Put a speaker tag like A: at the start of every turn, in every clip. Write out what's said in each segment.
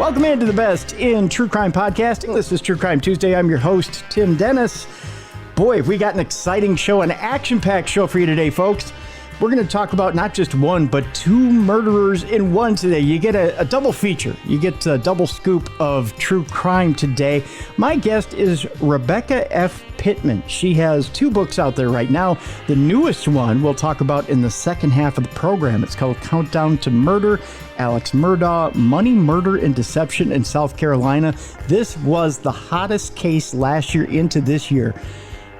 A: Welcome into the best in true crime podcasting. This is True Crime Tuesday. I'm your host, Tim Dennis. Boy, we got an exciting show, an action-packed show for you today, folks. We're going to talk about not just one, but two murderers in one today. You get a double feature. You get a double scoop of true crime today. My guest is Rebecca F. Pittman. She has two books out there right now. The newest one we'll talk about in the second half of the program. It's called Countdown to Murder. Alex Murdaugh, Money, Murder, and Deception in South Carolina. This was the hottest case last year into this year.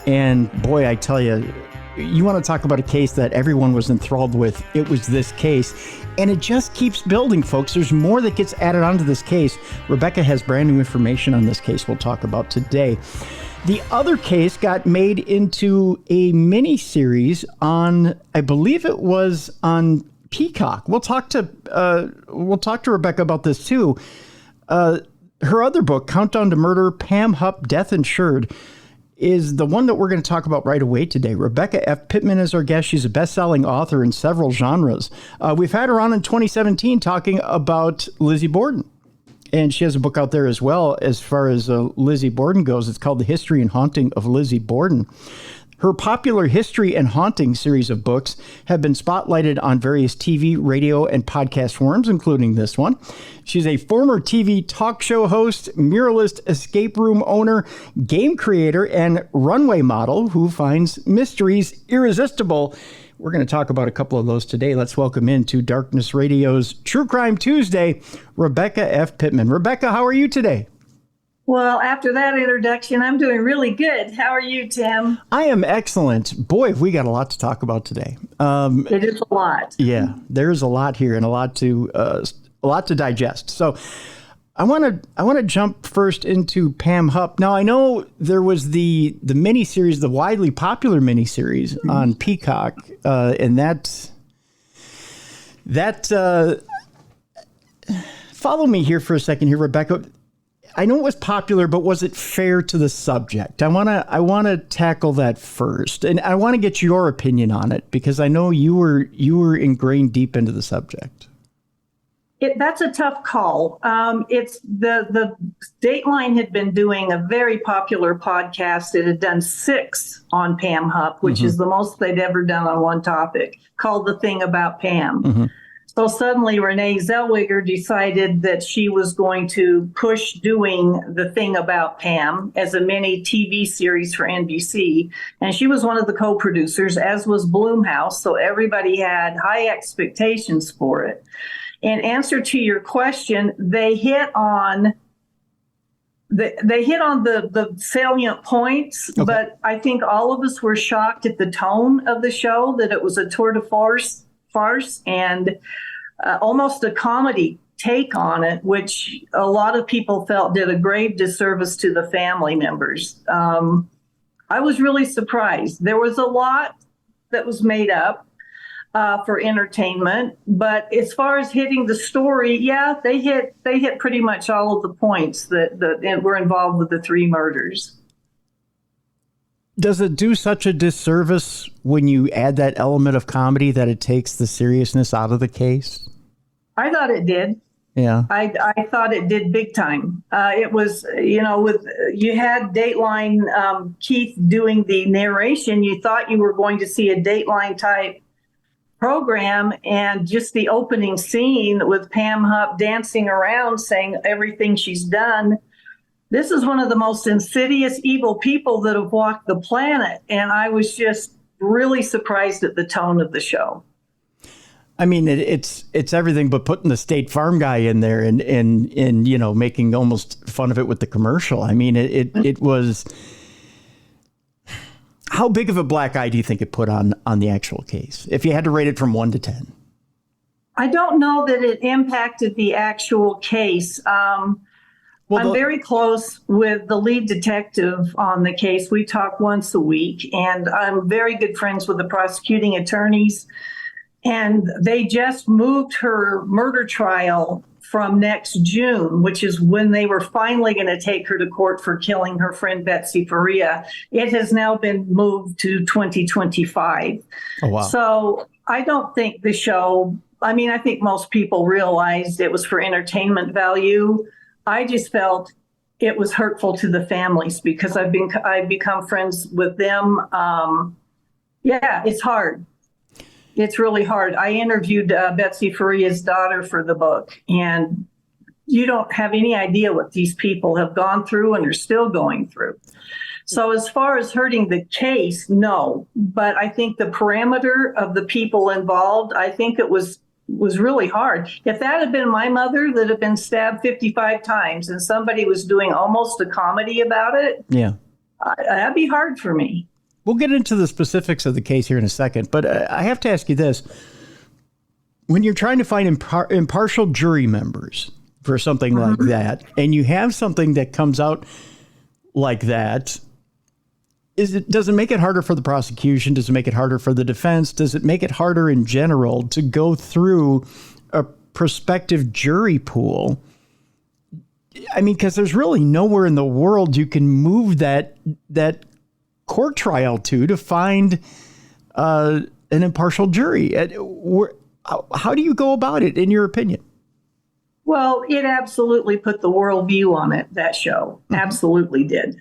A: And boy, I tell you, you want to talk about a case that everyone was enthralled with. It was this case. And it just keeps building, folks. There's more that gets added onto this case. Rebecca has brand new information on this case we'll talk about today. The other case got made into a mini-series on, I believe it was on Peacock. We'll talk to Rebecca about this too. Her other book, Countdown to Murder, Pam Hupp, Death Insured, is the one that we're going to talk about right away today. Rebecca F. Pittman is our guest. She's a best-selling author in several genres. We've had her on in 2017 talking about Lizzie Borden. And she has a book out there as well as far as Lizzie Borden goes. It's called The History and Haunting of Lizzie Borden. Her popular History and Haunting series of books have been spotlighted on various TV, radio, and podcast forums, including this one. She's a former TV talk show host, muralist, escape room owner, game creator, and runway model who finds mysteries irresistible. We're going to talk about a couple of those today. Let's welcome into Darkness Radio's True Crime Tuesday, Rebecca F. Pittman. Rebecca, how are you today?
B: Well, after that introduction, I'm doing really good. How are you, Tim?
A: I am excellent. Boy, we got a lot to talk about today.
B: It is a lot.
A: Yeah, there's a lot here and a lot to digest. So I want to jump first into Pam Hupp. Now, I know there was the miniseries, the widely popular miniseries on Peacock, and that follow me here for a second here, Rebecca. I know it was popular, but was it fair to the subject? I want to tackle that first, and I want to get your opinion on it because I know you were ingrained deep into the subject.
B: That's a tough call. It's the Dateline had been doing a very popular podcast. It had done 6 on Pam Hupp, which is the most they'd ever done on one topic, called The Thing About Pam. So suddenly Renee Zellweger decided that she was going to push doing The Thing About Pam as a mini TV series for NBC. And she was one of the co-producers, as was Blumhouse. So everybody had high expectations for it. In answer to your question, they hit on the salient points, okay. But I think all of us were shocked at the tone of the show, that it was a tour de farce and almost a comedy take on it, which a lot of people felt did a grave disservice to the family members. I was really surprised. There was a lot that was made up for entertainment, but as far as hitting the story, yeah, they hit pretty much all of the points that were involved with the 3 murders.
A: Does it do such a disservice when you add that element of comedy that it takes the seriousness out of the case?
B: I thought it did.
A: Yeah.
B: I thought it did big time. It was, you had Dateline Keith doing the narration. You thought you were going to see a Dateline type program, and just the opening scene with Pam Hupp dancing around saying everything she's done. This is one of the most insidious, evil people that have walked the planet. And I was just really surprised at the tone of the show.
A: I mean, it's everything but putting the State Farm guy in there and making almost fun of it with the commercial. I mean, it was. How big of a black eye do you think it put on the actual case, if you had to rate it from 1 to 10?
B: I don't know that it impacted the actual case. I'm very close with the lead detective on the case. We talk once a week, and I'm very good friends with the prosecuting attorneys. And they just moved her murder trial from next June, which is when they were finally going to take her to court for killing her friend Betsy Faria. It has now been moved to 2025. Oh, wow. So I don't think the show, I think most people realized it was for entertainment value. I just felt it was hurtful to the families because I've become friends with them. Yeah, it's hard. It's really hard. I interviewed Betsy Faria's daughter for the book, and you don't have any idea what these people have gone through and are still going through. So as far as hurting the case, no. But I think the parameter of the people involved, I think it was really hard. If that had been my mother that had been stabbed 55 times and somebody was doing almost a comedy about it,
A: yeah,
B: that'd be hard for me.
A: We'll get into the specifics of the case here in a second, but I have to ask you this. When you're trying to find impartial jury members for something like that, and you have something that comes out like that, does it make it harder for the prosecution? Does it make it harder for the defense? Does it make it harder in general to go through a prospective jury pool? I mean, because there's really nowhere in the world you can move that court trial to find an impartial jury. How do you go about it, in your opinion?
B: Well, it absolutely put the worldview on it, that show. Absolutely did.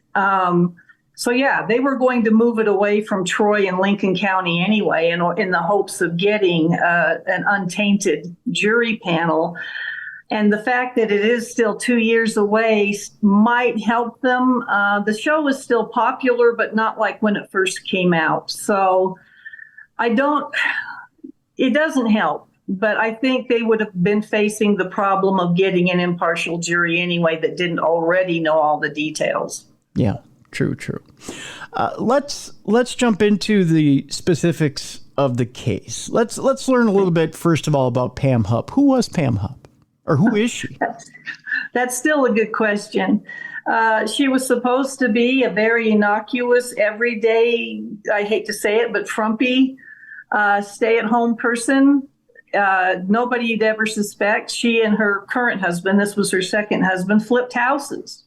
B: So, yeah, they were going to move it away from Troy and Lincoln County anyway, in the hopes of getting an untainted jury panel. And the fact that it is still 2 years away might help them. The show is still popular, but not like when it first came out. So it doesn't help. But I think they would have been facing the problem of getting an impartial jury anyway that didn't already know all the details.
A: Yeah, true. Let's jump into the specifics of the case. Let's learn a little bit, first of all, about Pam Hupp. Who was Pam Hupp? Or who is she?
B: That's still a good question. She was supposed to be a very innocuous, everyday, I hate to say it, but frumpy, stay-at-home person. Nobody'd ever suspect. She and her current husband, this was her second husband, flipped houses.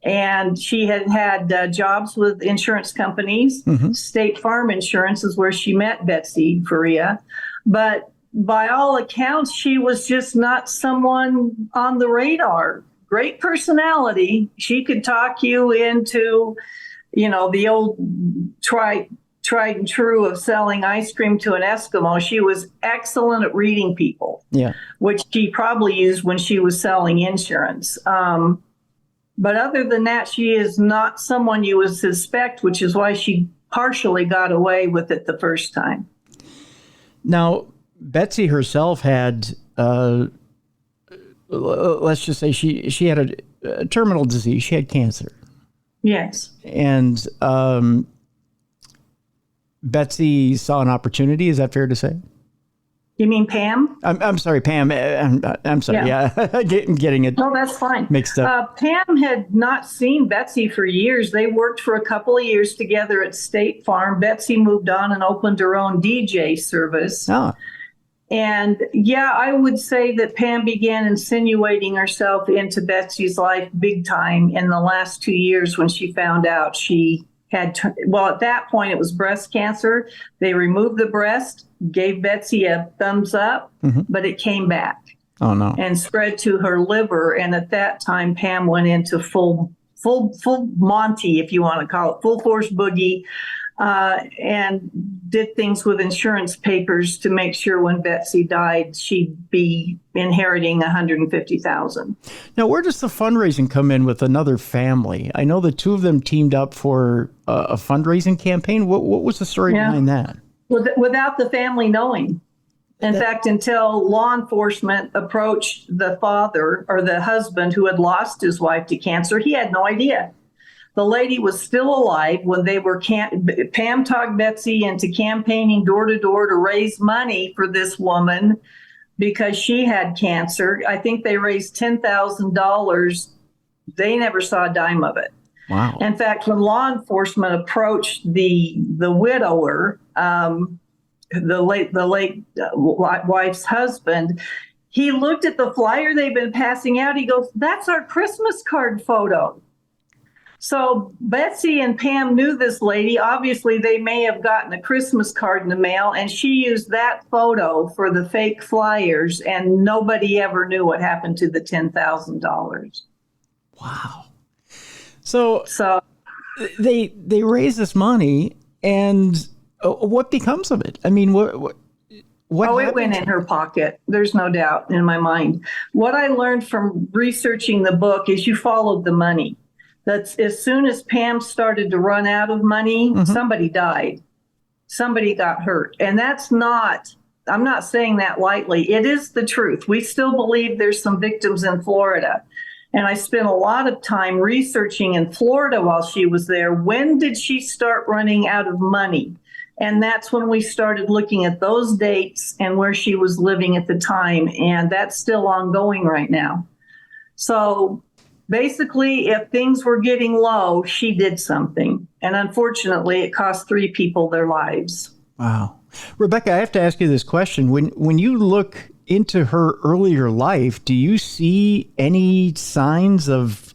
B: And she had jobs with insurance companies. State Farm Insurance is where she met Betsy Faria. But by all accounts, she was just not someone on the radar. Great personality. She could talk you into, the old tried and true of selling ice cream to an Eskimo. She was excellent at reading people, which she probably used when she was selling insurance. But other than that, she is not someone you would suspect, which is why she partially got away with it the first time. Now, Betsy herself had, let's just say she had a terminal disease. She had cancer. Yes. And Betsy saw an opportunity. Is that fair to say? You mean Pam? I'm sorry, Pam. I'm sorry. Yeah. Getting it. No, that's fine. Mixed up. Pam had not seen Betsy for years. They worked for a couple of years together at State Farm. Betsy moved on and opened her own DJ service. Oh. And I would say that Pam began insinuating herself into Betsy's life big time in the last 2 years when she found out she had, at that point it was breast cancer. They removed the breast, gave Betsy a thumbs up, but it came back. Oh, no. And spread to her liver. And at that time, Pam went into full Monty, if you want to call it, full force boogie. And did things with insurance papers to make sure when Betsy died, she'd be inheriting $150,000. Now, where does the fundraising come in with another family? I know the two of them teamed up for a fundraising campaign. What was the story behind that? Without the family knowing. In fact, until law enforcement approached the father or the husband who had lost his wife to cancer, he had no idea. The lady was still alive when they were, Pam talked Betsy into campaigning door to door to raise money for this woman because she had cancer. I think they raised $10,000. They never saw a dime of it. Wow. In fact, when law enforcement approached the widower, the late wife's husband, he looked at the flyer they've been passing out. He goes, "That's our Christmas card photo." So Betsy and Pam knew this lady. Obviously, they may have gotten a Christmas card in the mail, and she used that photo for the fake flyers, and nobody ever knew what happened to the $10,000.
A: Wow. So
B: So
A: they raise this money, and what becomes of it? I mean, what
B: it went in her pocket. There's no doubt in my mind. What I learned from researching the book is you followed the money. That's as soon as Pam started to run out of money, somebody died. Somebody got hurt. And I'm not saying that lightly. It is the truth. We still believe there's some victims in Florida. And I spent a lot of time researching in Florida while she was there. When did she start running out of money? And that's when we started looking at those dates and where she was living at the time. And that's still ongoing right now. So basically, if things were getting low, she did something. And unfortunately, it cost 3 people their lives.
A: Wow. Rebecca, I have to ask you this question. When you look into her earlier life, do you see any signs of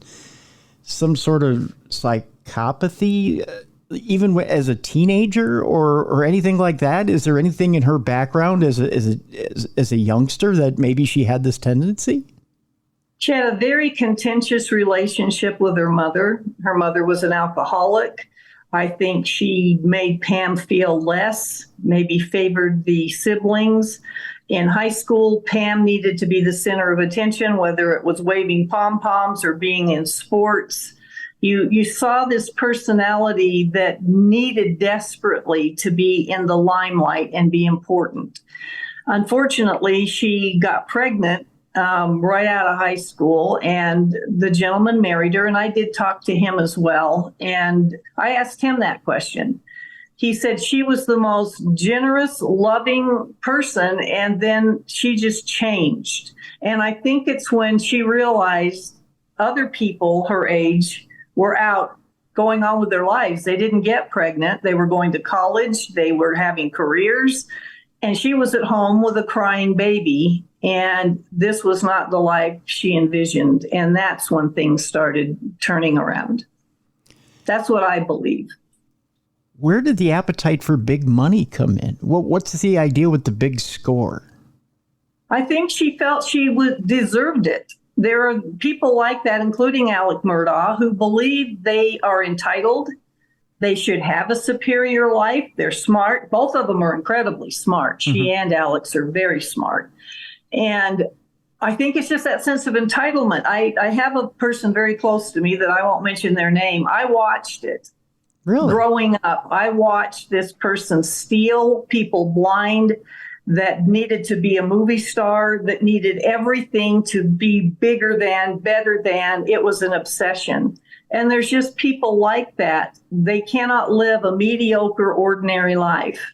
A: some sort of psychopathy, even as a teenager or anything like that? Is there anything in her background as a youngster that maybe she had this tendency?
B: She had a very contentious relationship with her mother. Her mother was an alcoholic. I think she made Pam feel less, maybe favored the siblings. In high school, Pam needed to be the center of attention, whether it was waving pom-poms or being in sports. You saw this personality that needed desperately to be in the limelight and be important. Unfortunately, she got pregnant right out of high school, and the gentleman married her, and I did talk to him as well, and I asked him that question. He said she was the most generous, loving person, and then she just changed. And I think it's when she realized other people her age were out going on with their lives. They didn't get pregnant. They were going to college. They were having careers. And she was at home with a crying baby. And this was not the life she envisioned. And that's when things started turning around. That's what I believe.
A: Where did the appetite for big money come in? What's the idea with the big score?
B: I think she felt she deserved it. There are people like that, including Alex Murdaugh, who believe they are entitled. They should have a superior life. They're smart. Both of them are incredibly smart. She and Alex are very smart. And I think it's just that sense of entitlement. I have a person very close to me that I won't mention their name. I watched it.
A: Really?
B: Growing up, I watched this person steal people blind that needed to be a movie star, that needed everything to be bigger than, better than. It was an obsession. And there's just people like that. They cannot live a mediocre, ordinary life.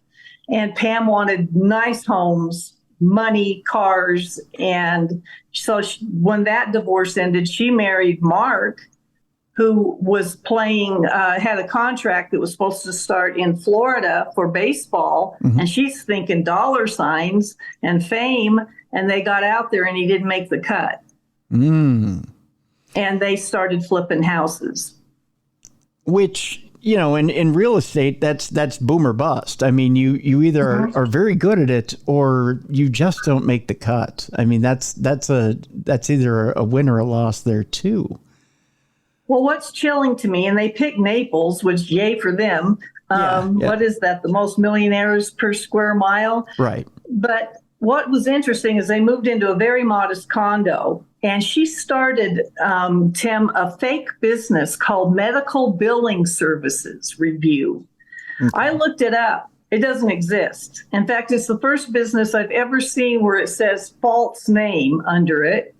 B: And Pam wanted nice homes, money, cars. And so when that divorce ended, she married Mark, who was playing, had a contract that was supposed to start in Florida for baseball. And she's thinking dollar signs and fame. And they got out there and he didn't make the cut. And they started flipping houses.
A: Which, you know, in real estate, that's boom or bust. I mean, you either are very good at it or you just don't make the cut. I mean, that's either a win or a loss there too.
B: Well, what's chilling to me, and they picked Naples, which yay for them. What is that? The most millionaires per square mile?
A: Right.
B: But what was interesting is they moved into a very modest condo, and she started, Tim, a fake business called Medical Billing Services Review. I looked it up. It doesn't exist. In fact, it's the first business I've ever seen where it says false name under it.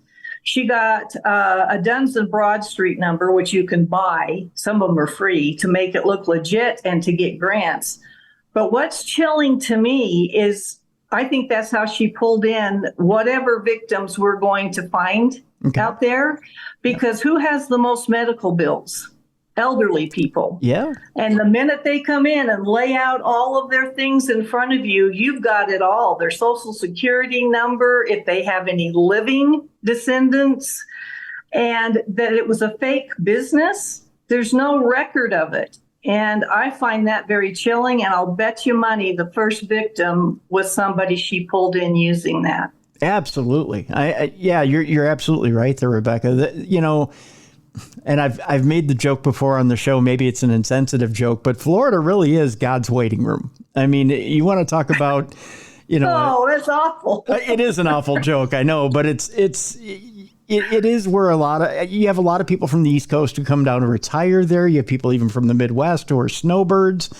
B: She got a Duns and Broad Street number, which you can buy. Some of them are free to make it look legit and to get grants. But what's chilling to me is I think that's how she pulled in whatever victims we're going to find out there, because who has the most medical bills? Elderly people.
A: Yeah.
B: And the minute they come in and lay out all of their things in front of you, you've got it all. Their social security number, if they have any living descendants, and that it was a fake business. There's no record of it. And I find that very chilling. And I'll bet you money the first victim was somebody she pulled in using that.
A: Absolutely. Yeah, you're absolutely right there, Rebecca. And I've made the joke before on the show. Maybe it's an insensitive joke, but Florida really is God's waiting room. I mean, you want to talk about,
B: Oh, that's awful.
A: It is an awful joke, I know, but it is where you have a lot of people from the East Coast who come down to retire there. You have people even from the Midwest who are snowbirds.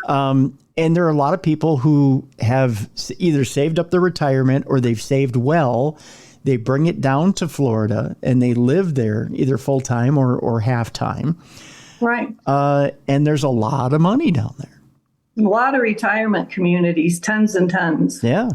A: And there are a lot of people who have either saved up their retirement or they've saved well. They bring it down to Florida and they live there either full time or half time.
B: Right.
A: And there's a lot of money down there.
B: A lot of retirement communities, tons and tons.
A: Yeah.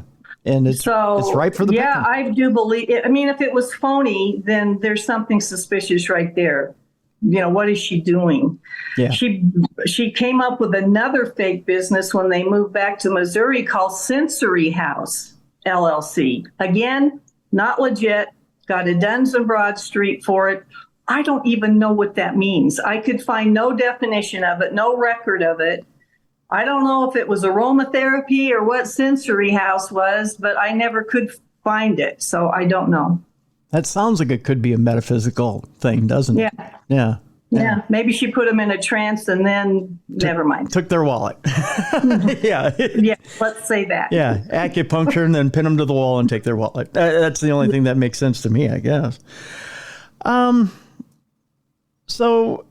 A: And it's ripe for the picking.
B: Yeah, I do believe it. I mean, if it was phony, then there's something suspicious right there. What is she doing?
A: Yeah.
B: She came up with another fake business when they moved back to Missouri called Sensory House LLC. Again, not legit. Got a Duns and Broad Street for it. I don't even know what that means. I could find no definition of it, no record of it. I don't know if it was aromatherapy or what Sensory House was, but I never could find it. So I don't know.
A: That sounds like it could be a metaphysical thing, doesn't it?
B: Yeah. Yeah. Maybe she put them in a trance and then never mind.
A: Took their wallet. Yeah.
B: Yeah. Let's say that.
A: Yeah. Acupuncture and then pin them to the wall and take their wallet. That's the only thing that makes sense to me, I guess. So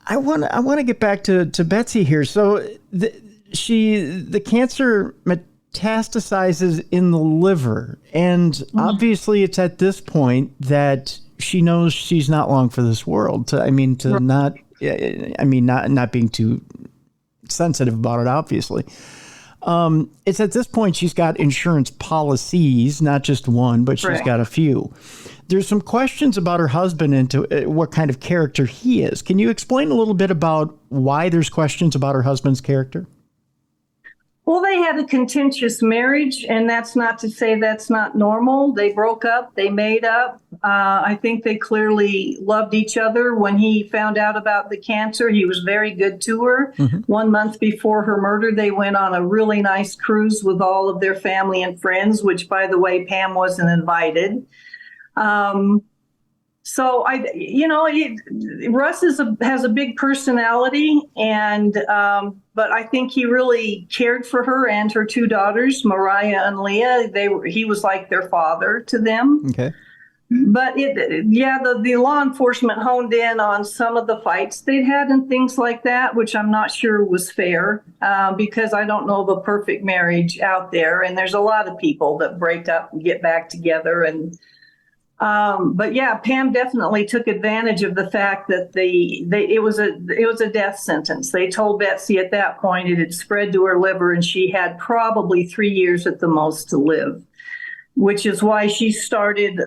A: I want to get back to Betsy here. So the cancer metastasizes in the liver, and obviously it's at this point that she knows she's not long for this world. Not being too sensitive about it, obviously. It's at this point she's got insurance policies, not just one, but she's got a few. There's some questions about her husband and what kind of character he is. Can you explain a little bit about why there's questions about her husband's character?
B: Well, they had a contentious marriage, and that's not to say that's not normal. They broke up. They made up. I think they clearly loved each other. When he found out about the cancer, he was very good to her. Mm-hmm. 1 month before her murder, they went on a really nice cruise with all of their family and friends, which, by the way, Pam wasn't invited. Russ has a big personality, but I think he really cared for her and her two daughters, Mariah and Leah. He was like their father to them. Okay. But the law enforcement honed in on some of the fights they'd had and things like that, which I'm not sure was fair, because I don't know of a perfect marriage out there, and there's a lot of people that break up and get back together and. But yeah, Pam definitely took advantage of the fact that it was a death sentence. They told Betsy at that point it had spread to her liver and she had probably 3 years at the most to live, which is why she started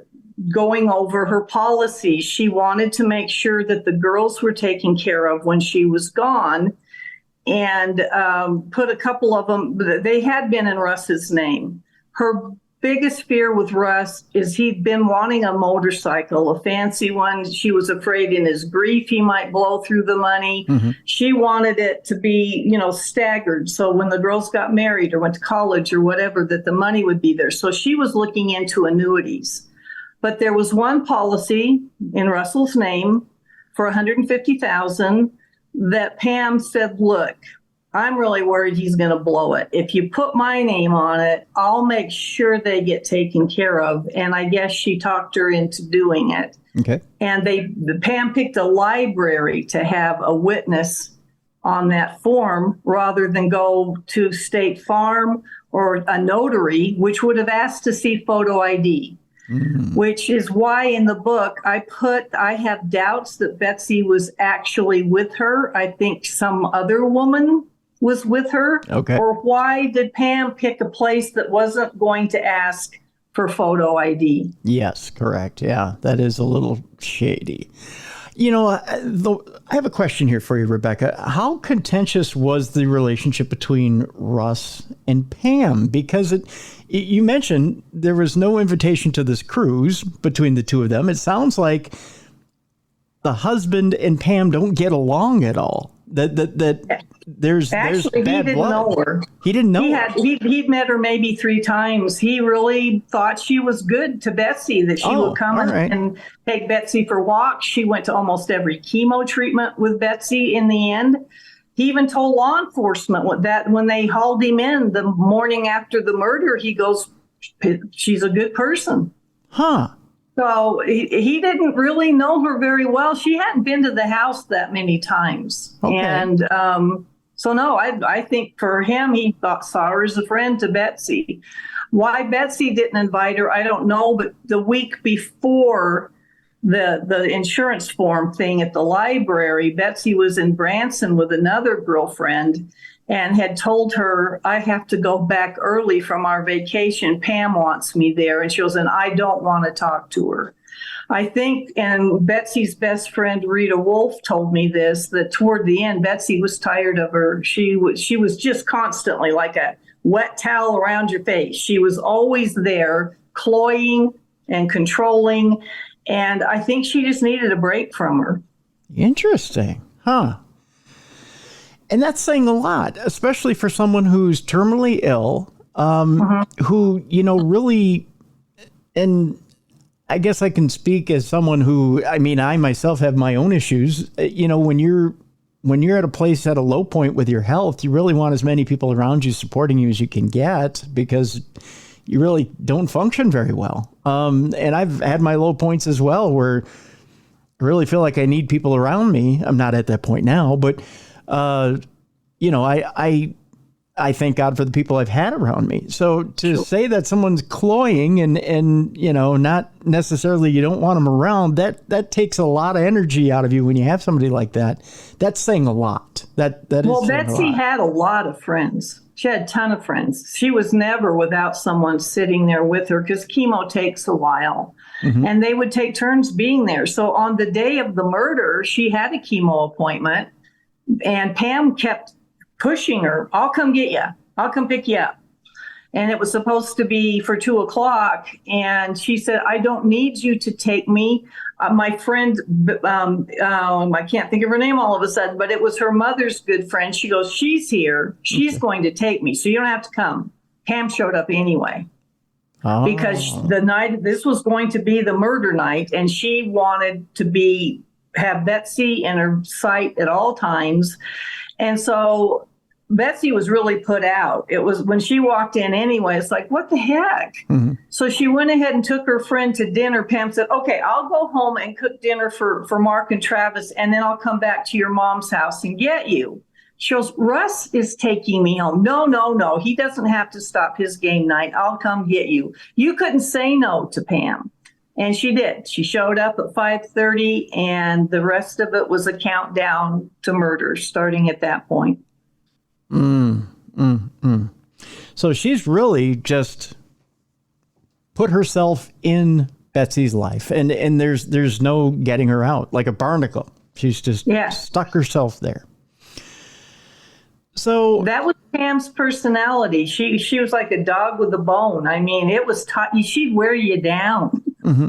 B: going over her policies. She wanted to make sure that the girls were taken care of when she was gone, and put a couple of them. They had been in Russ's name. Her biggest fear with Russ is he'd been wanting a motorcycle, a fancy one. She was afraid in his grief he might blow through the money. Mm-hmm. She wanted it to be, staggered. So when the girls got married or went to college or whatever, that the money would be there. So she was looking into annuities. But there was one policy in Russell's name for $150,000 that Pam said, look, I'm really worried he's going to blow it. If you put my name on it, I'll make sure they get taken care of. And I guess she talked her into doing it. Okay. And Pam picked a library to have a witness on that form rather than go to State Farm or a notary, which would have asked to see photo ID. Mm-hmm. Which is why in the book I have doubts that Betsy was actually with her. I think some other woman was with her. Okay. Or why did Pam pick a place that wasn't going to ask for photo ID? Yes,
A: correct. Yeah, that is a little shady. I have a question here for you, Rebecca. How contentious was the relationship between Russ and Pam? Because you mentioned there was no invitation to this cruise between the two of them. It sounds like the husband and Pam don't get along at all. That there's
B: Actually,
A: bad
B: he didn't
A: blood.
B: know her.
A: He didn't know her.
B: He'd met her maybe 3 times. He really thought she was good to Betsy, that she would come and take Betsy for walks. She went to almost every chemo treatment with Betsy in the end. He even told law enforcement that when they hauled him in the morning after the murder, he goes, she's a good person.
A: Huh.
B: So he didn't really know her very well. She hadn't been to the house that many times.
A: Okay.
B: And so, no, I think for him, he saw her as a friend to Betsy. Why Betsy didn't invite her, I don't know. But the week before the insurance form thing at the library, Betsy was in Branson with another girlfriend and had told her, I have to go back early from our vacation. Pam wants me there. And she goes, and I don't want to talk to her. I think, and Betsy's best friend, Rita Wolf, told me this, that toward the end, Betsy was tired of her. She was just constantly like a wet towel around your face. She was always there, cloying and controlling. And I think she just needed a break from her.
A: Interesting. Huh. And that's saying a lot, especially for someone who's terminally ill, who, really, and I guess I can speak as someone who, I myself have my own issues. When you're at a place at a low point with your health, you really want as many people around you supporting you as you can get, because you really don't function very well. And I've had my low points as well, where I really feel like I need people around me. I'm not at that point now, but I thank God for the people I've had around me. So to say that someone's cloying and not necessarily you don't want them around, that takes a lot of energy out of you when you have somebody like that. That's saying a lot. Well,
B: Betsy had a lot of friends. She had a ton of friends. She was never without someone sitting there with her, because chemo takes a while. Mm-hmm. And they would take turns being there. So on the day of the murder, she had a chemo appointment. And Pam kept pushing her, I'll come get you. I'll come pick you up. And it was supposed to be for 2:00. And she said, I don't need you to take me. My friend, I can't think of her name all of a sudden, but it was her mother's good friend. She goes, she's here. She's going to take me. So you don't have to come. Pam showed up anyway. Oh. Because the night, this was going to be the murder night. And she wanted to have Betsy in her sight at all times. And so Betsy was really put out. It was when she walked in anyway, it's like, what the heck? Mm-hmm. So she went ahead and took her friend to dinner. Pam said, okay, I'll go home and cook dinner for Mark and Travis, and then I'll come back to your mom's house and get you. She goes, Russ is taking me home. No. He doesn't have to stop his game night. I'll come get you. You couldn't say no to Pam. And she did. She showed up at 5:30, and the rest of it was a countdown to murder starting at that point.
A: So she's really just put herself in Betsy's life, and there's no getting her out, like a barnacle. She's just stuck herself there. So
B: that was Pam's personality. She was like a dog with a bone. It was she'd wear you down. Mm-hmm.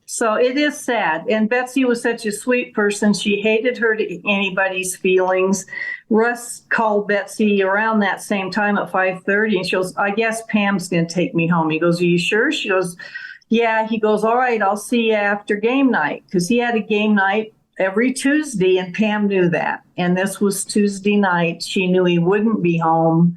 B: So it is sad. And Betsy was such a sweet person. She hated hurt anybody's feelings. Russ called Betsy around that same time at 5:30, and she goes, I guess Pam's going to take me home. He goes, are you sure? She goes, yeah. He goes, all right, I'll see you after game night, because he had a game night every Tuesday, and Pam knew that. And this was Tuesday night. She knew he wouldn't be home,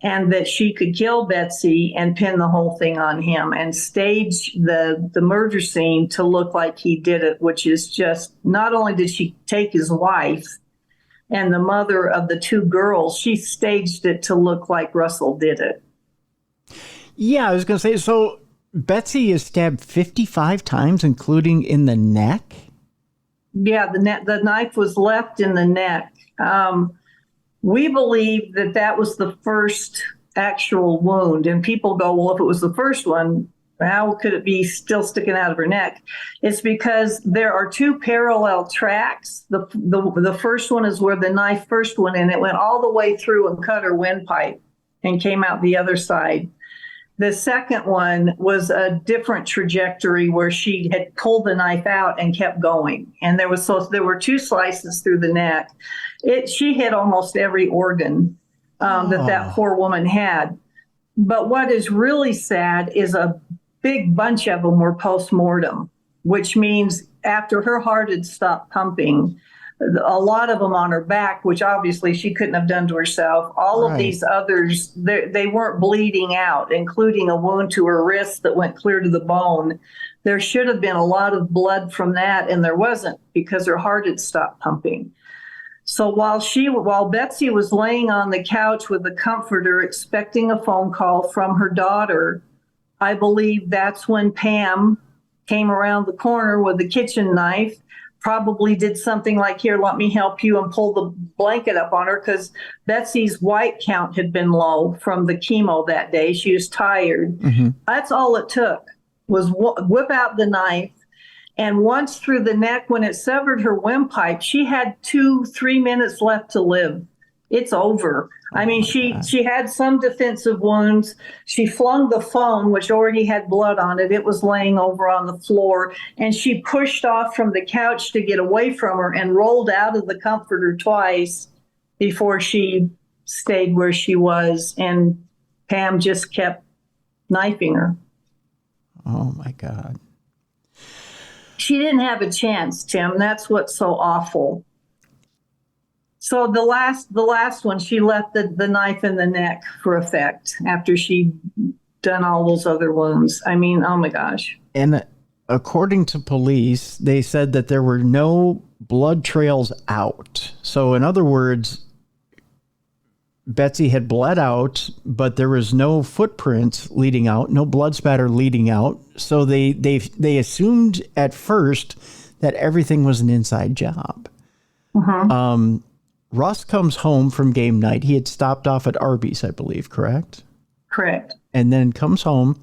B: and that she could kill Betsy and pin the whole thing on him and stage the murder scene to look like he did it, which is just, not only did she take his wife and the mother of the 2 girls, she staged it to look like Russell did it.
A: Yeah, I was going to say, so Betsy is stabbed 55 times, including in the neck?
B: Yeah, the knife was left in the neck. We believe that was the first actual wound. And people go, well, if it was the first one, how could it be still sticking out of her neck? It's because there are 2 parallel tracks. The first one is where the knife first went in. It went all the way through and cut her windpipe and came out the other side. The second one was a different trajectory where she had pulled the knife out and kept going. And there were 2 slices through the neck. She hit almost every organ that poor woman had. But what is really sad is a big bunch of them were post-mortem, which means after her heart had stopped pumping, a lot of them on her back, which obviously she couldn't have done to herself. All of these others, they weren't bleeding out, including a wound to her wrist that went clear to the bone. There should have been a lot of blood from that, and there wasn't because her heart had stopped pumping. So while Betsy was laying on the couch with a comforter expecting a phone call from her daughter, I believe that's when Pam came around the corner with the kitchen knife, probably did something like, here, let me help you, and pull the blanket up on her because Betsy's white count had been low from the chemo that day. She was tired. Mm-hmm. That's all it took was whip out the knife. And once through the neck, when it severed her windpipe, she had 2-3 minutes left to live. It's over. I mean, she had some defensive wounds. She flung the phone, which already had blood on it. It was laying over on the floor. And she pushed off from the couch to get away from her and rolled out of the comforter twice before she stayed where she was. And Pam just kept knifing her.
A: Oh, my God.
B: She didn't have a chance, Tim. That's what's so awful. So the last one, she left the knife in the neck for effect after she'd done all those other wounds. I mean, oh my gosh.
A: And according to police, they said that there were no blood trails out. So in other words, Betsy had bled out, but there was no footprints leading out, no blood spatter leading out. So they assumed at first that everything was an inside job. Uh-huh. Russ comes home from game night. He had stopped off at Arby's, I believe, correct?
B: Correct.
A: And then comes home,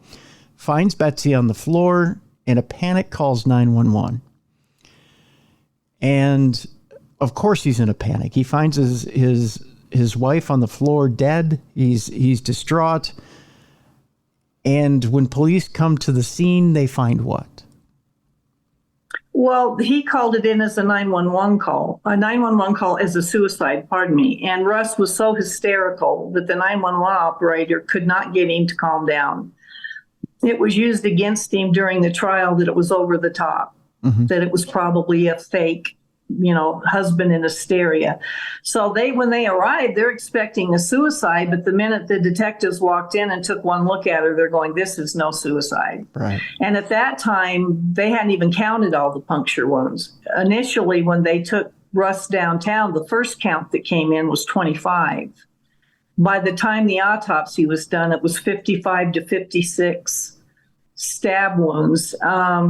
A: finds Betsy on the floor, and a panic calls 911. And of course he's in a panic. He finds his wife on the floor dead. He's distraught. And when police come to the scene, they find what?
B: Well, he called it in as a 911 call. A 911 call as a suicide, pardon me. And Russ was so hysterical that the 911 operator could not get him to calm down. It was used against him during the trial that it was over the top, mm-hmm. that it was probably a fake, husband in hysteria. So when they arrived, they're expecting a suicide, but the minute the detectives walked in and took one look at her, they're going, this is no suicide.
A: Right.
B: And at that time, they hadn't even counted all the puncture wounds. Initially, when they took Russ downtown, the first count that came in was 25. By the time the autopsy was done, it was 55 to 56 stab wounds.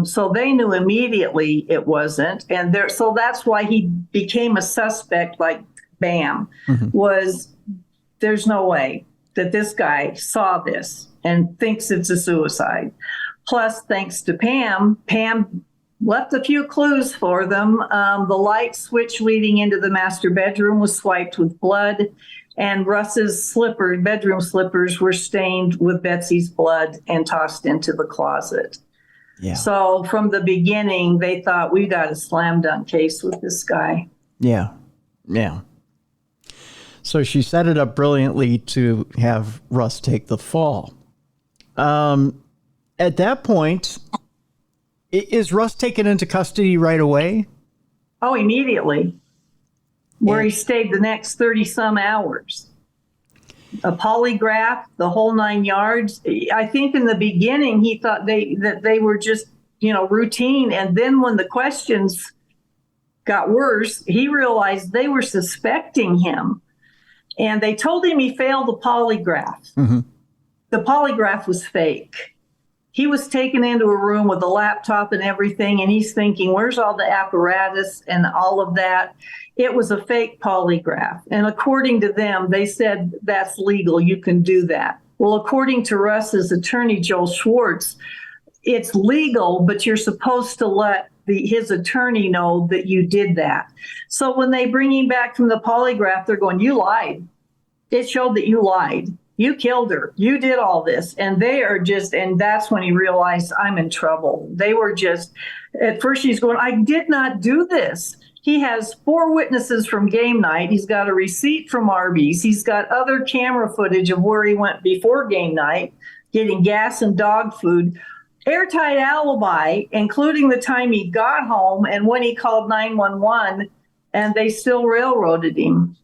B: So they knew immediately it wasn't. And so that's why he became a suspect, like bam, mm-hmm. was there's no way that this guy saw this and thinks it's a suicide. Plus, thanks to Pam left a few clues for them. The light switch leading into the master bedroom was swiped with blood. And Russ's bedroom slippers were stained with Betsy's blood and tossed into the closet. Yeah. So from the beginning, they thought, we got a slam dunk case with this guy.
A: Yeah. Yeah. So she set it up brilliantly to have Russ take the fall. At that point, is Russ taken into custody right away?
B: Oh, immediately. Where he stayed the next 30-some hours. A polygraph, the whole 9 yards. I think in the beginning he thought that they were just, routine. And then when the questions got worse, he realized they were suspecting him. And they told him he failed the polygraph. Mm-hmm. The polygraph was fake. He was taken into a room with a laptop and everything, and he's thinking, where's all the apparatus and all of that? It was a fake polygraph. And according to them, they said that's legal. You can do that. Well, according to Russ's attorney, Joel Schwartz, it's legal, but you're supposed to let his attorney know that you did that. So when they bring him back from the polygraph, they're going, you lied. It showed that you lied. You killed her. You did all this. And they are just, and that's when he realized, I'm in trouble. They were just, at first he's going, I did not do this. He has 4 witnesses from game night. He's got a receipt from Arby's. He's got other camera footage of where he went before game night, getting gas and dog food. Airtight alibi, including the time he got home and when he called 911, and they still railroaded him.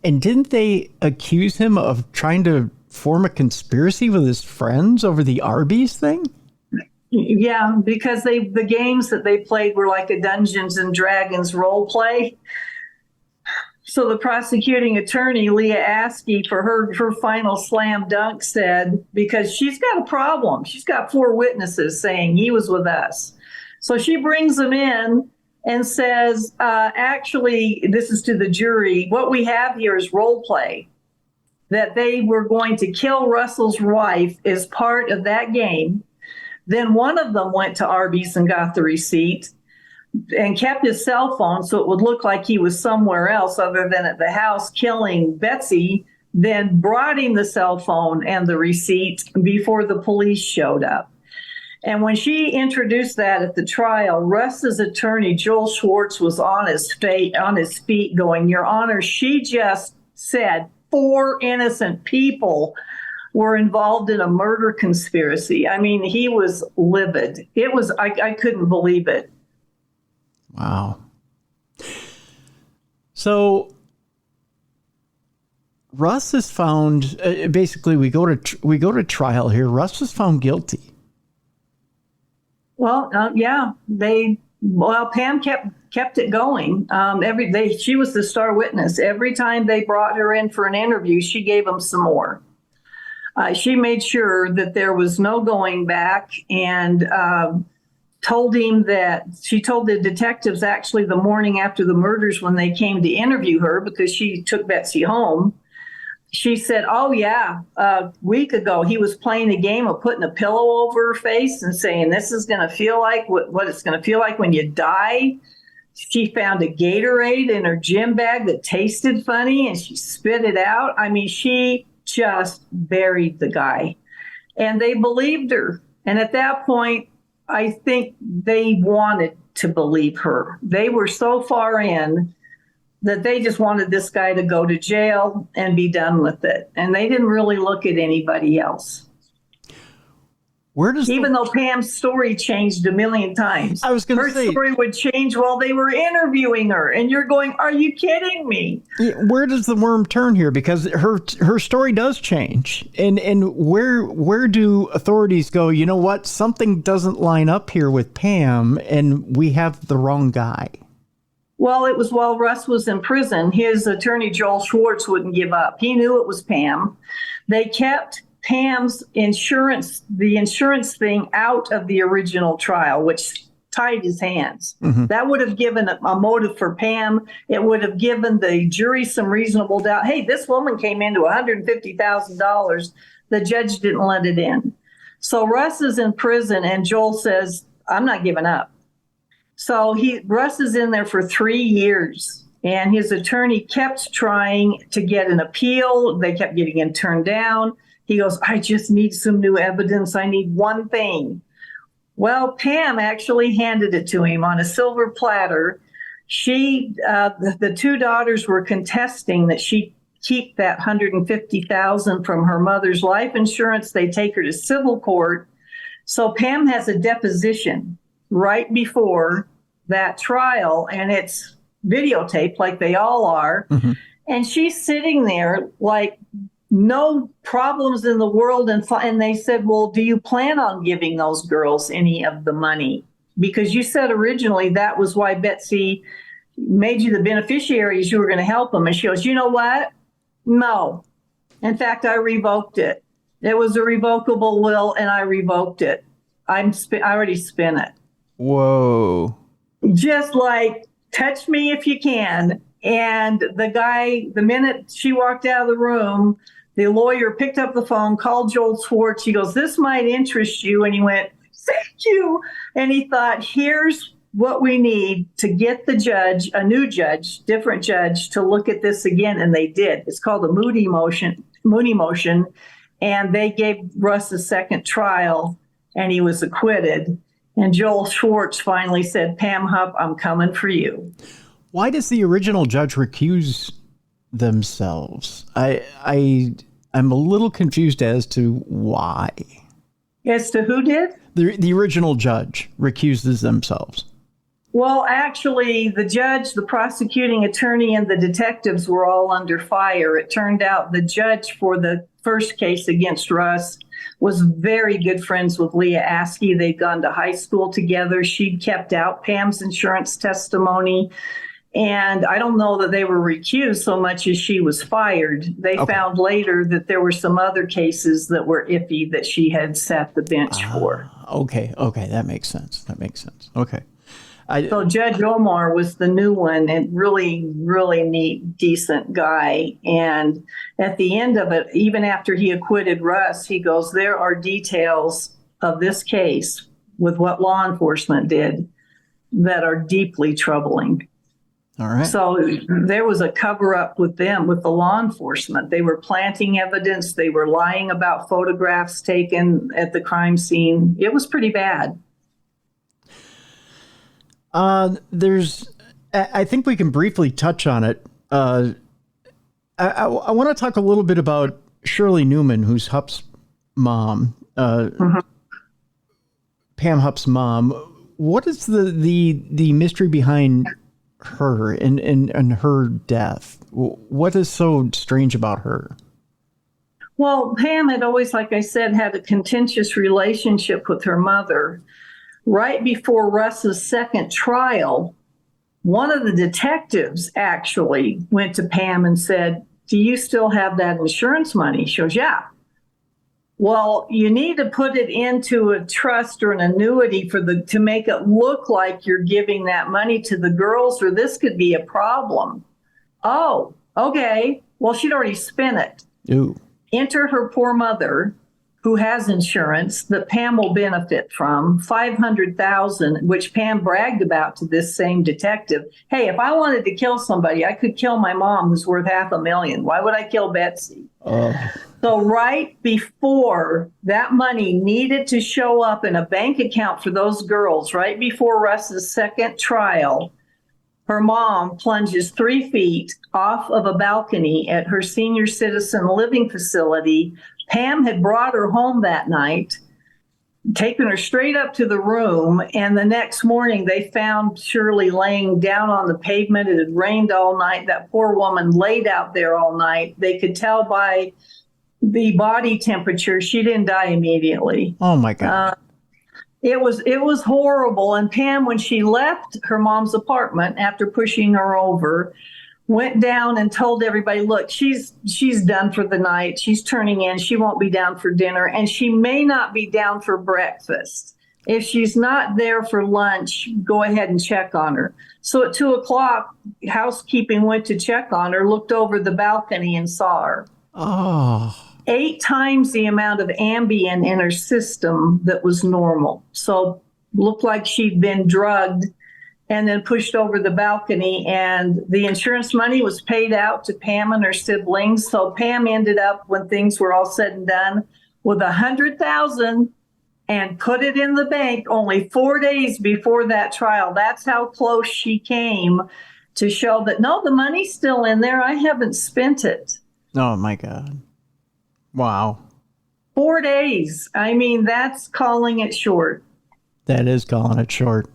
A: And didn't they accuse him of trying to form a conspiracy with his friends over the Arby's thing?
B: Yeah, because the games that they played were like a Dungeons and Dragons role play. So the prosecuting attorney, Leah Askey, for her final slam dunk said, because she's got a problem. She's got 4 witnesses saying he was with us. So she brings them in and says, actually, this is to the jury, what we have here is role play. That they were going to kill Russell's wife as part of that game. Then one of them went to Arby's and got the receipt and kept his cell phone so it would look like he was somewhere else other than at the house killing Betsy, then brought him the cell phone and the receipt before the police showed up. And when she introduced that at the trial, Russ's attorney, Joel Schwartz, was on his feet going, Your Honor, she just said 4 innocent people were involved in a murder conspiracy. I mean, he was livid. It was, I couldn't believe it.
A: Wow. So Russ is found, basically we go to trial here. Russ was found guilty.
B: Well, yeah, Pam kept it going. She was the star witness. Every time they brought her in for an interview, she gave them some more. She made sure that there was no going back, and told him that she told the detectives actually the morning after the murders when they came to interview her, because she took Betsy home. She said, oh, yeah, a week ago, he was playing a game of putting a pillow over her face and saying, this is going to feel like what it's going to feel like when you die. She found a Gatorade in her gym bag that tasted funny, and she spit it out. I mean, she just buried the guy. And they believed her. And at that point, I think they wanted to believe her. They were so far in that they just wanted this guy to go to jail and be done with it. And they didn't really look at anybody else. Even though Pam's story changed a million times.
A: I was going to say,
B: her story would change while they were interviewing her. And you're going, are you kidding me?
A: Where does the worm turn here? Because her story does change. And where do authorities go, you know what? Something doesn't line up here with Pam, and we have the wrong guy.
B: Well, it was while Russ was in prison. His attorney, Joel Schwartz, wouldn't give up. He knew it was Pam. They kept Pam's insurance thing out of the original trial, which tied his hands. Mm-hmm. That would have given a motive for Pam. It would have given the jury some reasonable doubt. Hey, this woman came into $150,000. The judge didn't let it in. So Russ is in prison, and Joel says, I'm not giving up. So Russ is in there for 3 years, and his attorney kept trying to get an appeal. They kept getting him turned down. He goes, I just need some new evidence. I need one thing. Well, Pam actually handed it to him on a silver platter. The 2 daughters were contesting that she keep that $150,000 from her mother's life insurance. They take her to civil court. So Pam has a deposition right before that trial, and it's videotaped like they all are. Mm-hmm. And she's sitting there like no problems in the world. And they said, well, do you plan on giving those girls any of the money? Because you said originally that was why Betsy made you the beneficiaries. You were going to help them. And she goes, you know what? No. In fact, I revoked it. It was a revocable will, and I revoked it. I already spent it.
A: Whoa.
B: Just like, touch me if you can. And the guy, the minute she walked out of the room, the lawyer picked up the phone, called Joel Schwartz. He goes, this might interest you. And he went, thank you. And he thought, here's what we need to get the judge, a new judge, different judge, to look at this again. And they did. It's called a Mooney motion. And they gave Russ a second trial, and he was acquitted. And Joel Schwartz finally said, Pam Hupp, I'm coming for you.
A: Why does the original judge recuse themselves? I'm a little confused as to why.
B: As to who did?
A: The original judge recuses themselves.
B: Well, actually, the judge, the prosecuting attorney, and the detectives were all under fire. It turned out the judge for the first case against Russ was very good friends with Leah Askey. They'd gone to high school together. She'd kept out Pam's insurance testimony. And I don't know that they were recused so much as she was fired. They found later that there were some other cases that were iffy that she had sat the bench for.
A: Okay. That makes sense. Okay.
B: So Judge Omar was the new one, and really, really neat, decent guy. And at the end of it, even after he acquitted Russ, he goes, there are details of this case with what law enforcement did that are deeply troubling.
A: All right.
B: So there was a cover up with them, with the law enforcement. They were planting evidence. They were lying about photographs taken at the crime scene. It was pretty bad.
A: I think we can briefly touch on it. I want to talk a little bit about Shirley Newman, who's Hupp's mom, Pam Hupp's mom. What is the mystery behind her and her death? What is so strange about her?
B: Well, Pam had always, like I said, had a contentious relationship with her mother. Right before Russ's second trial, one of the detectives actually went to Pam and said, do you still have that insurance money? She goes, yeah. Well, you need to put it into a trust or an annuity to make it look like you're giving that money to the girls, or this could be a problem. Oh, okay. Well, she'd already spent it.
A: Ooh.
B: Enter her poor mother, who has insurance that Pam will benefit from, $500,000, which Pam bragged about to this same detective. Hey, if I wanted to kill somebody, I could kill my mom, who's worth $500,000. Why would I kill Betsy? So right before that money needed to show up in a bank account for those girls, right before Russ's second trial, her mom plunges 3 feet off of a balcony at her senior citizen living facility. Pam had brought her home that night, taken her straight up to the room, and the next morning they found Shirley laying down on the pavement. It had rained all night. That poor woman laid out there all night. They could tell by the body temperature she didn't die immediately.
A: Oh, my God.
B: It was horrible. And Pam, when she left her mom's apartment after pushing her over, went down and told everybody, look, she's done for the night. She's turning in. She won't be down for dinner, and she may not be down for breakfast. If she's not there for lunch, go ahead and check on her. So at 2:00, housekeeping went to check on her, looked over the balcony and saw her.
A: Oh.
B: 8 times the amount of Ambien in her system that was normal. So looked like she'd been drugged and then pushed over the balcony, and the insurance money was paid out to Pam and her siblings. So Pam ended up, when things were all said and done, with $100,000 and put it in the bank only 4 days before that trial. That's how close she came to show that, no, the money's still in there. I haven't spent it.
A: Oh, my God. Wow.
B: 4 days. I mean, that's calling it short.
A: That is calling it short.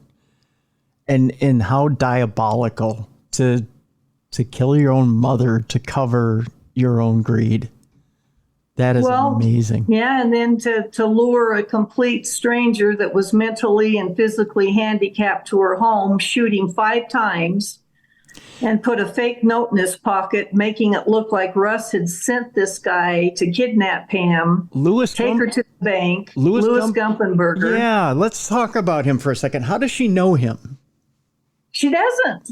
A: And how diabolical to kill your own mother to cover your own greed. That is amazing.
B: Yeah, and then to lure a complete stranger that was mentally and physically handicapped to her home, shoot him 5 times, and put a fake note in his pocket, making it look like Russ had sent this guy to kidnap Pam, take her to the bank. Louis Gumpenberger.
A: Yeah, let's talk about him for a second. How does she know him?
B: She doesn't.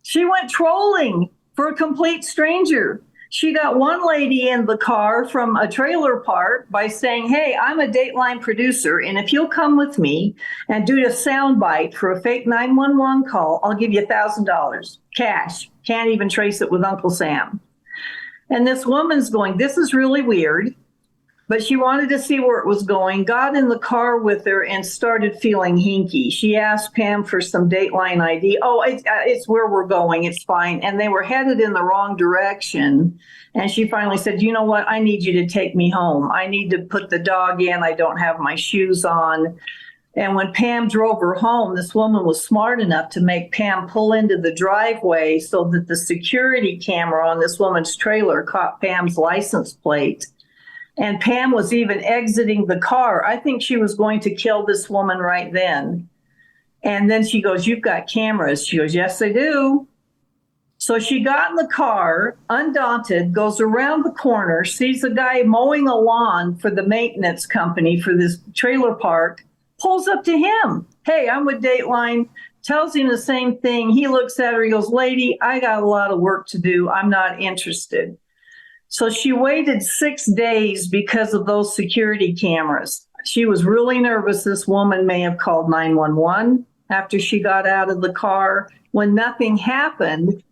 B: She went trolling for a complete stranger. She got one lady in the car from a trailer park by saying, hey, I'm a Dateline producer, and if you'll come with me and do a soundbite for a fake 911 call, I'll give you $1,000 cash. Can't even trace it with Uncle Sam. And this woman's going, this is really weird. But she wanted to see where it was going, got in the car with her, and started feeling hinky. She asked Pam for some Dateline ID. Oh, it's where we're going. It's fine. And they were headed in the wrong direction. And she finally said, you know what? I need you to take me home. I need to put the dog in. I don't have my shoes on. And when Pam drove her home, this woman was smart enough to make Pam pull into the driveway so that the security camera on this woman's trailer caught Pam's license plate. And Pam was even exiting the car. I think she was going to kill this woman right then. And then she goes, you've got cameras. She goes, yes, I do. So she got in the car, undaunted, goes around the corner, sees a guy mowing a lawn for the maintenance company for this trailer park, pulls up to him. Hey, I'm with Dateline. Tells him the same thing. He looks at her. He goes, lady, I got a lot of work to do. I'm not interested. So she waited 6 days because of those security cameras. She was really nervous. This woman may have called 911 after she got out of the car. When nothing happened,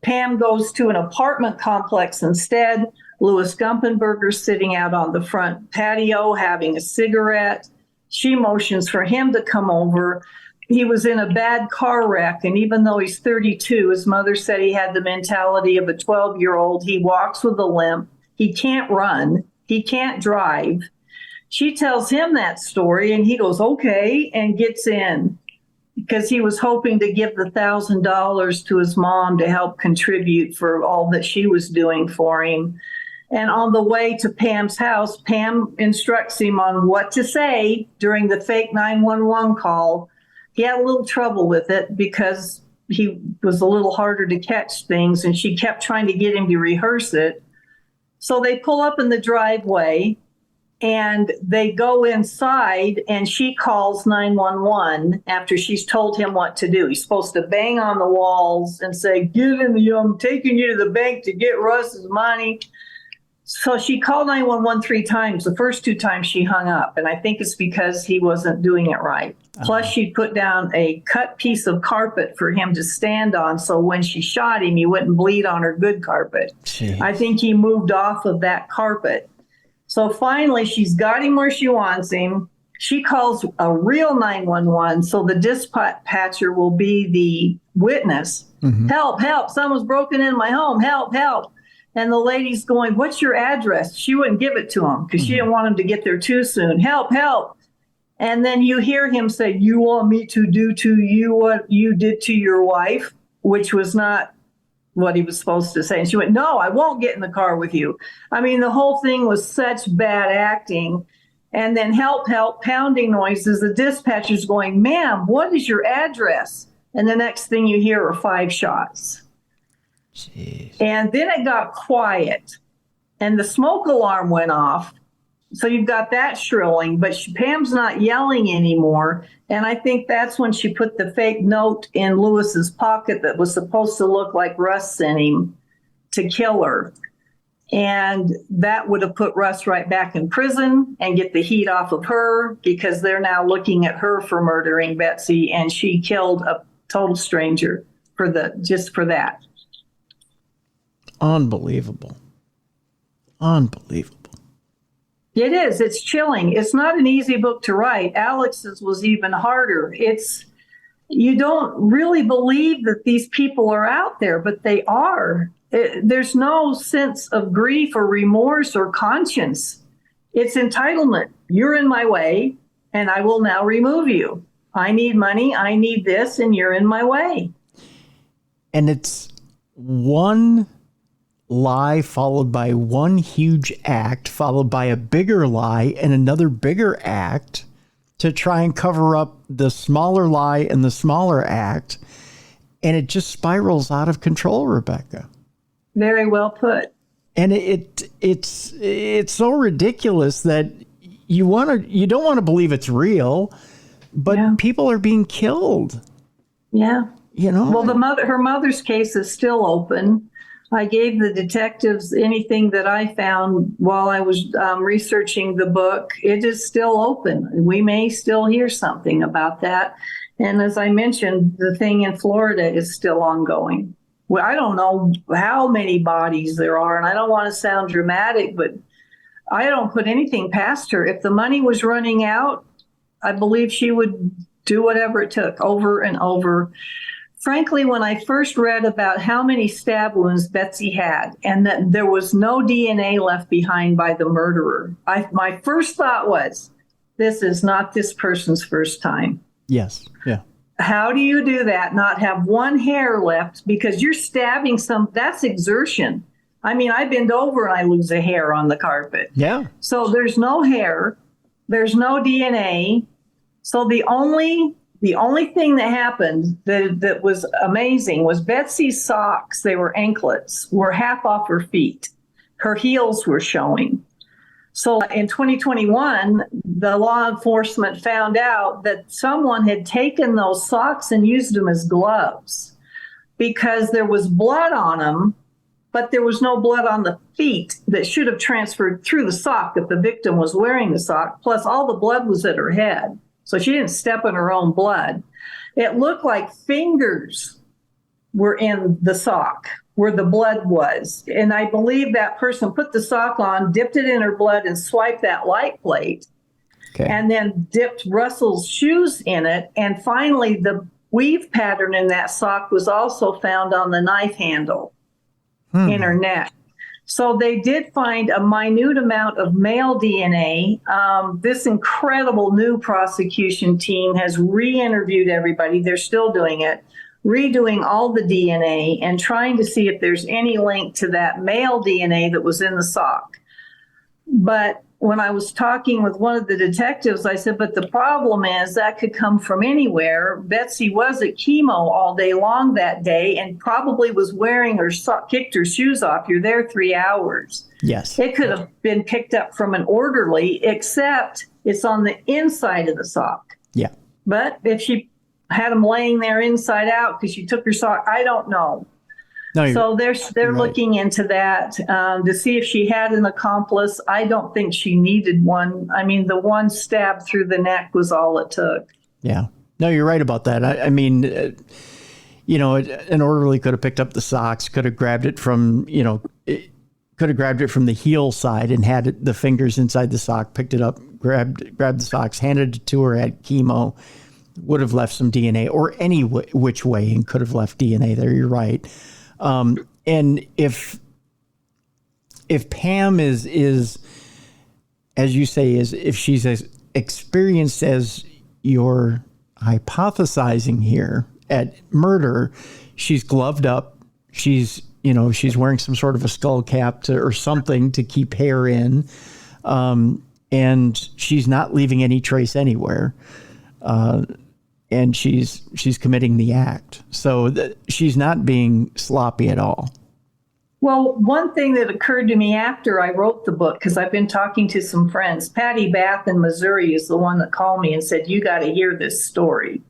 B: Pam goes to an apartment complex instead. Louis Gumpenberger's sitting out on the front patio having a cigarette. She motions for him to come over. He was in a bad car wreck, and even though he's 32, his mother said he had the mentality of a 12-year-old. He walks with a limp. He can't run. He can't drive. She tells him that story, and he goes, okay, and gets in because he was hoping to give the $1,000 to his mom to help contribute for all that she was doing for him. And on the way to Pam's house, Pam instructs him on what to say during the fake 911 call. He had a little trouble with it because he was a little harder to catch things, and she kept trying to get him to rehearse it. So they pull up in the driveway, and they go inside, and she calls 911 after she's told him what to do. He's supposed to bang on the walls and say, get in the, I'm taking you to the bank to get Russ's money. So she called 911 3 times. The first 2 times she hung up, and I think it's because he wasn't doing it right. Plus, she put down a cut piece of carpet for him to stand on, so when she shot him, he wouldn't bleed on her good carpet. Jeez. I think he moved off of that carpet. So finally, she's got him where she wants him. She calls a real 911, so the dispatcher will be the witness. Mm-hmm. Help, help, someone's broken in my home, help, help. And the lady's going, what's your address? She wouldn't give it to him because she didn't want him to get there too soon. Help, help. And then you hear him say, you want me to do to you what you did to your wife, which was not what he was supposed to say. And she went, no, I won't get in the car with you. I mean, the whole thing was such bad acting. And then help, help, pounding noises. The dispatcher's going, ma'am, what is your address? And the next thing you hear are 5 shots. Jeez. And then it got quiet, and the smoke alarm went off. So you've got that shrilling, but Pam's not yelling anymore. And I think that's when she put the fake note in Lewis's pocket that was supposed to look like Russ sent him to kill her. And that would have put Russ right back in prison and get the heat off of her because they're now looking at her for murdering Betsy, and she killed a total stranger for that.
A: Unbelievable. Unbelievable.
B: It is. It's chilling. It's not an easy book to write. Alex's was even harder. You don't really believe that these people are out there, but they are. There's no sense of grief or remorse or conscience. It's entitlement. You're in my way, and I will now remove you. I need money. I need this, and you're in my way.
A: And it's one lie followed by one huge act, followed by a bigger lie and another bigger act to try and cover up the smaller lie and the smaller act. And it just spirals out of control, Rebecca.
B: Very well put.
A: And it's so ridiculous that you don't want to believe it's real, but people are being killed.
B: Yeah.
A: You know.
B: Well, her mother's case is still open. I gave the detectives anything that I found while I was researching the book. It is still open. We may still hear something about that. And as I mentioned, the thing in Florida is still ongoing. Well, I don't know how many bodies there are, and I don't want to sound dramatic, but I don't put anything past her. If the money was running out, I believe she would do whatever it took over and over. Frankly, when I first read about how many stab wounds Betsy had and that there was no DNA left behind by the murderer, my first thought was, this is not this person's first time.
A: Yes. Yeah.
B: How do you do that? Not have one hair left because you're stabbing that's exertion. I mean, I bend over and I lose a hair on the carpet.
A: Yeah.
B: So there's no hair. There's no DNA. So the only thing that happened that was amazing was Betsy's socks, they were anklets, were half off her feet. Her heels were showing. So in 2021, the law enforcement found out that someone had taken those socks and used them as gloves because there was blood on them, but there was no blood on the feet that should have transferred through the sock if the victim was wearing the sock. Plus, all the blood was at her head. So she didn't step in her own blood. It looked like fingers were in the sock where the blood was. And I believe that person put the sock on, dipped it in her blood, and swiped that light plate. Okay. And then dipped Russell's shoes in it. And finally, the weave pattern in that sock was also found on the knife handle in her neck. So they did find a minute amount of male DNA. This incredible new prosecution team has re-interviewed everybody. They're still doing it, redoing all the DNA and trying to see if there's any link to that male DNA that was in the sock. But when I was talking with one of the detectives, I said, but the problem is that could come from anywhere. Betsy was at chemo all day long that day and probably was wearing her kicked her shoes off. You're there 3 hours.
A: Yes.
B: It could have been picked up from an orderly, except it's on the inside of the sock.
A: Yeah.
B: But if she had them laying there inside out because she took her sock, I don't know. No, so they're looking into that to see if she had an accomplice. I don't think she needed one. I mean, the one stab through the neck was all it took.
A: Yeah. No, you're right about that. I mean, an orderly could have picked up the socks, could have grabbed it from, could have grabbed it from the heel side and had the fingers inside the sock, picked it up, grabbed the socks, handed it to her at chemo, would have left some DNA or any which way and could have left DNA there. You're right. And if Pam is, as you say, if she's as experienced as you're hypothesizing here at murder, she's gloved up. She's wearing some sort of a skull cap or something to keep hair in. And she's not leaving any trace anywhere. And she's committing the act. So she's not being sloppy at all.
B: Well, one thing that occurred to me after I wrote the book, because I've been talking to some friends, Patty Bath in Missouri is the one that called me and said, you got to hear this story.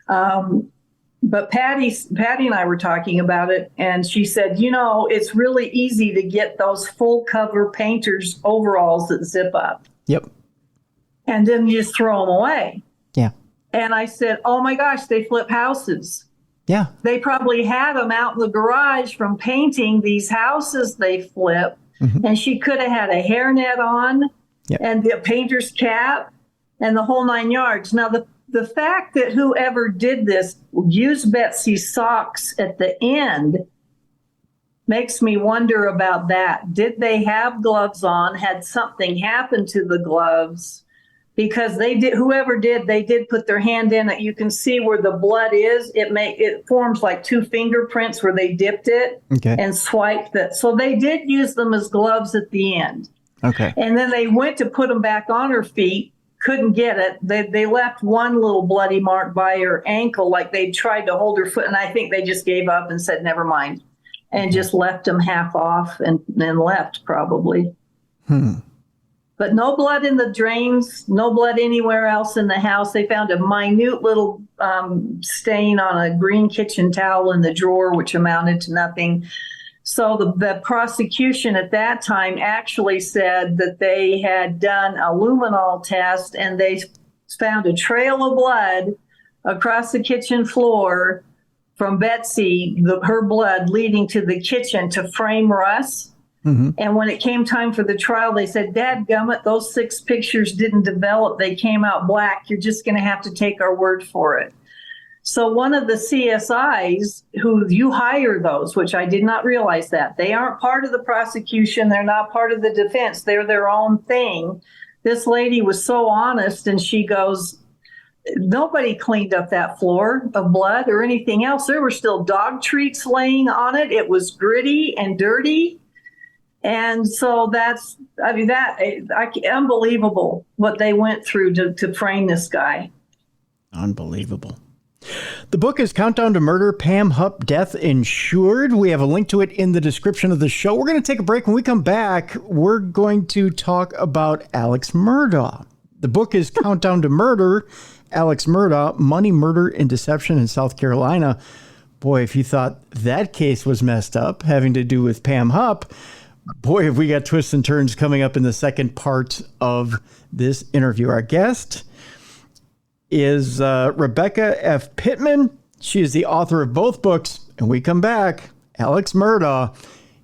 B: But Patty and I were talking about it, and she said, it's really easy to get those full cover painter's overalls that zip up.
A: Yep.
B: And then you just throw them away.
A: Yeah.
B: And I said, oh my gosh, they flip houses.
A: Yeah.
B: They probably had them out in the garage from painting these houses they flip. Mm-hmm. And she could have had a hairnet on and the painter's cap and the whole 9 yards. Now, the fact that whoever did this used Betsy's socks at the end makes me wonder about that. Did they have gloves on? Had something happened to the gloves? Because they did put their hand in it. You can see where the blood is. It forms like two fingerprints where they dipped it and swiped it. So they did use them as gloves at the end.
A: Okay.
B: And then they went to put them back on her feet, couldn't get it. They left one little bloody mark by her ankle, like they tried to hold her foot, and I think they just gave up and said, never mind, and just left them half off and then left probably. But no blood in the drains, no blood anywhere else in the house. They found a minute little stain on a green kitchen towel in the drawer, which amounted to nothing. So the prosecution at that time actually said that they had done a luminol test and they found a trail of blood across the kitchen floor from Betsy, her blood leading to the kitchen to frame Russ. Mm-hmm. And when it came time for the trial, they said, "Dadgummit, those 6 pictures didn't develop. They came out black. You're just going to have to take our word for it." So one of the CSIs who you hire those, which I did not realize that, they aren't part of the prosecution. They're not part of the defense. They're their own thing. This lady was so honest, and she goes, "Nobody cleaned up that floor of blood or anything else. There were still dog treats laying on it. It was gritty and dirty." And so unbelievable what they went through to frame this guy.
A: Unbelievable. The book is Countdown to Murder, Pam Hupp, Death Insured. We have a link to it in the description of the show. We're going to take a break. When we come back, we're going to talk about Alex Murdaugh. The book is Countdown to Murder, Alex Murdaugh, Money, Murder, and Deception in South Carolina. Boy, if you thought that case was messed up, having to do with Pam Hupp, boy, have we got twists and turns coming up in the second part of this interview. Our guest is Rebecca F. Pittman. She is the author of both books. And we come back, Alex Murdaugh.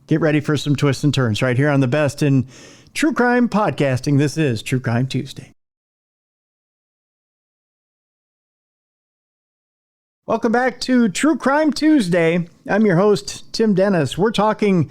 A: Get ready for some twists and turns right here on the best in true crime podcasting. This is True Crime Tuesday. Welcome back to True Crime Tuesday. I'm your host, Tim Dennis. We're talking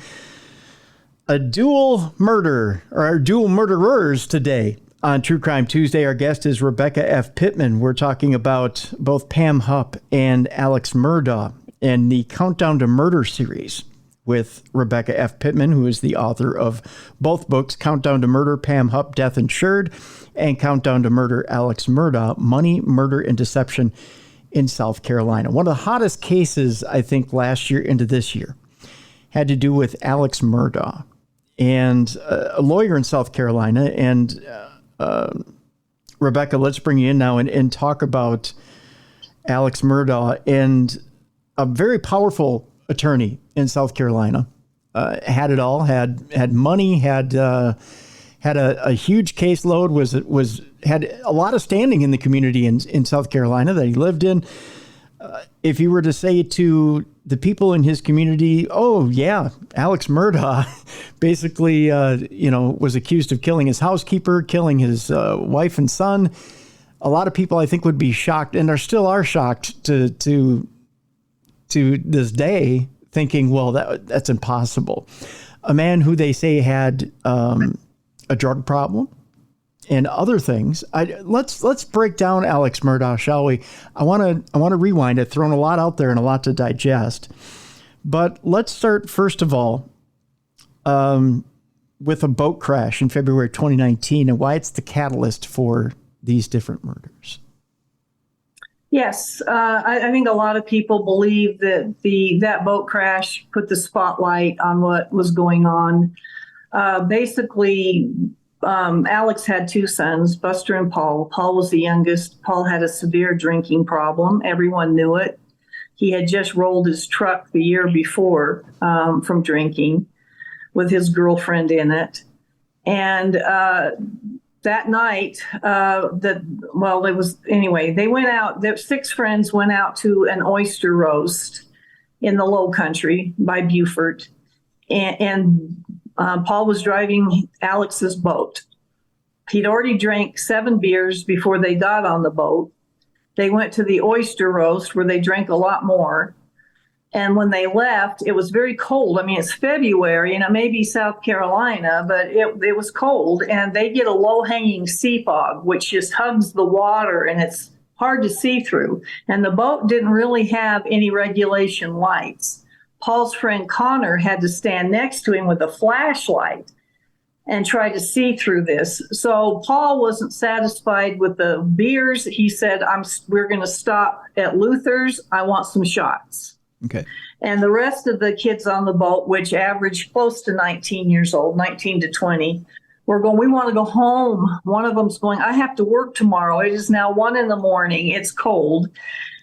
A: a dual murder, or dual murderers today. On True Crime Tuesday, our guest is Rebecca F. Pittman. We're talking about both Pam Hupp and Alex Murdaugh and the Countdown to Murder series with Rebecca F. Pittman, who is the author of both books, Countdown to Murder, Pam Hupp, Death Insured, and Countdown to Murder, Alex Murdaugh, Money, Murder, and Deception in South Carolina. One of the hottest cases, I think, last year into this year had to do with Alex Murdaugh, and a lawyer in South Carolina. And Rebecca, let's bring you in now and talk about Alex Murdaugh, and a very powerful attorney in South Carolina. Had it all, had money, had a huge caseload, had a lot of standing in the community in South Carolina that he lived in. If you were to say to the people in his community, "Oh yeah, Alex Murdaugh basically, was accused of killing his housekeeper, killing his wife and son," a lot of people, I think, would be shocked, and are shocked to this day, thinking, "Well, that's impossible." A man who they say had a drug problem and other things. Let's break down Alex Murdaugh, shall we? I want to rewind. I've thrown a lot out there and a lot to digest, but let's start first of all with a boat crash in February 2019 and why it's the catalyst for these different murders.
B: Yes, I think a lot of people believe that that boat crash put the spotlight on what was going on. Basically, Alex had 2 sons, Buster and Paul. Paul was the youngest. Paul had a severe drinking problem. Everyone knew it. He had just rolled his truck the year before from drinking with his girlfriend in it. And that night, they went out. Their 6 friends went out to an oyster roast in the Low Country by Beaufort. And Paul was driving Alex's boat. He'd already drank 7 beers before they got on the boat. They went to the oyster roast where they drank a lot more. And when they left, it was very cold. I mean, it's February, and it may be South Carolina, but it was cold. And they get a low-hanging sea fog, which just hugs the water, and it's hard to see through. And the boat didn't really have any regulation lights. Paul's friend Connor had to stand next to him with a flashlight and try to see through this. So Paul wasn't satisfied with the beers. He said, we're going to stop at Luther's. I want some shots.
A: Okay.
B: And the rest of the kids on the boat, which averaged close to 19 years old, 19 to 20, were going, we want to go home. One of them's going, I have to work tomorrow. It is now 1 a.m. It's cold.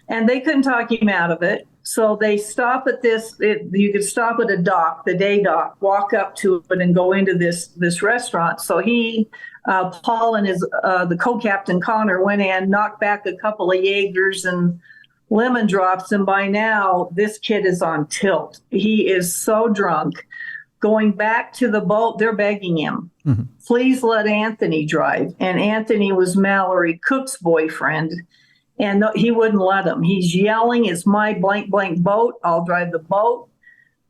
B: And they couldn't talk him out of it. So they stop at you could stop at a dock, the day dock, walk up to it and go into this restaurant. So Paul and the co-captain Connor went in, knocked back a couple of Jaegers and lemon drops. And by now this kid is on tilt. He is so drunk. Going back to the boat, they're begging him, please let Anthony drive. And Anthony was Mallory Cook's boyfriend. And he wouldn't let him. He's yelling, it's my blank, blank boat. I'll drive the boat.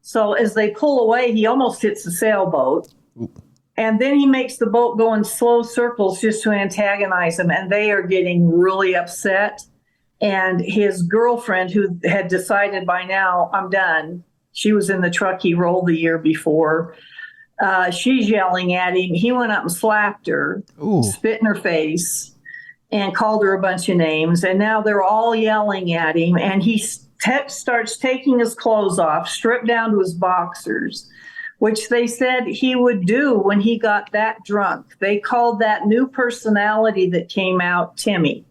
B: So as they pull away, he almost hits the sailboat. Ooh. And then he makes the boat go in slow circles just to antagonize him. And they are getting really upset. And his girlfriend, who had decided by now, I'm done. She was in the truck he rolled the year before. She's yelling at him. He went up and slapped her, spit in her face, and called her a bunch of names. And now they're all yelling at him. And he starts taking his clothes off, stripped down to his boxers, which they said he would do when he got that drunk. They called that new personality that came out Timmy.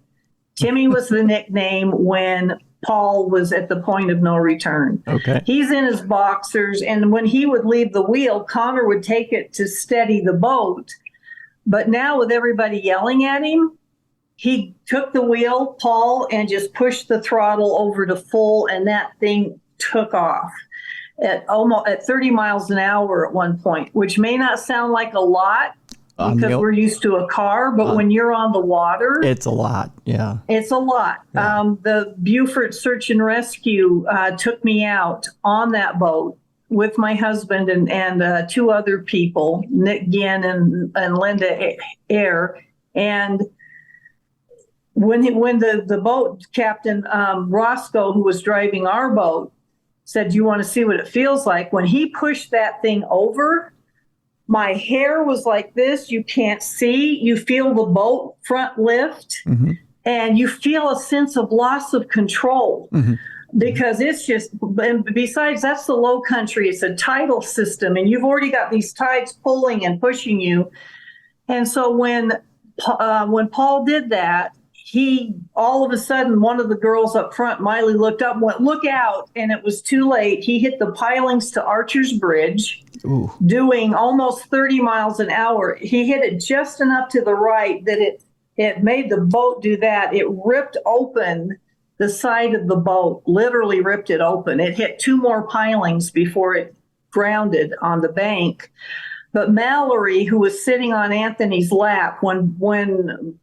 B: Timmy was the nickname when Paul was at the point of no return. Okay. He's in his boxers. And when he would leave the wheel, Connor would take it to steady the boat. But now with everybody yelling at him, he took the wheel, Paul, and just pushed the throttle over to full, and that thing took off at 30 miles an hour at one point, which may not sound like a lot because we're used to a car, but when you're on the water,
A: it's a lot. Yeah,
B: it's a lot. Yeah. The Beaufort Search and Rescue took me out on that boat with my husband and two other people, Nick Ginn and Linda Eyre, and when the boat captain, Roscoe, who was driving our boat, said, do you want to see what it feels like? When he pushed that thing over, my hair was like this. You can't see. You feel the boat front lift, and you feel a sense of loss of control because it's just, and besides, that's the low country. It's a tidal system, and you've already got these tides pulling and pushing you. And so when Paul did that, all of a sudden, one of the girls up front, Miley, looked up and went, look out. And it was too late. He hit the pilings to Archer's Bridge, doing almost 30 miles an hour. He hit it just enough to the right that it made the boat do that. It ripped open the side of the boat, literally ripped it open. It hit two more pilings before it grounded on the bank. But Mallory, who was sitting on Anthony's lap when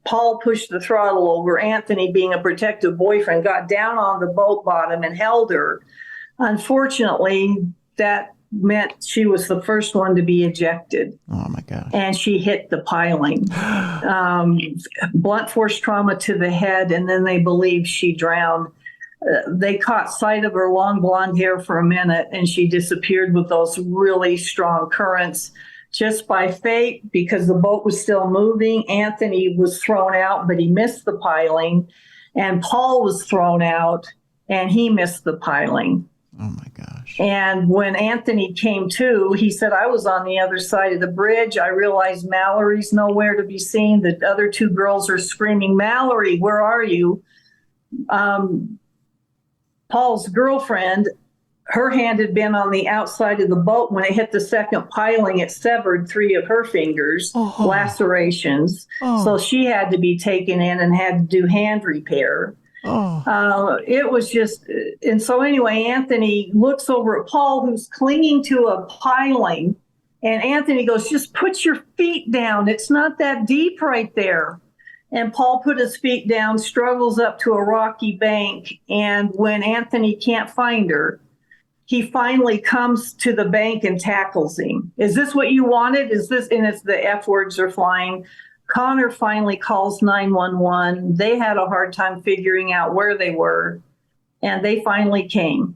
B: Paul pushed the throttle over, Anthony, being a protective boyfriend, got down on the boat bottom and held her. Unfortunately, that meant she was the first one to be ejected.
A: Oh, my gosh.
B: And she hit the piling. Blunt force trauma to the head, and then they believe she drowned. They caught sight of her long blonde hair for a minute, and she disappeared with those really strong currents. Just by fate, because the boat was still moving, Anthony was thrown out, but he missed the piling. And Paul was thrown out, and he missed the piling.
A: Oh, my gosh.
B: And when Anthony came to, he said, I was on the other side of the bridge. I realized Mallory's nowhere to be seen. The other two girls are screaming, Mallory, where are you? Paul's girlfriend, her hand had been on the outside of the boat. When it hit the second piling, it severed 3 of her fingers, lacerations. So she had to be taken in and had to do hand repair. It was just, and so anyway, Anthony looks over at Paul, who's clinging to a piling, and Anthony goes, just put your feet down. It's not that deep right there. And Paul put his feet down, struggles up to a rocky bank, and when Anthony can't find her, he finally comes to the bank and tackles him. Is this what you wanted? Is this, and it's the F words are flying. Connor finally calls 911. They had a hard time figuring out where they were, and they finally came.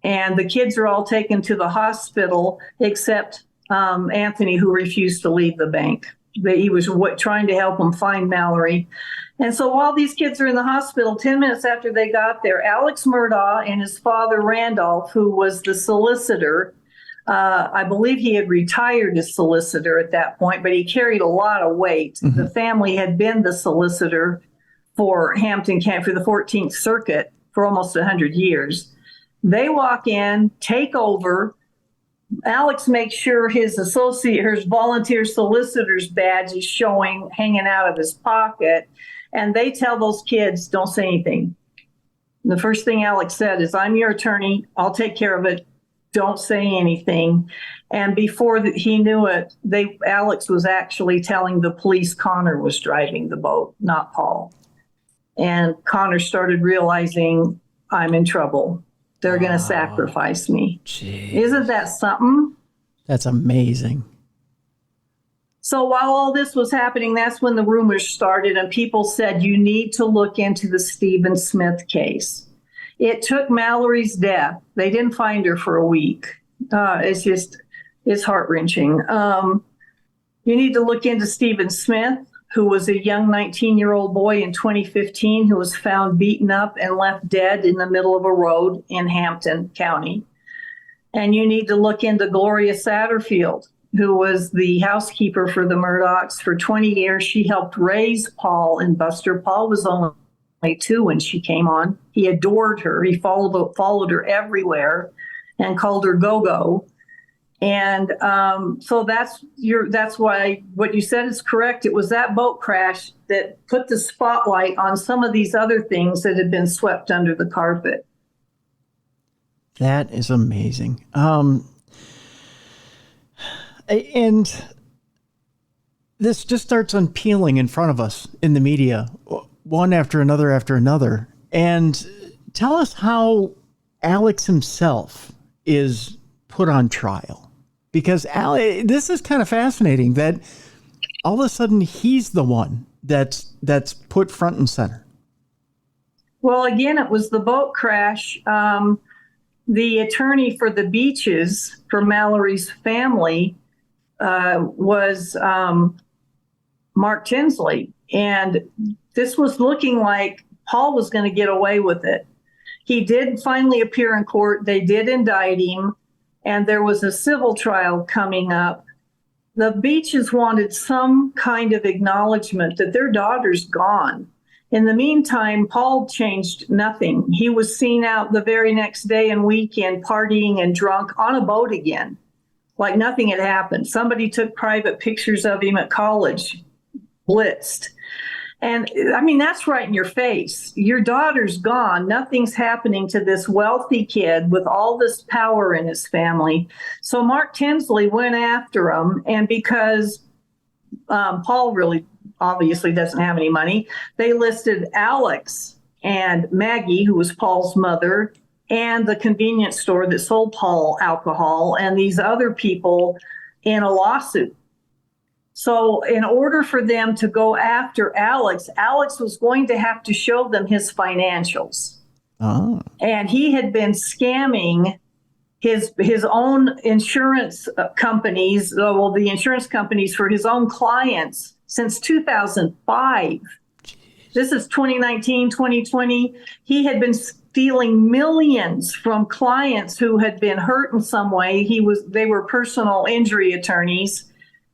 B: And the kids are all taken to the hospital, except Anthony, who refused to leave the bank. He was trying to help them find Mallory. And so while these kids are in the hospital, 10 minutes after they got there, Alex Murdaugh and his father, Randolph, who was the solicitor, I believe he had retired as solicitor at that point, but he carried a lot of weight. The family had been the solicitor for Hampton County, for the 14th Circuit, for almost 100 years. They walk in, take over. Alex makes sure his volunteer solicitor's badge is showing, hanging out of his pocket. And they tell those kids, don't say anything. And the first thing Alex said is, I'm your attorney. I'll take care of it. Don't say anything. And before he knew it, Alex was actually telling the police Connor was driving the boat, not Paul. And Connor started realizing, I'm in trouble. They're going to sacrifice me.
A: Jeez.
B: Isn't that something?
A: That's amazing.
B: So while all this was happening, that's when the rumors started, and people said, you need to look into the Stephen Smith case. It took Mallory's death. They didn't find her for a week. It's heart-wrenching. You need to look into Stephen Smith, who was a young 19-year-old boy in 2015 who was found beaten up and left dead in the middle of a road in Hampton County. And you need to look into Gloria Satterfield, who was the housekeeper for the Murdaughs. For 20 years, she helped raise Paul and Buster. Paul was only 2 when she came on. He adored her. He followed her everywhere and called her Go-Go. And so that's why what you said is correct. It was that boat crash that put the spotlight on some of these other things that had been swept under the carpet.
A: That is amazing. And this just starts unpeeling in front of us in the media, one after another. And tell us how Alex himself is put on trial. Because this is kind of fascinating that all of a sudden he's the one that's put front and center.
B: Well, again, it was the boat crash. The attorney for the Beaches for Mallory's family was Mark Tinsley. And this was looking like Paul was going to get away with it. He did finally appear in court. They did indict him. And there was a civil trial coming up. The Beaches wanted some kind of acknowledgement that their daughter's gone. In the meantime, Paul changed nothing. He was seen out the very next day and weekend partying and drunk on a boat again, like nothing had happened. Somebody took private pictures of him at college, blitzed. And I mean, that's right in your face. Your daughter's gone. Nothing's happening to this wealthy kid with all this power in his family. So Mark Tinsley went after him. And because Paul really obviously doesn't have any money, they listed Alex and Maggie, who was Paul's mother, and the convenience store that sold Paul alcohol, and these other people in a lawsuit. So in order for them to go after Alex was going to have to show them his financials. Oh. And he had been scamming his own insurance companies, the insurance companies for his own clients since 2005. This is 2019, 2020. He had been stealing millions from clients who had been hurt in some way. They were personal injury attorneys,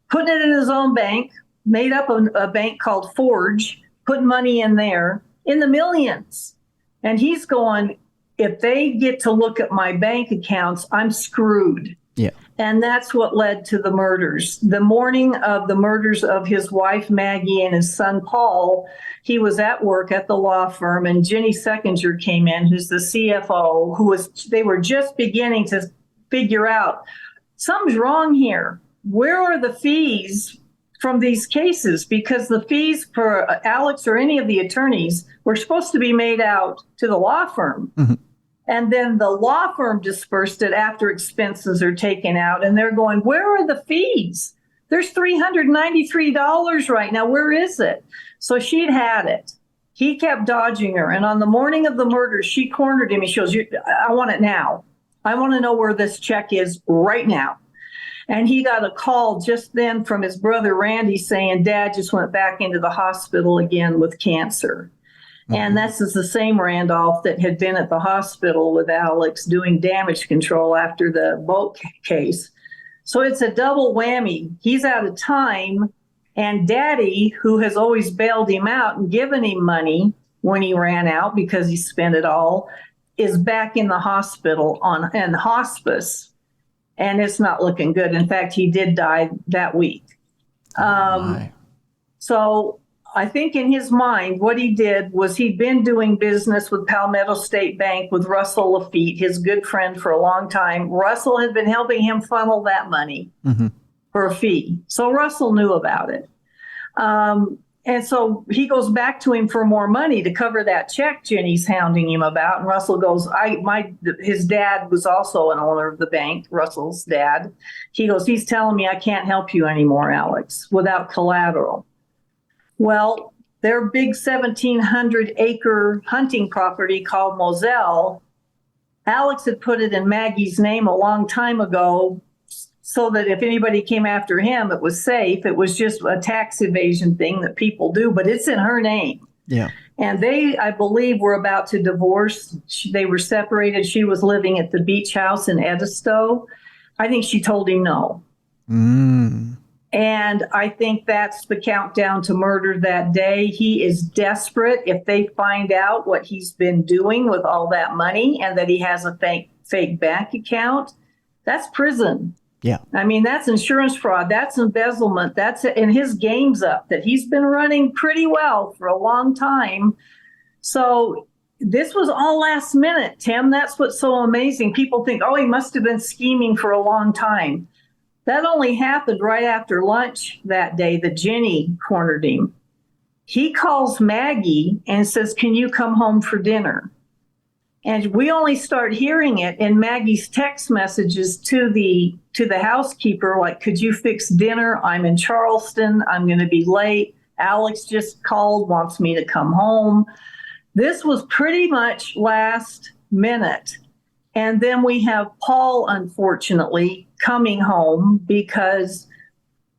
B: putting it in his own bank, made up a bank called Forge, putting money in there in the millions. And he's going, if they get to look at my bank accounts, I'm screwed. Yeah. And that's what led to the murders. The morning of the murders of his wife, Maggie, and his son, Paul, he was at work at the law firm, and Jenny Seckinger came in, who's the CFO, they were just beginning to figure out something's wrong here. Where are the fees from these cases? Because the fees for Alex or any of the attorneys were supposed to be made out to the law firm. Mm-hmm. And then the law firm dispersed it after expenses are taken out. And they're going, where are the fees? There's $393 right now. Where is it? So she'd had it. He kept dodging her. And on the morning of the murder, she cornered him. He goes, I want it now. I want to know where this check is right now. And he got a call just then from his brother, Randy, saying Dad just went back into the hospital again with cancer. Mm-hmm. And this is the same Randolph that had been at the hospital with Alex doing damage control after the boat case. So it's a double whammy. He's out of time. And Daddy, who has always bailed him out and given him money when he ran out because he spent it all, is back in the hospital in hospice, and it's not looking good. In fact, he did die that week. So I think in his mind, what he did was he'd been doing business with Palmetto State Bank with Russell Lafitte, his good friend, for a long time. Russell had been helping him funnel that money for a fee. So Russell knew about it. And so he goes back to him for more money to cover that check Jenny's hounding him about. And Russell goes, his dad was also an owner of the bank, Russell's dad. He goes, he's telling me I can't help you anymore, Alex, without collateral. Well, their big 1,700-acre hunting property called Moselle, Alex had put it in Maggie's name a long time ago so that if anybody came after him, it was safe. It was just a tax evasion thing that people do, but it's in her name.
A: Yeah.
B: And they, I believe, were about to divorce. They were separated. She was living at the beach house in Edisto. I think she told him no. And I think that's the countdown to murder that day. He is desperate. If they find out what he's been doing with all that money and that he has a fake bank account, that's prison.
A: Yeah.
B: I mean, that's insurance fraud. That's embezzlement. That's it. And his game's up that he's been running pretty well for a long time. So this was all last minute, Tim. That's what's so amazing. People think, oh, he must have been scheming for a long time. That only happened right after lunch that day that Jenny cornered him. He calls Maggie and says, can you come home for dinner? And we only start hearing it in Maggie's text messages to the housekeeper, like, could you fix dinner? I'm in Charleston. I'm going to be late. Alex just called, wants me to come home. This was pretty much last minute. And then we have Paul, unfortunately, coming home because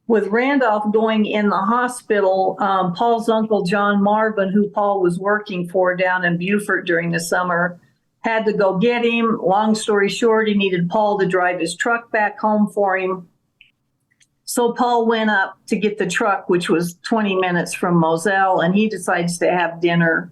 B: with Randolph going in the hospital, Paul's uncle, John Marvin, who Paul was working for down in Beaufort during the summer, had to go get him. Long story short, he needed Paul to drive his truck back home for him. So Paul went up to get the truck, which was 20 minutes from Moselle, and he decides to have dinner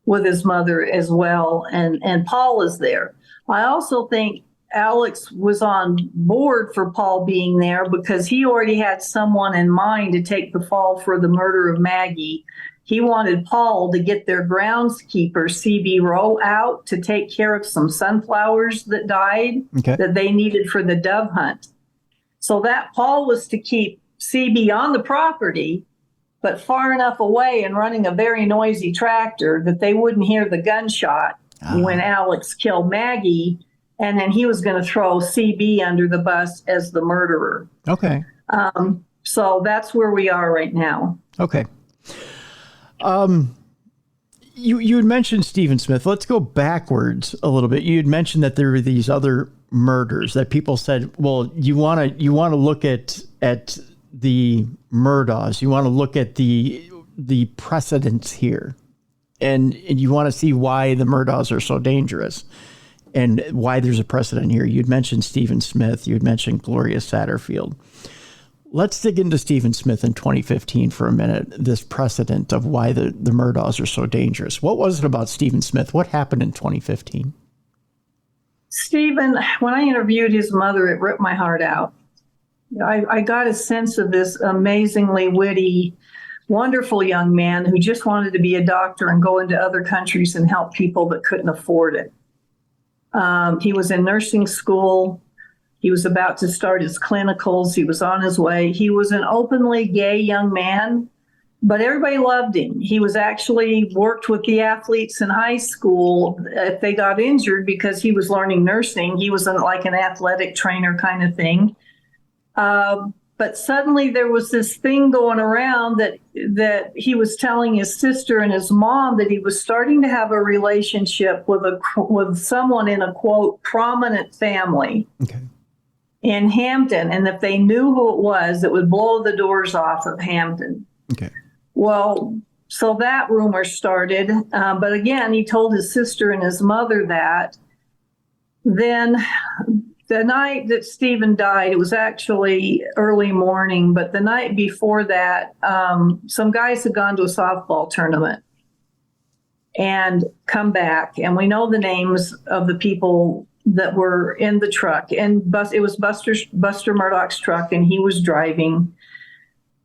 B: with his mother as well. And Paul is there. I also think Alex was on board for Paul being there because he already had someone in mind to take the fall for the murder of Maggie. He wanted Paul to get their groundskeeper, C.B. Rowe, out to take care of some sunflowers that died that they needed for the dove hunt. So that Paul was to keep C.B. on the property, but far enough away and running a very noisy tractor that they wouldn't hear the gunshot when Alex killed Maggie. And then he was going to throw C.B. under the bus as the murderer.
A: Okay.
B: So that's where we are right now.
A: Okay. You had mentioned Stephen Smith. Let's go backwards a little bit. You had mentioned that there were these other murders that people said, well, you want to look at the Murdaughs. You want to look at the precedents here, and you want to see why the Murdaughs are so dangerous and why there's a precedent here. You'd mentioned Stephen Smith. You'd mentioned Gloria Satterfield. Let's dig into Stephen Smith in 2015 for a minute, this precedent of why the Murdaughs are so dangerous. What was it about Stephen Smith? What happened in 2015?
B: Stephen, when I interviewed his mother, it ripped my heart out. I got a sense of this amazingly witty, wonderful young man who just wanted to be a doctor and go into other countries and help people that couldn't afford it. He was in nursing school. He was about to start his clinicals. He was on his way. He was an openly gay young man, but everybody loved him. He was actually worked with the athletes in high school if they got injured because he was learning nursing. He was like an athletic trainer kind of thing. But suddenly there was this thing going around that he was telling his sister and his mom that he was starting to have a relationship with someone in a, quote, prominent family. Okay. In Hampton, and if they knew who it was, it would blow the doors off of Hampton. Okay. Well, so that rumor started. But again, he told his sister and his mother that. Then the night that Stephen died, it was actually early morning, but the night before that, some guys had gone to a softball tournament. and come back. And we know the names of the people that were in the truck. And it was Buster Murdaugh's truck, and he was driving.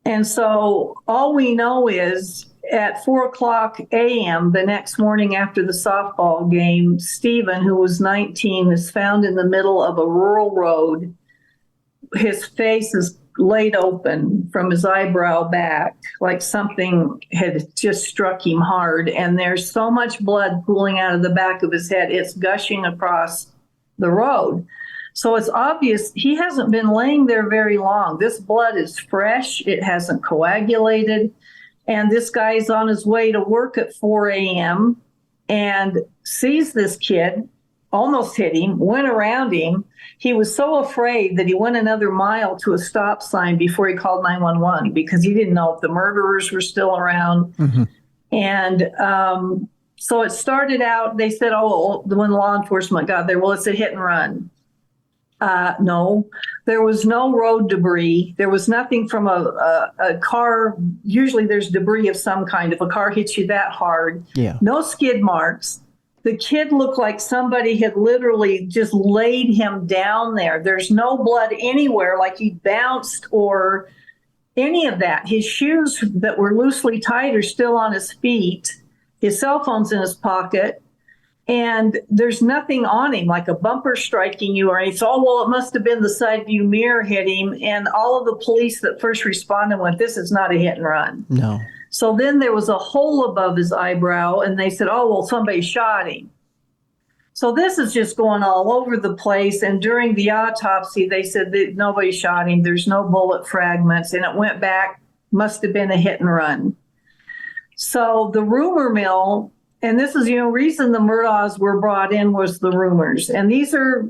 B: And so all we know is at 4:00 a.m. the next morning after the softball game, Stephen, who was 19, is found in the middle of a rural road. His face is laid open from his eyebrow back, like something had just struck him hard. And there's so much blood pooling out of the back of his head, it's gushing across the road. So it's obvious he hasn't been laying there very long. This blood is fresh. It hasn't coagulated. And this guy's on his way to work at 4 a.m. and sees this kid, almost hit him, went around him. He was so afraid that he went another mile to a stop sign before he called 911 because he didn't know if the murderers were still around. Mm-hmm. And so it started out, they said, when law enforcement got there, well, it's a hit and run. No, there was no road debris. There was nothing from a car. Usually there's debris of some kind. If a car hits you that hard, no skid marks. The kid looked like somebody had literally just laid him down there. There's no blood anywhere, like he bounced or any of that. His shoes that were loosely tied are still on his feet. His cell phone's in his pocket. And there's nothing on him, like a bumper striking you or anything. It must have been the side view mirror hit him. And all of the police that first responded went, this is not a hit and run.
A: No.
B: So then there was a hole above his eyebrow, and they said, somebody shot him. So this is just going all over the place. And during the autopsy, they said that nobody shot him. There's no bullet fragments. And it went back, must have been a hit and run. So the rumor mill, and this is, reason the Murdaughs were brought in was the rumors. And these are,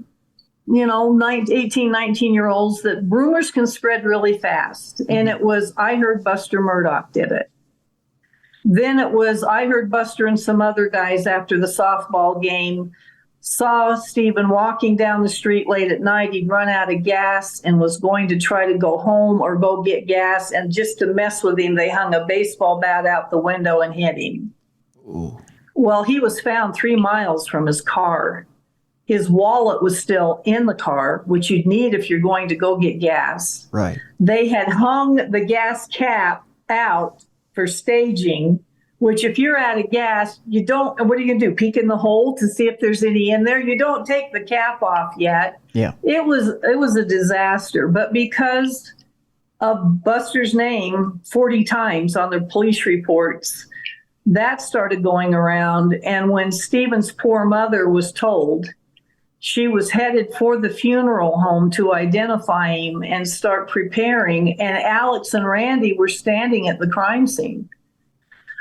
B: 18, 19-year-olds that rumors can spread really fast. Mm-hmm. And it was, I heard Buster Murdaugh did it. Then it was, I heard Buster and some other guys after the softball game saw Stephen walking down the street late at night. He'd run out of gas and was going to try to go home or go get gas. And just to mess with him, they hung a baseball bat out the window and hit him. Ooh. Well, he was found 3 miles from his car. His wallet was still in the car, which you'd need if you're going to go get gas.
A: Right.
B: They had hung the gas cap out for staging, which if you're out of gas, you don't, what are you going to do? Peek in the hole to see if there's any in there? You don't take the cap off yet.
A: Yeah.
B: It was a disaster. But because of Buster's name 40 times on the police reports, that started going around. And when Stephen's poor mother was told, she was headed for the funeral home to identify him and start preparing. And Alex and Randy were standing at the crime scene.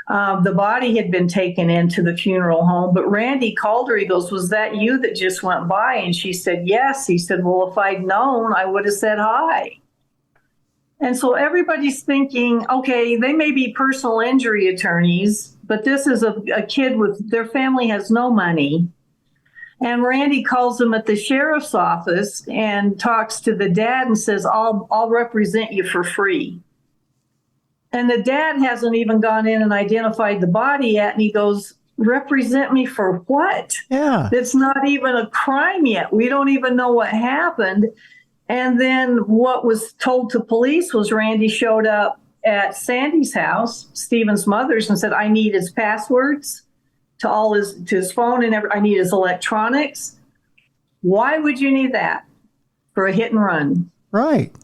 B: The body had been taken into the funeral home, but Randy called her. He goes, was that you that just went by? And she said, yes. He said, well, if I'd known, I would have said hi. And so everybody's thinking, okay, they may be personal injury attorneys, but this is a kid with, their family has no money. And Randy calls him at the sheriff's office and talks to the dad and says, I'll represent you for free. And the dad hasn't even gone in and identified the body yet. And he goes, represent me for what?
A: Yeah.
B: It's not even a crime yet. We don't even know what happened. And then what was told to police was Randy showed up at Sandy's house, Stephen's mother's, and said, I need his passwords to his phone and I need his electronics. Why would you need that for a hit and run?
A: Right.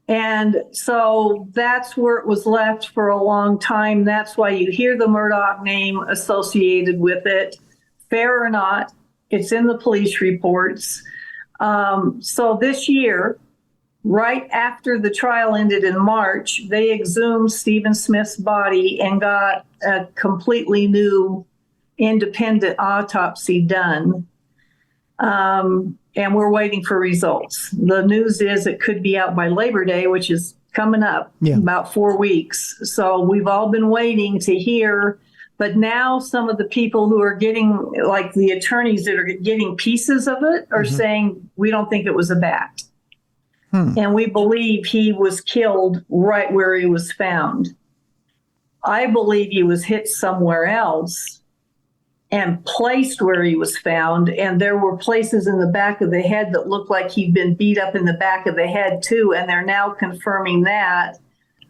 B: And so that's where it was left for a long time. That's why you hear the Murdaugh name associated with it. Fair or not, it's in the police reports. So this year, right after the trial ended in March, they exhumed Stephen Smith's body and got a completely new independent autopsy done. And we're waiting for results. The news is it could be out by Labor Day, which is coming up about 4 weeks. So we've all been waiting to hear. But now some of the people who are getting, like the attorneys that are getting pieces of it, are saying, we don't think it was a bat. And we believe he was killed right where he was found. I believe he was hit somewhere else and placed where he was found. And there were places in the back of the head that looked like he'd been beat up in the back of the head too. And they're now confirming that.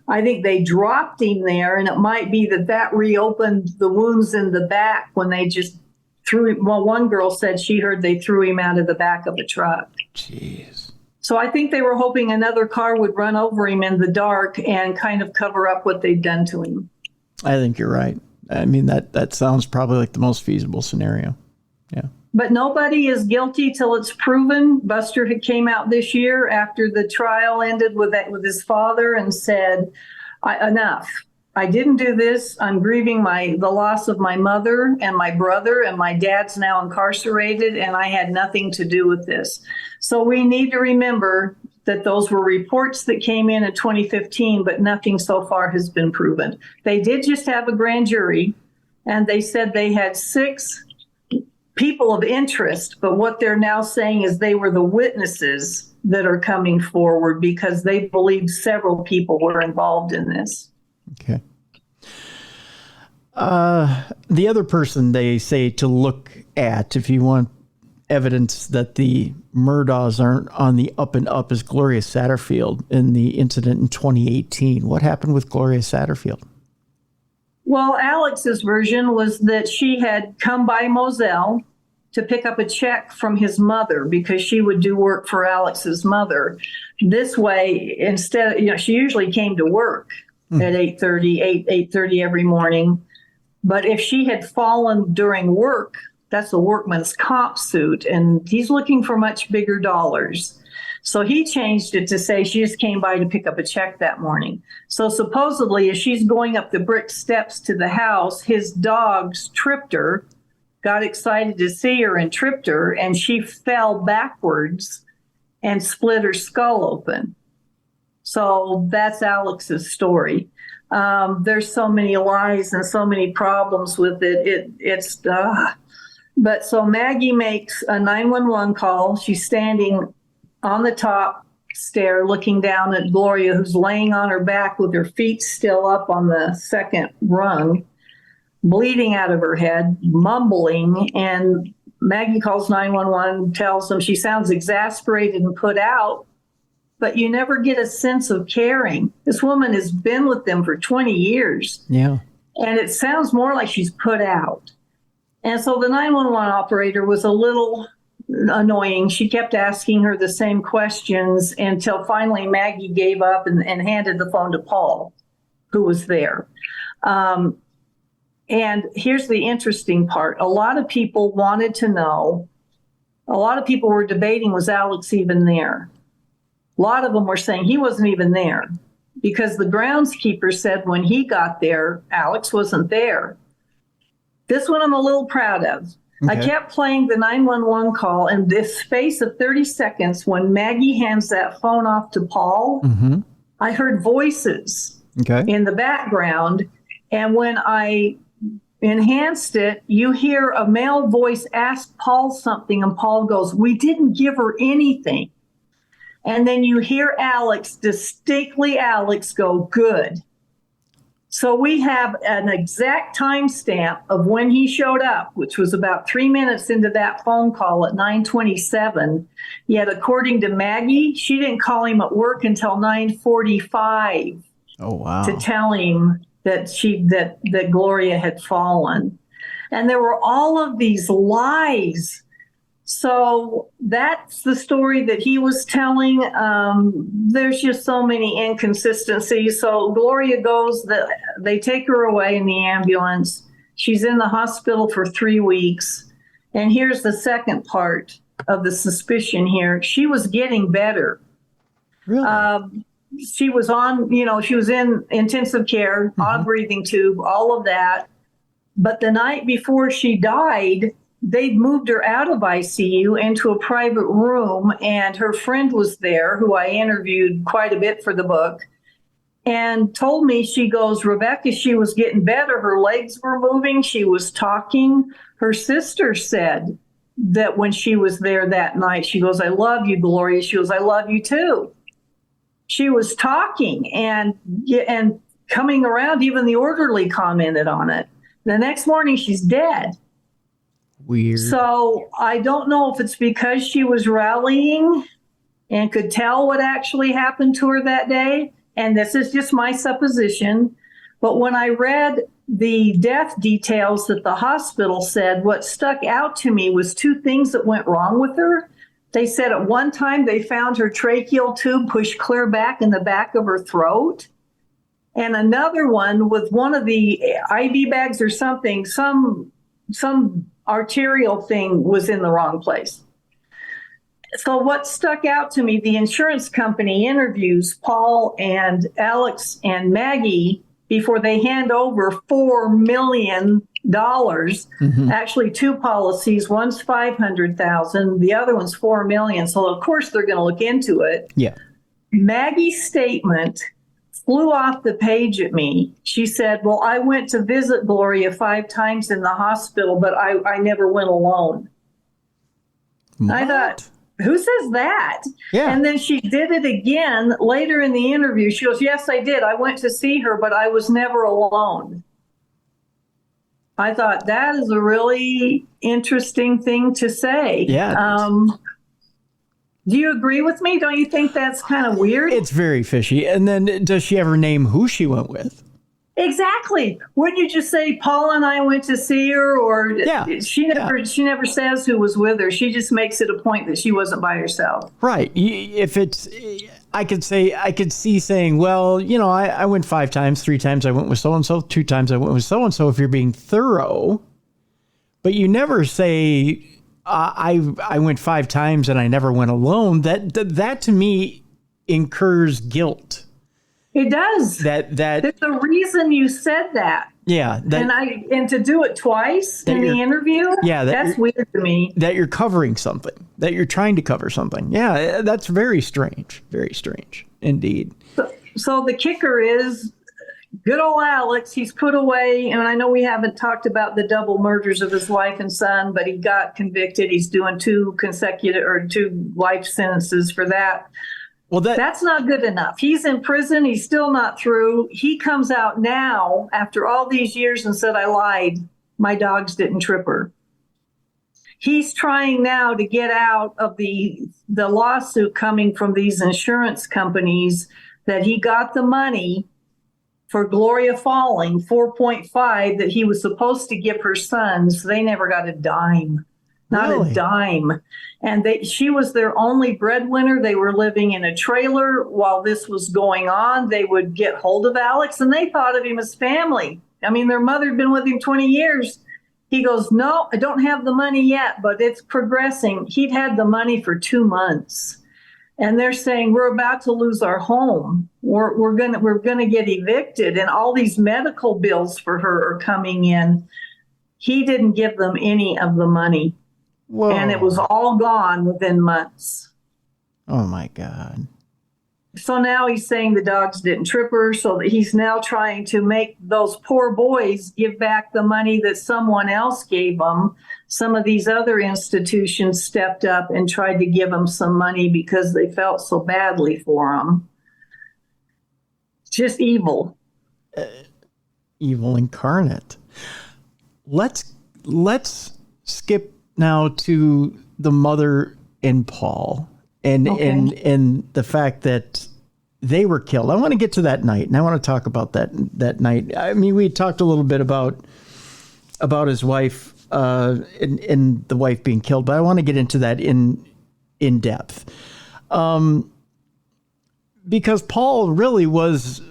B: I think they dropped him there, and it might be that reopened the wounds in the back when they just threw him. Well, one girl said she heard they threw him out of the back of a truck.
A: Jeez.
B: So I think they were hoping another car would run over him in the dark and kind of cover up what they'd done to him.
A: I think you're right. I mean, that sounds probably like the most feasible scenario. Yeah.
B: But nobody is guilty till it's proven. Buster had came out this year after the trial ended with his father and said, enough. I didn't do this. I'm grieving the loss of my mother and my brother, and my dad's now incarcerated, and I had nothing to do with this. So we need to remember that those were reports that came in 2015, but nothing so far has been proven. They did just have a grand jury, and they said they had 6 people of interest, but what they're now saying is they were the witnesses that are coming forward because they believe several people were involved in this.
A: Okay. The other person they say to look at, if you want evidence that the Murdaughs aren't on the up and up, is Gloria Satterfield in the incident in 2018. What happened with Gloria Satterfield?
B: Well, Alex's version was that she had come by Moselle to pick up a check from his mother because she would do work for Alex's mother. This way, instead, she usually came to work at 8:30 every morning. But if she had fallen during work, that's a workman's comp suit, and he's looking for much bigger dollars. So he changed it to say she just came by to pick up a check that morning. So supposedly, as she's going up the brick steps to the house, his dogs tripped her, got excited to see her and tripped her, and she fell backwards and split her skull open. So that's Alex's story. There's so many lies and so many problems with it. But so Maggie makes a 911 call. She's standing on the top stair looking down at Gloria, who's laying on her back with her feet still up on the second rung, bleeding out of her head, mumbling. And Maggie calls 911, tells them she sounds exasperated and put out, but you never get a sense of caring. This woman has been with them for 20 years.
A: Yeah.
B: And it sounds more like she's put out. And so the 911 operator was a little annoying. She kept asking her the same questions until finally Maggie gave up and handed the phone to Paul, who was there. And here's the interesting part. A lot of people wanted to know, a lot of people were debating, was Alex even there? A lot of them were saying he wasn't even there because the groundskeeper said when he got there, Alex wasn't there. This one I'm a little proud of. Okay. I kept playing the 911 call, and this space of 30 seconds, when Maggie hands that phone off to Paul, I heard voices in the background. And when I enhanced it, you hear a male voice ask Paul something, and Paul goes, "We didn't give her anything." And then you hear distinctly Alex go, "Good." So we have an exact timestamp of when he showed up, which was about 3 minutes into that phone call at 9:27. Yet, according to Maggie, she didn't call him at work until 9:45.
A: Oh, wow.
B: To tell him that that Gloria had fallen. And there were all of these lies. So that's the story that he was telling. There's just so many inconsistencies. So Gloria goes, they take her away in the ambulance. She's in the hospital for 3 weeks. And here's the second part of the suspicion here. She was getting better.
A: Really?
B: She was she was in intensive care, on a breathing tube, all of that. But the night before she died, they'd moved her out of ICU into a private room, and her friend was there, who I interviewed quite a bit for the book, and told me, she goes, Rebecca, she was getting better. Her legs were moving. She was talking. Her sister said that when she was there that night, she goes, "I love you, Gloria." She goes, "I love you too." She was talking and coming around. Even the orderly commented on it. The next morning, she's dead.
A: Weird.
B: So I don't know if it's because she was rallying and could tell what actually happened to her that day. And this is just my supposition. But when I read the death details that the hospital said, what stuck out to me was two things that went wrong with her. They said at one time they found her tracheal tube pushed clear back in the back of her throat. And another one with one of the IV bags or something, some arterial thing was in the wrong place. So what stuck out to me, the insurance company interviews Paul and Alex and Maggie before they hand over $4 million. Actually, two policies. One's $500,000, the other one's $4 million. So of course they're going to look into it.
A: Yeah.
B: Maggie's statement flew off the page at me. She said, well, I went to visit Gloria 5 times in the hospital, but I never went alone.
A: What?
B: I thought, who says that?
A: Yeah.
B: And then she did it again later in the interview. She goes, yes, I did. I went to see her, but I was never alone. I thought that is a really interesting thing to say.
A: Yeah.
B: Do you agree with me? Don't you think that's kind of weird?
A: It's very fishy. And then does she ever name who she went with?
B: Exactly. Wouldn't you just say Paul and I went to see her, or she never says who was with her. She just makes it a point that she wasn't by herself.
A: Right. If it's, I could see saying, well, you know, I went 5 times, 3 times I went with so-and-so, 2 times I went with so-and-so, if you're being thorough, but you never say, I went 5 times and I never went alone. That to me incurs guilt.
B: It does.
A: There's
B: a reason you said that.
A: Yeah.
B: And to do it twice in the interview. Yeah. That's weird to me.
A: That you're covering something, that you're trying to cover something. Yeah. That's very strange. Very strange indeed.
B: So the kicker is good old Alex. He's put away. And I know we haven't talked about the double murders of his wife and son, but he got convicted. He's doing 2 life sentences for that. Well, that's not good enough. He's in prison. He's still not through. He comes out now after all these years and said, I lied. My dogs didn't trip her. He's trying now to get out of the lawsuit coming from these insurance companies that he got the money for Gloria falling, 4.5, that he was supposed to give her sons. They never got a dime. Not a dime. And she was their only breadwinner. They were living in a trailer while this was going on. They would get hold of Alex, and they thought of him as family. I mean, their mother had been with him 20 years. He goes, no, I don't have the money yet, but it's progressing. He'd had the money for 2 months. And they're saying, we're about to lose our home. We're gonna get evicted, and all these medical bills for her are coming in. He didn't give them any of the money. Whoa. And it was all gone within months.
A: Oh, my God.
B: So now he's saying the dogs didn't trip her, so that he's now trying to make those poor boys give back the money that someone else gave them. Some of these other institutions stepped up and tried to give them some money because they felt so badly for them. Just evil.
A: Evil incarnate. Let's skip now to the mother and Paul and the fact that they were killed. I want to get to that night, and I want to talk about that night. I mean, we talked a little bit about his wife and the wife being killed, but I want to get into that in depth. Because Paul really was,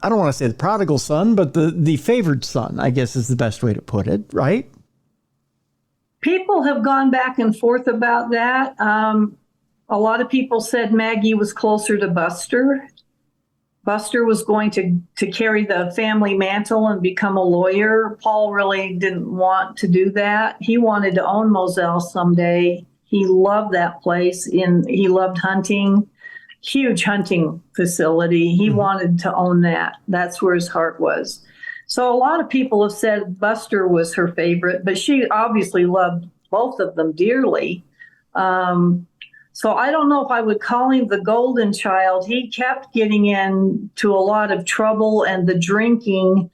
A: I don't want to say the prodigal son, but the favored son, I guess is the best way to put it, right?
B: People have gone back and forth about that. A lot of people said Maggie was closer to Buster. Buster was going to carry the family mantle and become a lawyer. Paul really didn't want to do that. He wanted to own Moselle someday. He loved that place. He loved hunting, huge hunting facility. He wanted to own that. That's where his heart was. So a lot of people have said Buster was her favorite, but she obviously loved both of them dearly. So I don't know if I would call him the golden child. He kept getting into a lot of trouble and the drinking,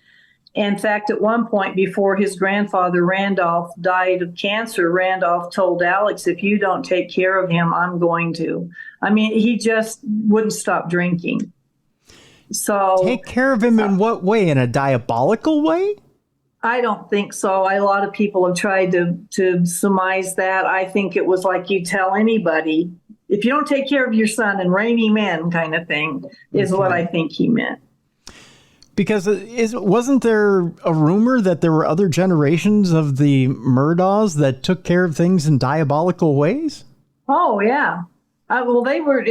B: In fact, at one point before his grandfather, Randolph, died of cancer, Randolph told Alex, if you don't take care of him, I'm going to. I mean, he just wouldn't stop drinking. So
A: take care of him in what way? In a diabolical way?
B: I don't think so. A lot of people have tried to surmise that. I think it was like you tell anybody, if you don't take care of your son and rein him in kind of thing, is what I think he meant.
A: Because wasn't there a rumor that there were other generations of the Murdaughs that took care of things in diabolical ways?
B: Oh, yeah. Well, they were,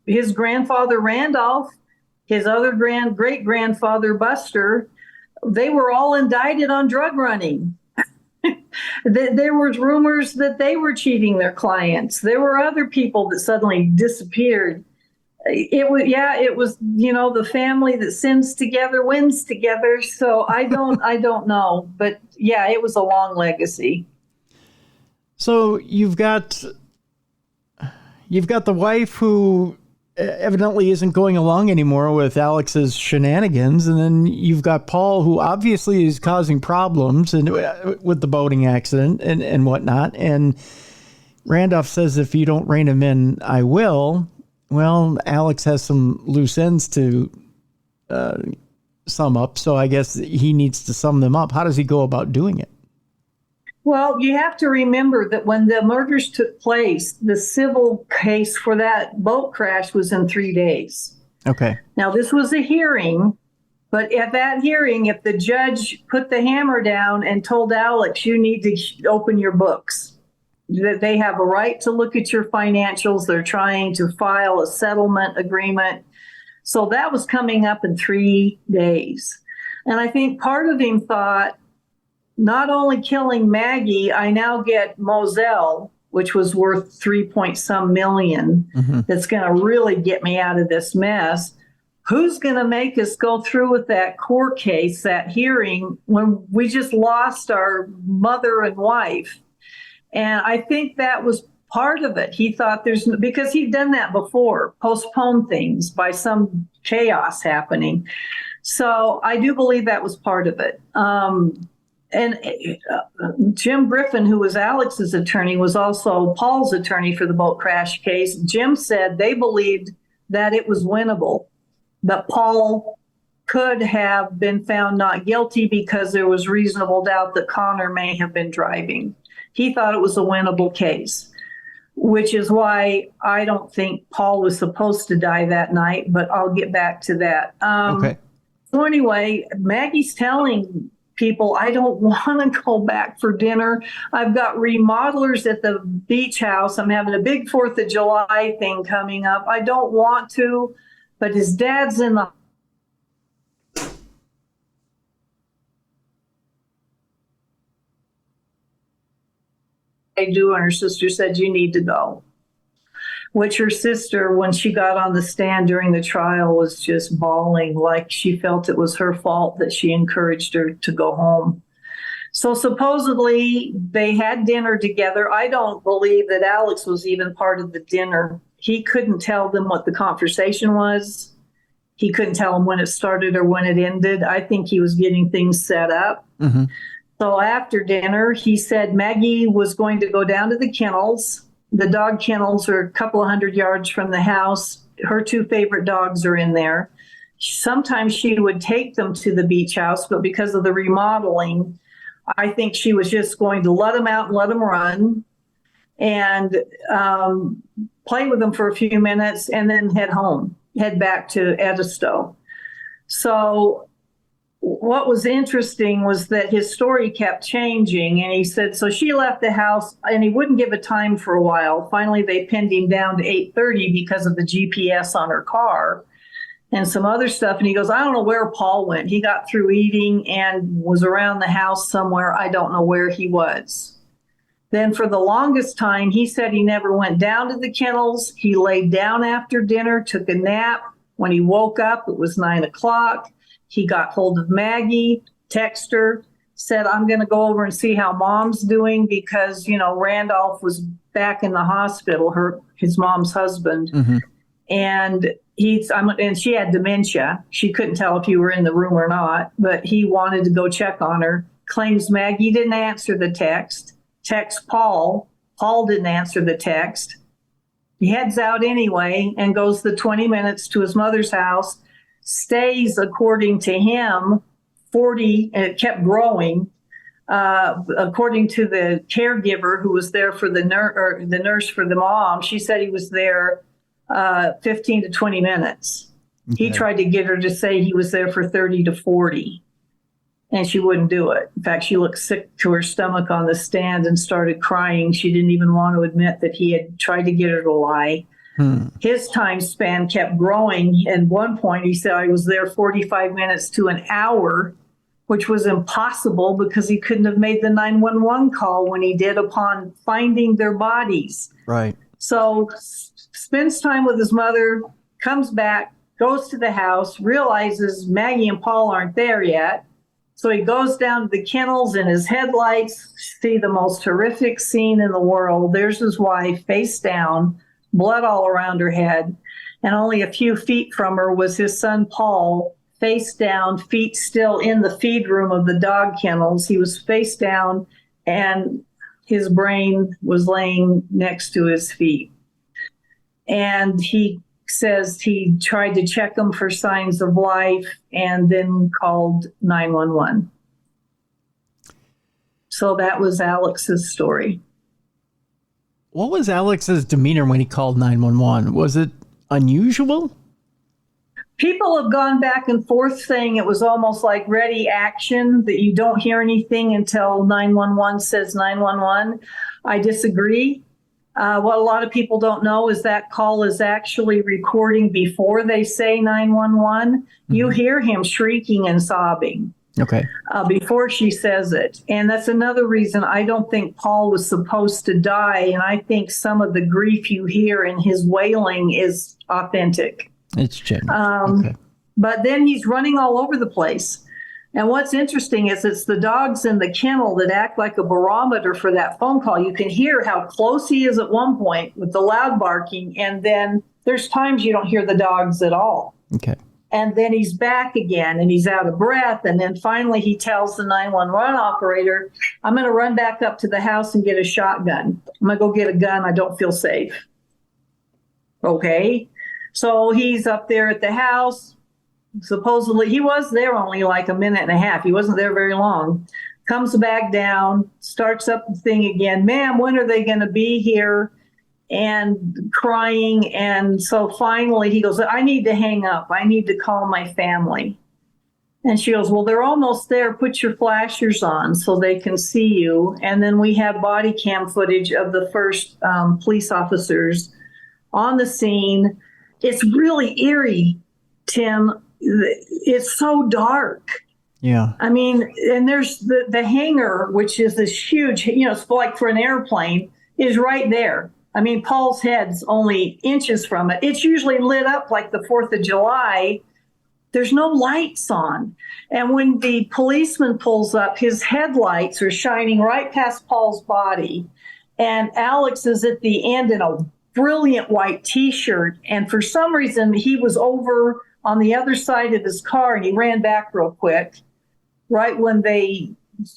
B: his grandfather, Randolph, his other great-grandfather, Buster, they were all indicted on drug running. There were rumors that they were cheating their clients. There were other people that suddenly disappeared. It was, the family that sins together wins together. So I don't know. But yeah, it was a long legacy.
A: So you've got the wife who evidently isn't going along anymore with Alex's shenanigans. And then you've got Paul, who obviously is causing problems with the boating accident and whatnot. And Randolph says, if you don't rein him in, I will. Well, Alex has some loose ends to sum up, so I guess he needs to sum them up. How does he go about doing it?
B: Well, you have to remember that when the murders took place, the civil case for that boat crash was in 3 days.
A: Okay. Now,
B: this was a hearing, but at that hearing, if the judge put the hammer down and told Alex, you need to open your books, that they have a right to look at your financials. They're trying to file a settlement agreement. So that was coming up in 3 days. And I think part of him thought, not only killing Maggie, I now get Moselle, which was worth 3-point-some million. Mm-hmm. That's going to really get me out of this mess. Who's going to make us go through with that court case, that hearing, when we just lost our mother and wife? And I think that was part of it. He thought because he'd done that before, postpone things by some chaos happening. So I do believe that was part of it. Jim Griffin, who was Alex's attorney, was also Paul's attorney for the boat crash case. Jim said they believed that it was winnable, that Paul could have been found not guilty because there was reasonable doubt that Connor may have been driving. He thought it was a winnable case, which is why I don't think Paul was supposed to die that night, but I'll get back to that. Okay. So anyway, Maggie's telling people, I don't want to go back for dinner. I've got remodelers at the beach house. I'm having a big 4th of July thing coming up. I don't want to, but his dad's in the do, and her sister said, you need to go. Which her sister, when she got on the stand during the trial, was just bawling, like she felt it was her fault that she encouraged her to go home. So supposedly they had dinner together. I don't believe that Alex was even part of the dinner. He couldn't tell them what the conversation was. He couldn't tell them when it started or when it ended. I think he was getting things set up. Mm-hmm. So after dinner, he said Maggie was going to go down to the kennels. The dog kennels are a couple of 100 yards from the house. Her 2 favorite dogs are in there. Sometimes she would take them to the beach house, but because of the remodeling, I think she was just going to let them out and let them run and play with them for a few minutes and then head back to Edisto. So what was interesting was that his story kept changing, and he said, so she left the house, and he wouldn't give a time for a while. Finally, they pinned him down to 8:30 because of the GPS on her car and some other stuff. And he goes, I don't know where Paul went. He got through eating and was around the house somewhere. I don't know where he was. Then for the longest time, he said he never went down to the kennels. He laid down after dinner, took a nap. When he woke up, it was 9 o'clock. He got hold of Maggie, texted her, said, I'm going to go over and see how mom's doing because, Randolph was back in the hospital, his mom's husband. Mm-hmm. And and she had dementia. She couldn't tell if you were in the room or not, but he wanted to go check on her. Claims Maggie didn't answer the text. Texts Paul. Paul didn't answer the text. He heads out anyway and goes the 20 minutes to his mother's house, stays, according to him, 40, and it kept growing. According to the caregiver who was there for the nurse for the mom, she said he was there 15 to 20 minutes. Okay. He tried to get her to say he was there for 30 to 40, and she wouldn't do it. In fact, she looked sick to her stomach on the stand and started crying. She didn't even want to admit that he had tried to get her to lie. His time span kept growing. At one point, he said, I was there 45 minutes to an hour, which was impossible because he couldn't have made the 911 call when he did upon finding their bodies.
A: Right.
B: So spends time with his mother, comes back, goes to the house, realizes Maggie and Paul aren't there yet. So he goes down to the kennels, and his headlights see the most horrific scene in the world. There's his wife face down, blood all around her head. And only a few feet from her was his son, Paul, face down, feet still in the feed room of the dog kennels. He was face down, and his brain was laying next to his feet. And he says he tried to check him for signs of life and then called 911. So that was Alex's story.
A: What was Alex's demeanor when he called 911? Was it unusual?
B: People have gone back and forth saying it was almost like ready action, that you don't hear anything until 911 says 911. I disagree. What a lot of people don't know is that call is actually recording before they say 911. Mm-hmm. You hear him shrieking and sobbing.
A: Okay.
B: Before she says it. And that's another reason I don't think Paul was supposed to die. And I think some of the grief you hear in his wailing is authentic.
A: It's genuine. Okay.
B: But then he's running all over the place. And what's interesting is it's the dogs in the kennel that act like a barometer for that phone call. You can hear how close he is at one point with the loud barking, and then there's times you don't hear the dogs at all.
A: Okay.
B: And then he's back again, and he's out of breath, and then finally he tells the 911 operator, I'm going to run back up to the house and get a shotgun. I'm going to go get a gun. I don't feel safe. Okay. So he's up there at the house. Supposedly, he was there only like a minute and a half. He wasn't there very long. Comes back down, starts up the thing again. Ma'am, when are they going to be here? And crying. And so finally he goes, I need to hang up. I need to call my family. And she goes, well, they're almost there. Put your flashers on so they can see you. And then we have body cam footage of the first police officers on the scene. It's really eerie, Tim. It's so dark.
A: Yeah.
B: I mean, and there's the hangar, which is this huge, it's like for an airplane, is right there. I mean, Paul's head's only inches from it. It's usually lit up like the 4th of July. There's no lights on. And when the policeman pulls up, his headlights are shining right past Paul's body. And Alex is at the end in a brilliant white T-shirt. And for some reason, he was over on the other side of his car, and he ran back real quick right when they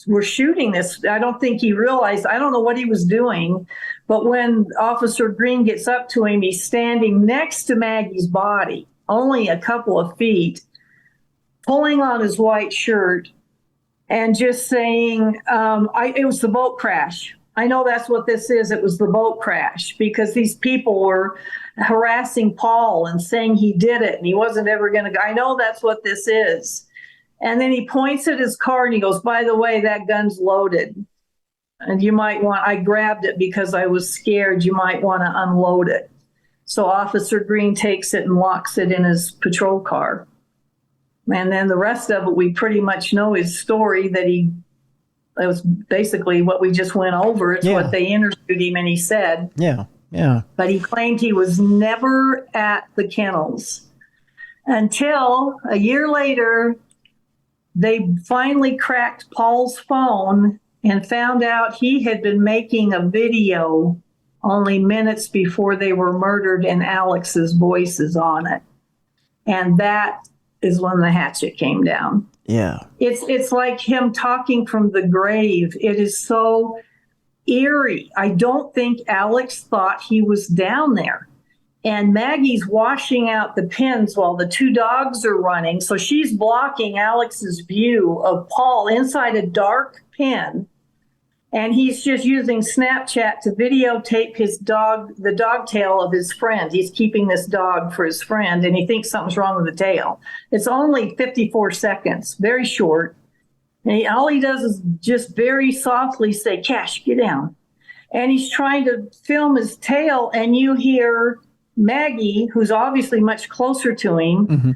B: were shooting this. I don't think he realized, I don't know what he was doing, but when Officer Green gets up to him, he's standing next to Maggie's body, only a couple of feet, pulling on his white shirt and just saying, it was the boat crash. I know that's what this is. It was the boat crash, because these people were harassing Paul and saying he did it and he wasn't ever going to go. I know that's what this is. And then he points at his car and he goes, by the way, that gun's loaded. And I grabbed it because I was scared. You might want to unload it. So Officer Green takes it and locks it in his patrol car. And then the rest of it, we pretty much know his story, that it was basically what we just went over. It's what they interviewed him and he said.
A: Yeah. Yeah.
B: But he claimed he was never at the kennels until a year later, they finally cracked Paul's phone and found out he had been making a video only minutes before they were murdered, and Alex's voice is on it. And that is when the hatchet came down.
A: Yeah.
B: It's like him talking from the grave. It is so eerie. I don't think Alex thought he was down there. And Maggie's washing out the pins while the two dogs are running. So she's blocking Alex's view of Paul inside a dark pen. And he's just using Snapchat to videotape the dog tail of his friend. He's keeping this dog for his friend, and he thinks something's wrong with the tail. It's only 54 seconds, very short. And all he does is just very softly say, Cash, get down. And he's trying to film his tail, and you hear Maggie, who's obviously much closer to him. Mm-hmm.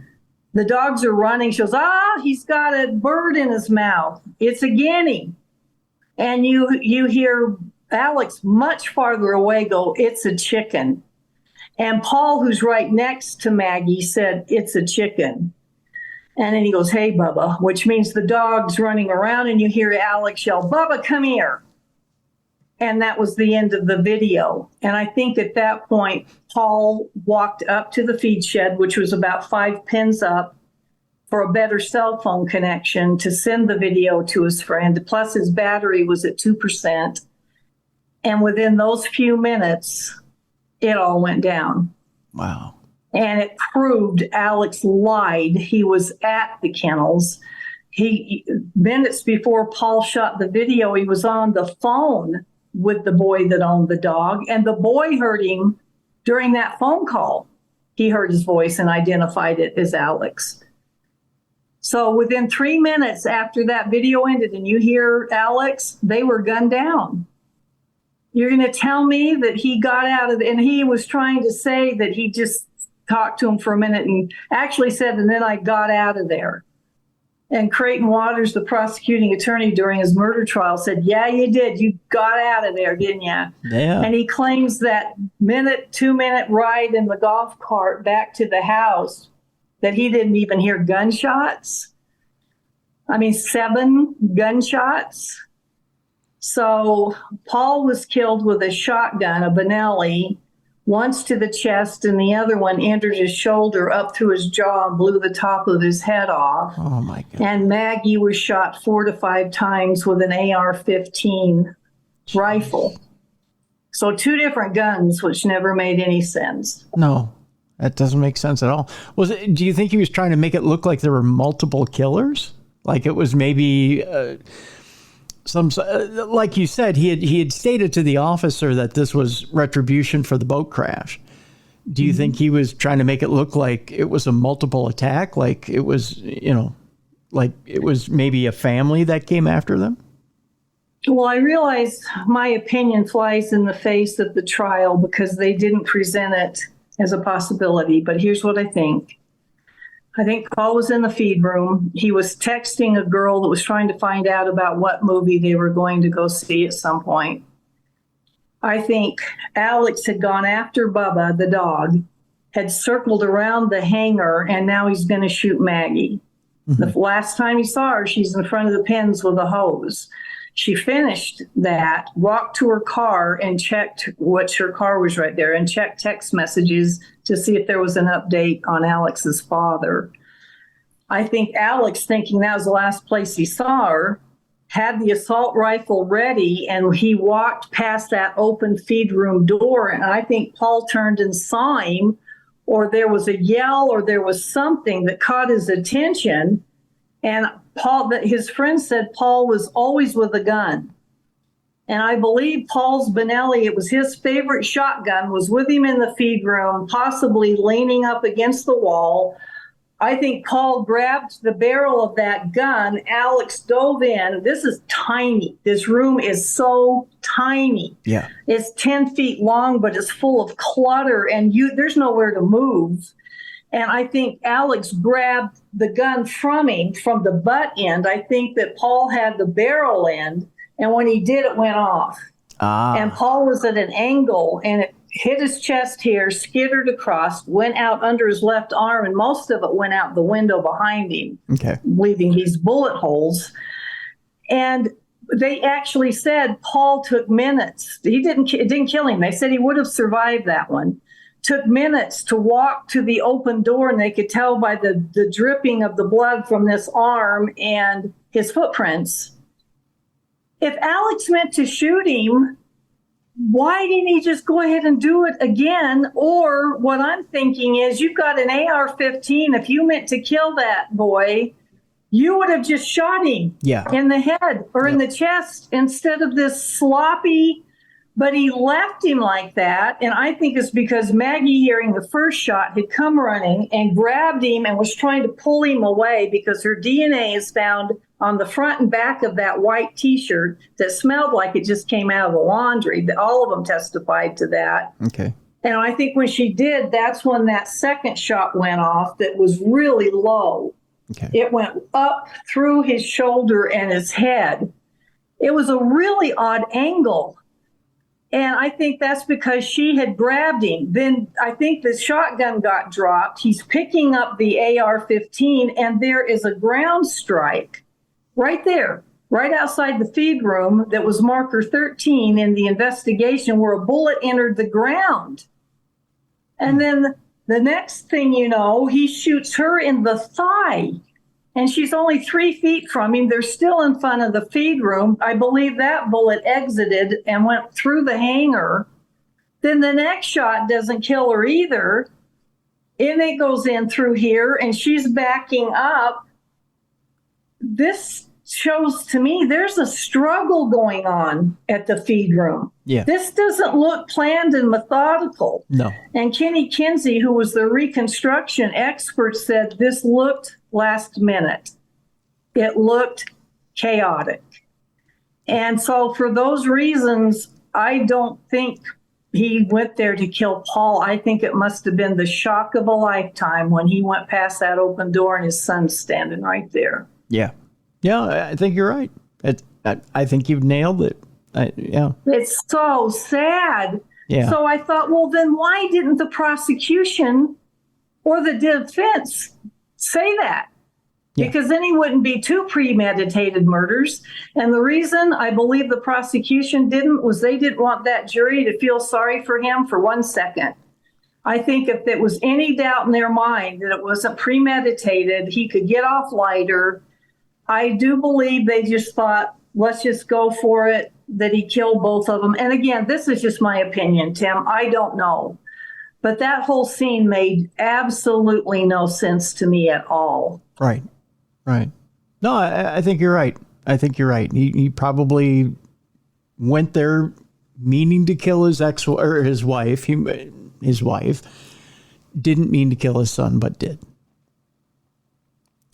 B: The dogs are running. She goes, he's got a bird in his mouth. It's a guinea. And you hear Alex much farther away go, it's a chicken. And Paul, who's right next to Maggie, said, it's a chicken. And then he goes, hey, Bubba, which means the dog's running around, and you hear Alex yell, Bubba, come here. And that was the end of the video. And I think at that point, Paul walked up to the feed shed, which was about 5 pins up, for a better cell phone connection to send the video to his friend. Plus his battery was at 2%. And within those few minutes, it all went down.
A: Wow.
B: And it proved Alex lied. He was at the kennels. Minutes before Paul shot the video, he was on the phone with the boy that owned the dog. And the boy heard him during that phone call. He heard his voice and identified it as Alex. So within 3 minutes after that video ended and you hear Alex, they were gunned down. You're going to tell me that he got out of and he was trying to say that he just talked to him for a minute and actually said, and then I got out of there. And Creighton Waters, the prosecuting attorney during his murder trial, said, yeah, you did. You got out of there, didn't you?
A: Yeah.
B: And he claims that 2-minute ride in the golf cart back to the house that he didn't even hear gunshots. 7 gunshots. So Paul was killed with a shotgun, a Benelli, once to the chest, and the other one entered his shoulder up through his jaw and blew the top of his head off.
A: Oh, my God.
B: And Maggie was shot 4 to 5 times with an AR-15 rifle. So 2 different guns, which never made any sense.
A: No. That doesn't make sense at all. Do you think he was trying to make it look like there were multiple killers? Like it was maybe like you said, he had stated to the officer that this was retribution for the boat crash. Do you think he was trying to make it look like it was a multiple attack? Like it was, like it was maybe a family that came after them?
B: Well, I realize my opinion flies in the face of the trial because they didn't present it as a possibility, but here's what I think. I think Paul was in the feed room. He was texting a girl that was trying to find out about what movie they were going to go see at some point. I think Alex had gone after Bubba, the dog, had circled around the hangar, and now he's going to shoot Maggie. Mm-hmm. The last time he saw her, she's in front of the pens with a hose. She finished that, walked to her car and checked her car was right there and checked text messages to see if there was an update on Alex's father. I think Alex, thinking that was the last place he saw her, had the assault rifle ready, and he walked past that open feed room door. And I think Paul turned and saw him, or there was a yell, or there was something that caught his attention. And his friend said Paul was always with a gun. And I believe Paul's Benelli, it was his favorite shotgun, was with him in the feed room, possibly leaning up against the wall. I think Paul grabbed the barrel of that gun. Alex dove in. This is tiny. This room is so tiny.
A: Yeah.
B: It's 10 feet long, but it's full of clutter, and there's nowhere to move. And I think Alex grabbed the gun from him from the butt end. I think that Paul had the barrel end, and when he did, it went off. And Paul was at an angle, and it hit his chest here, skittered across, went out under his left arm, and most of it went out the window behind him, leaving these bullet holes. And they actually said Paul took minutes. It didn't kill him. They said he would have survived that one. took minutes to walk to the open door, and they could tell by the dripping of the blood from this arm and his footprints. If Alex meant to shoot him, why didn't he just go ahead and do it again? Or what I'm thinking is, you've got an AR-15. If you meant to kill that boy, you would have just shot him in the head or in the chest instead of this sloppy. But he left him like that. And I think it's because Maggie, hearing the first shot, had come running and grabbed him and was trying to pull him away, because her DNA is found on the front and back of that white T-shirt that smelled like it just came out of the laundry. All of them testified to that.
A: Okay.
B: And I think when she did, that's when that second shot went off that was really low.
A: Okay.
B: It went up through his shoulder and his head. It was a really odd angle. And I think that's because she had grabbed him. Then I think the shotgun got dropped. He's picking up the AR-15, and there is a ground strike right there, right outside the feed room, that was marker 13 in the investigation, where a bullet entered the ground. And then the next thing you know, he shoots her in the thigh. And she's only 3 feet from him. They're still in front of the feed room. I believe that bullet exited and went through the hangar. Then the next shot doesn't kill her either. And it goes in through here, and she's backing up. This shows to me there's a struggle going on at the feed room.
A: Yeah.
B: This doesn't look planned and methodical.
A: No.
B: And Kenny Kinsey, who was the reconstruction expert, said this looked last minute. It looked chaotic. And so for those reasons, I don't think he went there to kill Paul. I think it must have been the shock of a lifetime when he went past that open door and his son's standing right there.
A: Yeah. Yeah, I think you're right. I think you've nailed it. Yeah.
B: It's so sad.
A: Yeah.
B: So I thought, well, then why didn't the prosecution or the defense say that?
A: Yeah.
B: Because then he wouldn't be two premeditated murders. And the reason I believe the prosecution didn't was they didn't want that jury to feel sorry for him for 1 second. I think if there was any doubt in their mind that it wasn't premeditated, he could get off lighter. I do believe they just thought, let's just go for it, that he killed both of them. And again, this is just my opinion, Tim. I don't know. But that whole scene made absolutely no sense to me at all.
A: Right. Right. No, I think you're right. I think you're right. He probably went there meaning to kill his his wife. His wife didn't mean to kill his son, but did.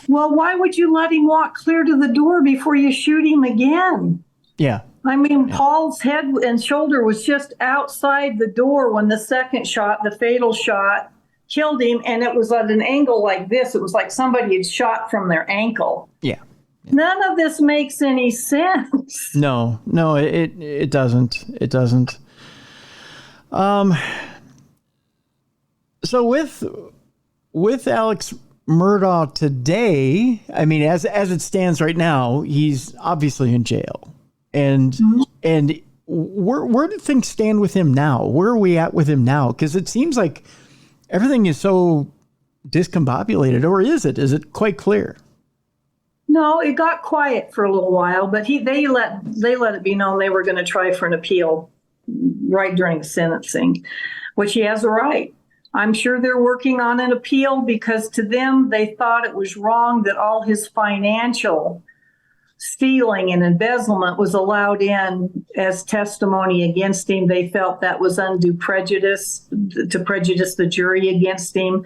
B: Well, why would you let him walk clear to the door before you shoot him again?
A: Yeah.
B: I mean, yeah. Paul's head and shoulder was just outside the door when the second shot, the fatal shot, killed him, and it was at an angle like this. It was like somebody had shot from their ankle.
A: Yeah.
B: None of this makes any sense.
A: No, it doesn't. It doesn't. So with Alex Murdaugh today, I mean, as it stands right now, he's obviously in jail. And and where do things stand with him now? Where are we at with him now? Because it seems like everything is so discombobulated, or is it? Is it quite clear?
B: No, it got quiet for a little while, but they let it be known they were going to try for an appeal right during the sentencing, which he has a right. I'm sure they're working on an appeal because to them, they thought it was wrong that all his financial stealing and embezzlement was allowed in as testimony against him. They felt that was undue prejudice, to prejudice the jury against him.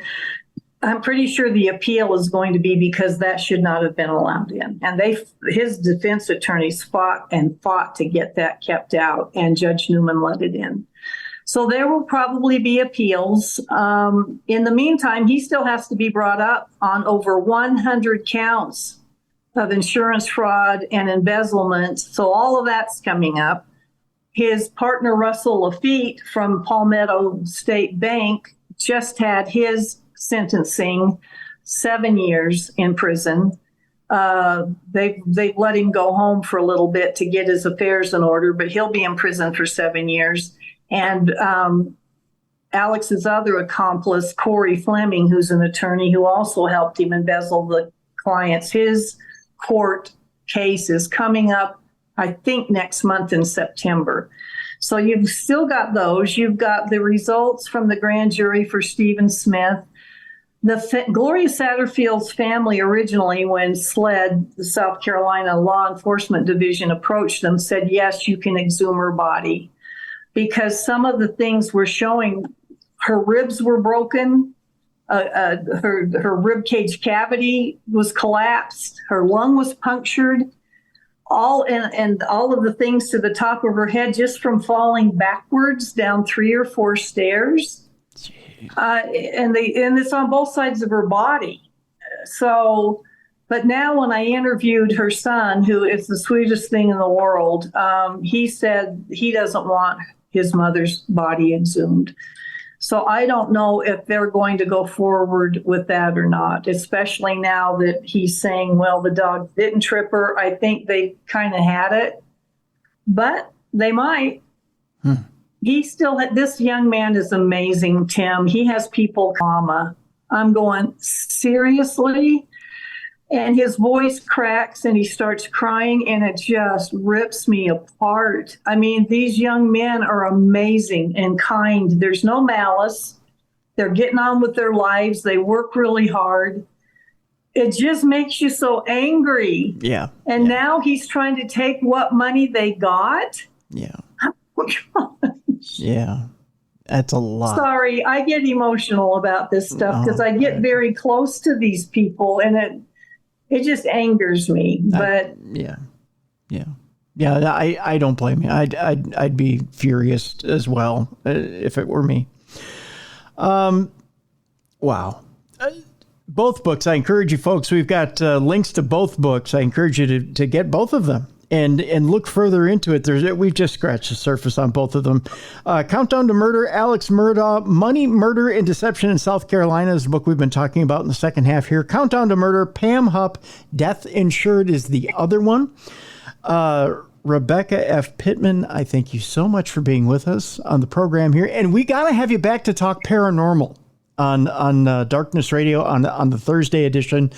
B: I'm pretty sure the appeal is going to be because that should not have been allowed in. And his defense attorneys fought to get that kept out, and Judge Newman let it in. So there will probably be appeals. In the meantime, he still has to be brought up on over 100 counts of insurance fraud and embezzlement. So all of that's coming up. His partner, Russell Lafitte from Palmetto State Bank, just had his sentencing, 7 years in prison. They let him go home for a little bit to get his affairs in order, but he'll be in prison for 7 years. And Alex's other accomplice, Corey Fleming, who's an attorney who also helped him embezzle the clients. His court case is coming up, I think, next month in September. So you've still got those. You've got the results from the grand jury for Stephen Smith. Gloria Satterfield's family originally, when SLED, the South Carolina Law Enforcement Division, approached them, said, yes, you can exhume her body. Because some of the things were showing her ribs were broken, her rib cage cavity was collapsed, her lung was punctured, and all of the things to the top of her head just from falling backwards down 3 or 4 stairs. And it's on both sides of her body. So, but now when I interviewed her son, who is the sweetest thing in the world, he said he doesn't want his mother's body exhumed. So I don't know if they're going to go forward with that or not, especially now that he's saying, well, the dog didn't trip her. I think they kind of had it, but they might. He still, this young man is amazing, Tim. He has people, I'm going, seriously? And his voice cracks and he starts crying and it just rips me apart. I mean, these young men are amazing and kind. There's no malice. They're getting on with their lives. They work really hard. It just makes you so angry.
A: Yeah.
B: And now he's trying to take what money they got.
A: Yeah.
B: Oh, gosh.
A: Yeah. That's a lot.
B: Sorry, I get emotional about this stuff because I get very close to these people and it just angers me. But
A: yeah, I don't blame you. I'd be furious as well if it were me. Wow. Both books. I encourage you folks. We've got links to both books. I encourage you to get both of them and look further into it. We've just scratched the surface on both of them. Countdown to Murder, Alex Murdaugh, Money, Murder, and Deception in South Carolina is the book we've been talking about in the second half here. Countdown to Murder, Pam Hupp, Death Insured is the other one. Rebecca F. Pittman, I thank you so much for being with us on the program here. And we got to have you back to talk paranormal on Darkness Radio on the Thursday edition,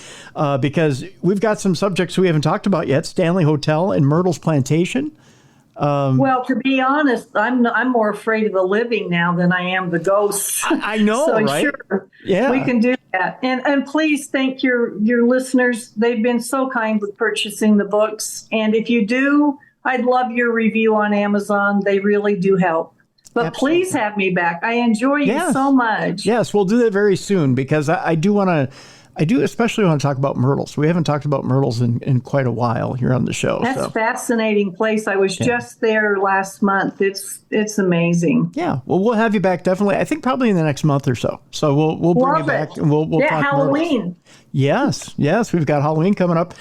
A: because we've got some subjects we haven't talked about yet. Stanley Hotel and Myrtle's Plantation.
B: Well, to be honest, I'm more afraid of the living now than I am the ghosts.
A: I know,
B: so
A: right?
B: Sure,
A: yeah,
B: we can do that. And please thank your listeners. They've been so kind with purchasing the books. And if you do, I'd love your review on Amazon. They really do help. But
A: Absolutely.
B: Please have me back. I enjoy you so much.
A: Yes, we'll do that very soon because I do especially want to talk about Myrtles. We haven't talked about Myrtles in quite a while here on the show.
B: That's a fascinating place. I was just there last month. It's amazing.
A: Yeah, well, we'll have you back definitely. I think probably in the next month or so. So we'll bring you back and we'll talk
B: Halloween.
A: Myrtles. Yes, we've got Halloween coming up.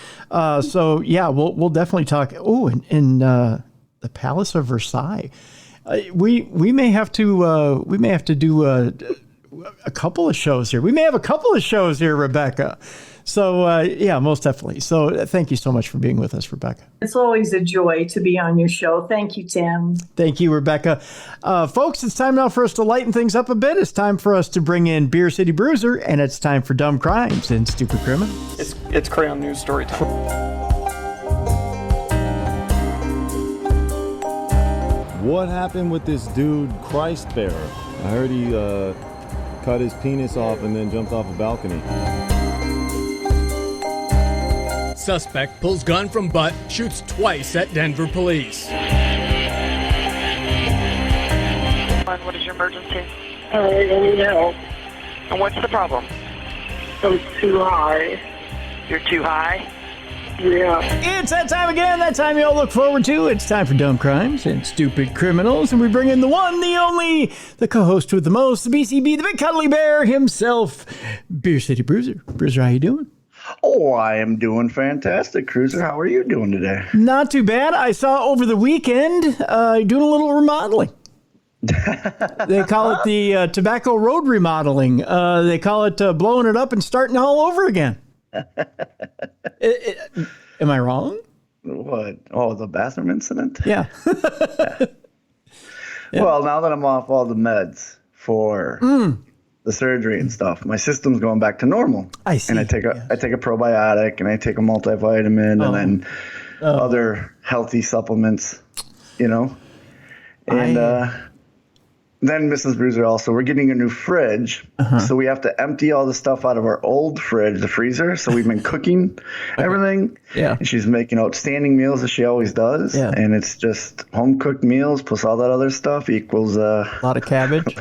A: So yeah, we'll definitely talk. Oh, in the Palace of Versailles. We may have to do a couple of shows here. We may have a couple of shows here, Rebecca. So yeah, most definitely. So thank you so much for being with us, Rebecca.
B: It's always a joy to be on your show. Thank you, Tim.
A: Thank you, Rebecca. Folks, it's time now for us to lighten things up a bit. It's time for us to bring in Beer City Bruiser, and it's time for Dumb Crimes and Stupid Criminals.
C: It's Crayon News story time.
D: What happened with this dude, Christ Bearer? I heard he cut his penis off and then jumped off a balcony.
E: Suspect pulls gun from butt, shoots twice at Denver police.
F: What is your emergency?
G: I need help.
F: And what's the problem?
G: I'm too high.
F: You're too high?
G: Yeah.
A: It's that time again, that time you all look forward to. It's time for Dumb Crimes and Stupid Criminals, and we bring in the one, the only, the co-host with the most, the BCB, the big cuddly bear himself, Beer City Bruiser. Bruiser, how you doing?
H: Oh, I am doing fantastic, Cruiser. How are you doing today?
A: Not too bad. I saw over the weekend doing a little remodeling. They call it the Tobacco Road remodeling. They call it blowing it up and starting all over again. Am I wrong?
H: What? Oh, the bathroom incident?
A: Yeah.
H: Yeah. Well, now that I'm off all the meds for the surgery and stuff. My system's going back to normal.
A: I see.
H: And I take a probiotic and I take a multivitamin and then other healthy supplements, And then Mrs. Bruiser also, we're getting a new fridge. So we have to empty all the stuff out of our old fridge, the freezer. So we've been cooking everything.
A: Yeah.
H: And she's making outstanding meals as she always does.
A: Yeah.
H: And it's just home cooked meals plus all that other stuff equals
A: A lot of cabbage.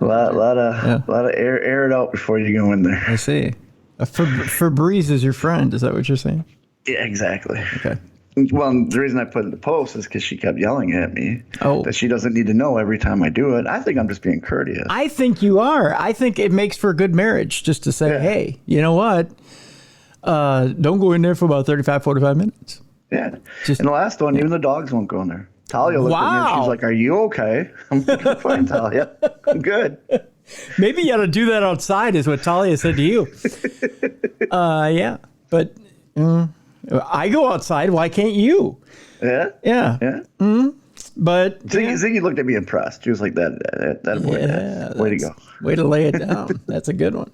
H: a lot of air it out before you go in there.
A: I see. Febreze is your friend. Is that what you're saying?
H: Yeah, exactly.
A: Okay.
H: Well, the reason I put it in the post is because she kept yelling at me that she doesn't need to know every time I do it. I think I'm just being courteous.
A: I think you are. I think it makes for a good marriage just to say, hey, you know what? Don't go in there for about 35, 45 minutes.
H: Yeah. And the last one, even the dogs won't go in there. Talia looked at me and she's like, "Are you okay?" I'm like, "I'm fine, Talia. I'm good."
A: Maybe you ought to do that outside is what Talia said to you. Yeah. But I go outside. Why can't you?
H: Yeah.
A: Yeah.
H: Yeah.
A: But
H: Ziggy looked at me impressed. She was like, "That boy, way to go.
A: Way to lay it down. That's a good one."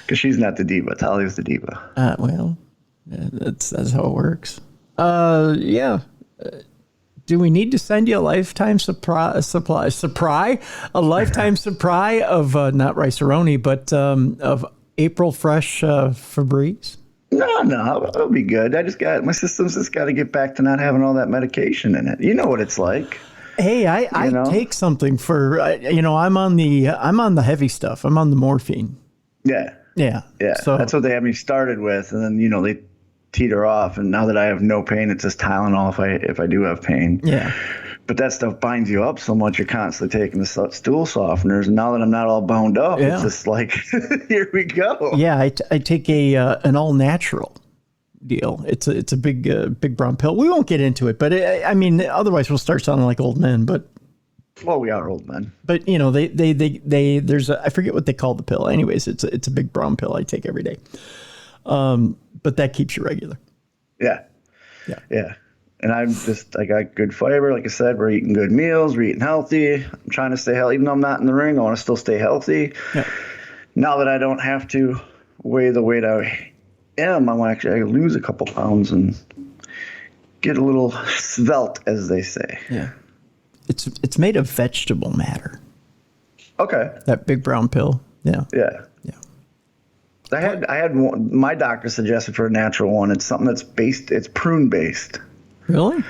H: Because she's not the diva. Talia's the diva.
A: Well, that's how it works. Yeah. Do we need to send you a lifetime supply? A lifetime supply of not Rice-A-Roni, but of April Fresh Febreze?
H: No, it'll be good. My system's just got to get back to not having all that medication in it. You know what it's like.
A: Hey, I take something for I'm on the heavy stuff. I'm on the morphine.
H: Yeah.
A: Yeah.
H: So that's what they had me started with, and then they teeter off. And now that I have no pain, it's just Tylenol if I do have pain.
A: Yeah.
H: But that stuff binds you up so much. You're constantly taking the stool softeners. And now that I'm not all bound up, it's just like, here we go.
A: Yeah, I take an all natural deal. It's a big brown pill. We won't get into it, but otherwise we'll start sounding like old men. But
H: we are old men. But
A: there's I forget what they call the pill. Anyways, it's a big brown pill I take every day. But that keeps you regular.
H: Yeah. And I got good fiber. Like I said, we're eating good meals. We're eating healthy. I'm trying to stay healthy. Even though I'm not in the ring, I want to still stay healthy. Yeah. Now that I don't have to weigh the weight I am, I want to actually lose a couple pounds and get a little svelte, as they say.
A: Yeah. It's made of vegetable matter.
H: Okay.
A: That big brown pill. Yeah.
H: Yeah. I had one, my doctor suggested for a natural one. It's something it's prune based.
A: Really?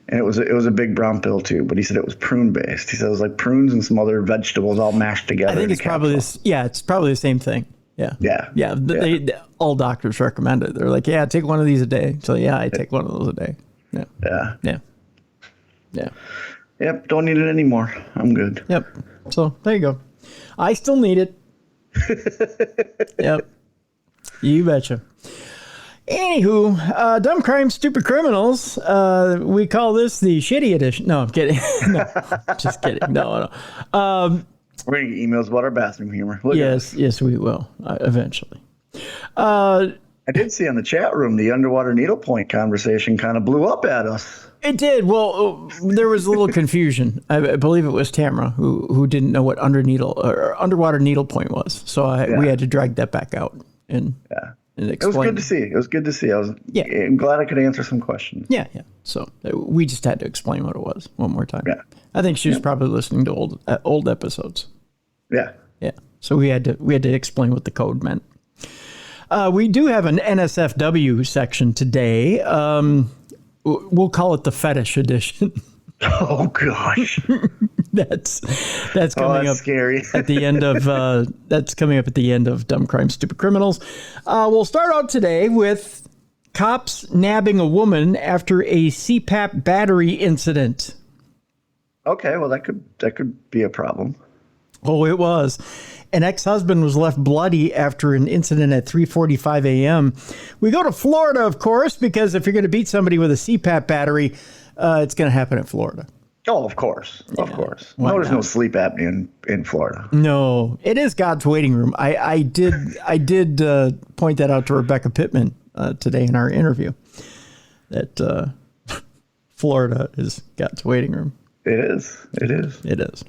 H: And it was a big brown pill too, but he said it was prune based. He said it was like prunes and some other vegetables all mashed together.
A: I think it's probably this. Yeah, it's probably the same thing. Yeah. Yeah. They all doctors recommend it. They're like, yeah, take one of these a day. So yeah, I take one of those a day. Yeah.
H: Yep. Don't need it anymore. I'm good.
A: Yep. So there you go. I still need it. Yep. You betcha. Anywho, Dumb Crimes, Stupid Criminals. We call this the shitty edition. No, I'm kidding. No, just kidding. No.
H: We're going to get emails about our bathroom humor.
A: Yes, we will, eventually.
H: I did see in the chat room the underwater needlepoint conversation kind of blew up at us.
A: It did. Well, there was a little confusion. I believe it was Tamara who didn't know what underwater needlepoint was. So we had to drag that back out and explain.
H: It was good to see. It was good to see. I'm glad I could answer some questions.
A: Yeah. So we just had to explain what it was one more time.
H: Yeah.
A: I think she was probably listening to old episodes.
H: Yeah.
A: So we had to explain what the code meant. We do have an NSFW section today. We'll call it the fetish edition.
H: Oh gosh,
A: that's coming up
H: scary.
A: At the end of that's coming up at the end of Dumb Crimes, Stupid Criminals. We'll start out today with cops nabbing a woman after a CPAP battery incident.
H: Okay, well that could be a problem.
A: Oh, it was. An ex-husband was left bloody after an incident at 3:45 a.m. We go to Florida, of course, because if you're going to beat somebody with a CPAP battery, it's going to happen in Florida.
H: Oh, of course. Of course. No, there's no sleep apnea in Florida.
A: No, it is God's waiting room. I did point that out to Rebecca Pittman today in our interview, that Florida is God's waiting room.
H: It is. It is.
A: It is.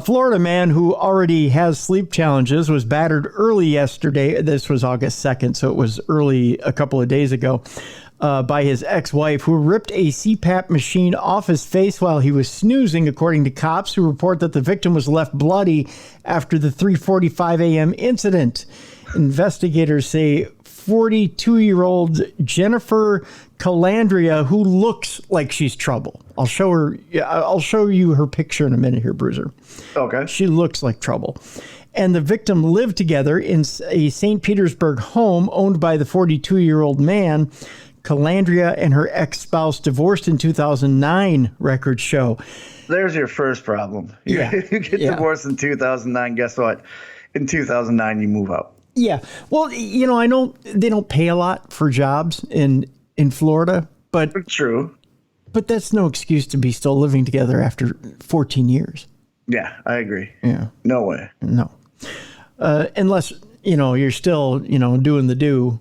A: Florida man who already has sleep challenges was battered early yesterday. This was August 2nd, so it was early a couple of days ago, by his ex-wife, who ripped a CPAP machine off his face while he was snoozing, according to cops who report that the victim was left bloody after the 3:45 a.m. incident. Investigators say 42-year-old Jennifer Calandria, who looks like she's trouble. I'll show you her picture in a minute here, Bruiser.
H: Okay.
A: She looks like trouble. And the victim lived together in a St. Petersburg home owned by the 42-year-old man. Calandria and her ex-spouse divorced in 2009, records show.
H: There's your first problem.
A: Yeah.
H: You get divorced in 2009. Guess what? In 2009, you move out.
A: Yeah. Well, you know, I know they don't pay a lot for jobs in Florida, but
H: True.
A: But that's no excuse to be still living together after 14 years.
H: Yeah, I agree.
A: Yeah.
H: No way.
A: No. Unless, you know, you're still, you know, doing the do,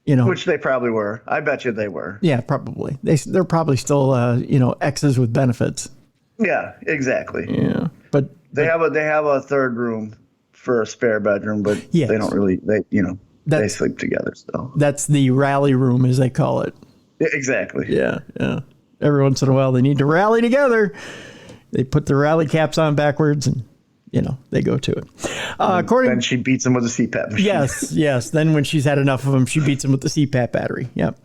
A: you know.
H: Which they probably were. I bet you they were.
A: Yeah, probably. They're probably still, you know, exes with benefits.
H: Yeah, exactly.
A: Yeah. But
H: they have a third room for a spare bedroom, but
A: yes.
H: they don't really, they sleep together still.
A: That's the rally room, as they call it.
H: Yeah, exactly.
A: Yeah, yeah. Every once in a while, they need to rally together. They put their rally caps on backwards and, you know, they go to it.
H: Then she beats him with a CPAP machine.
A: Yes. Then when she's had enough of him, she beats him with the CPAP battery. Yep.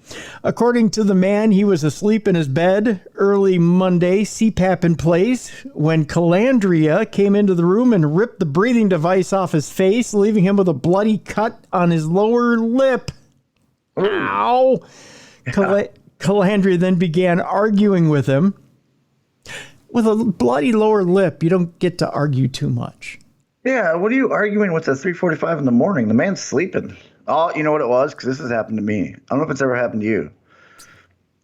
A: According to the man, he was asleep in his bed early Monday, CPAP in place, when Calandria came into the room and ripped the breathing device off his face, leaving him with a bloody cut on his lower lip. Ooh. Ow! Yeah. Calandria then began arguing with him. With a bloody lower lip, you don't get to argue too much.
H: Yeah, what are you arguing with at 3:45 in the morning? The man's sleeping. Oh, you know what it was? Because this has happened to me. I don't know if it's ever happened to you.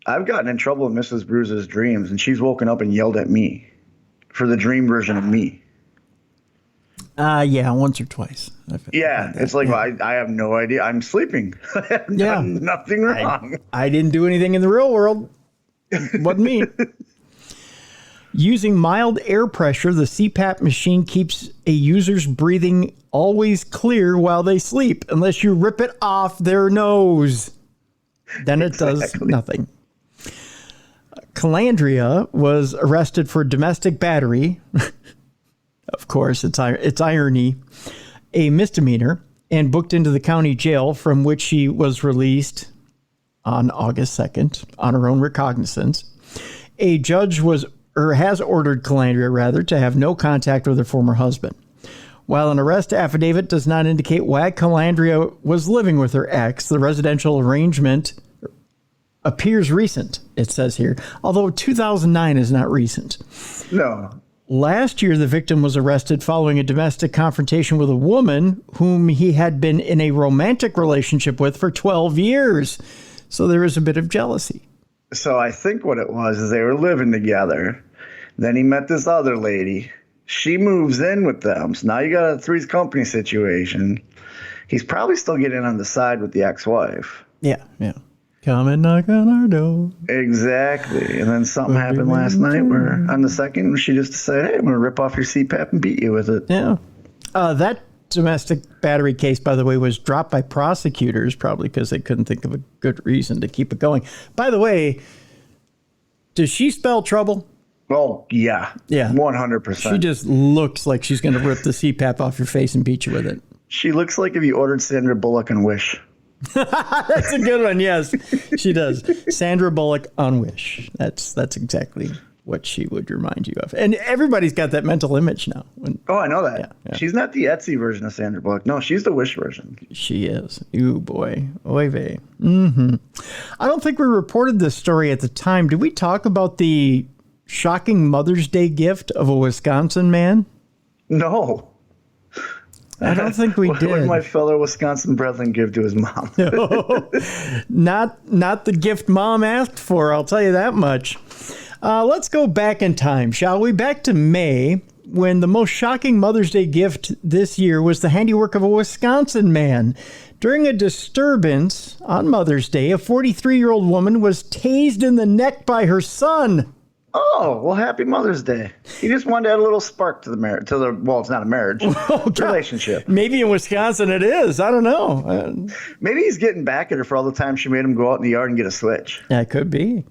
H: I've gotten in trouble with Mrs. Bruise's dreams, and she's woken up and yelled at me for the dream version of me.
A: Yeah, once or twice.
H: Yeah, it's like, well, I have no idea. I'm sleeping. I have done nothing wrong.
A: I didn't do anything in the real world. Wasn't me. Using mild air pressure, the CPAP machine keeps a user's breathing always clear while they sleep, unless you rip it off their nose. Then it does nothing. Calandria was arrested for domestic battery. Of course, it's irony, a misdemeanor, and booked into the county jail, from which she was released on August 2nd on her own recognizance. A judge has ordered Calandria, to have no contact with her former husband. While an arrest affidavit does not indicate why Calandria was living with her ex, the residential arrangement appears recent, it says here, although 2009 is not recent.
H: No.
A: Last year, the victim was arrested following a domestic confrontation with a woman whom he had been in a romantic relationship with for 12 years. So there is a bit of jealousy.
H: So I think what it was is they were living together. Then he met this other lady. She moves in with them. So now you got a Three's Company situation. He's probably still getting on the side with the ex-wife.
A: Yeah. Come and knock on our door.
H: Exactly. And then something happened last night where on the second, she just decided, hey, I'm going to rip off your CPAP and beat you with it.
A: Yeah. That domestic battery case, by the way, was dropped by prosecutors, probably because they couldn't think of a good reason to keep it going. By the way, does she spell trouble?
H: Oh, yeah.
A: Yeah.
H: 100%.
A: She just looks like she's going to rip the CPAP off your face and beat you with it.
H: She looks like if you ordered Sandra Bullock on Wish.
A: That's a good one. Yes, she does. Sandra Bullock on Wish. That's exactly what she would remind you of. And everybody's got that mental image now.
H: I know that.
A: Yeah.
H: She's not the Etsy version of Sandra Bullock. No, she's the Wish version.
A: She is. Ooh, boy. Oy vey. Mm-hmm. I don't think we reported this story at the time. Did we talk about the shocking Mother's Day gift of a Wisconsin man?
H: No.
A: I don't think we did.
H: What did my fellow Wisconsin brethren give to his mom?
A: No, not the gift mom asked for, I'll tell you that much. Let's go back in time, shall we? Back to May, when the most shocking Mother's Day gift this year was the handiwork of a Wisconsin man. During a disturbance on Mother's Day, a 43-year-old woman was tased in the neck by her son.
H: Oh, well, happy Mother's Day. He just wanted to add a little spark to the marriage. Well, it's not a marriage. Relationship.
A: Maybe in Wisconsin it is. I don't know.
H: Maybe he's getting back at her for all the time she made him go out in the yard and get a switch.
A: That could be.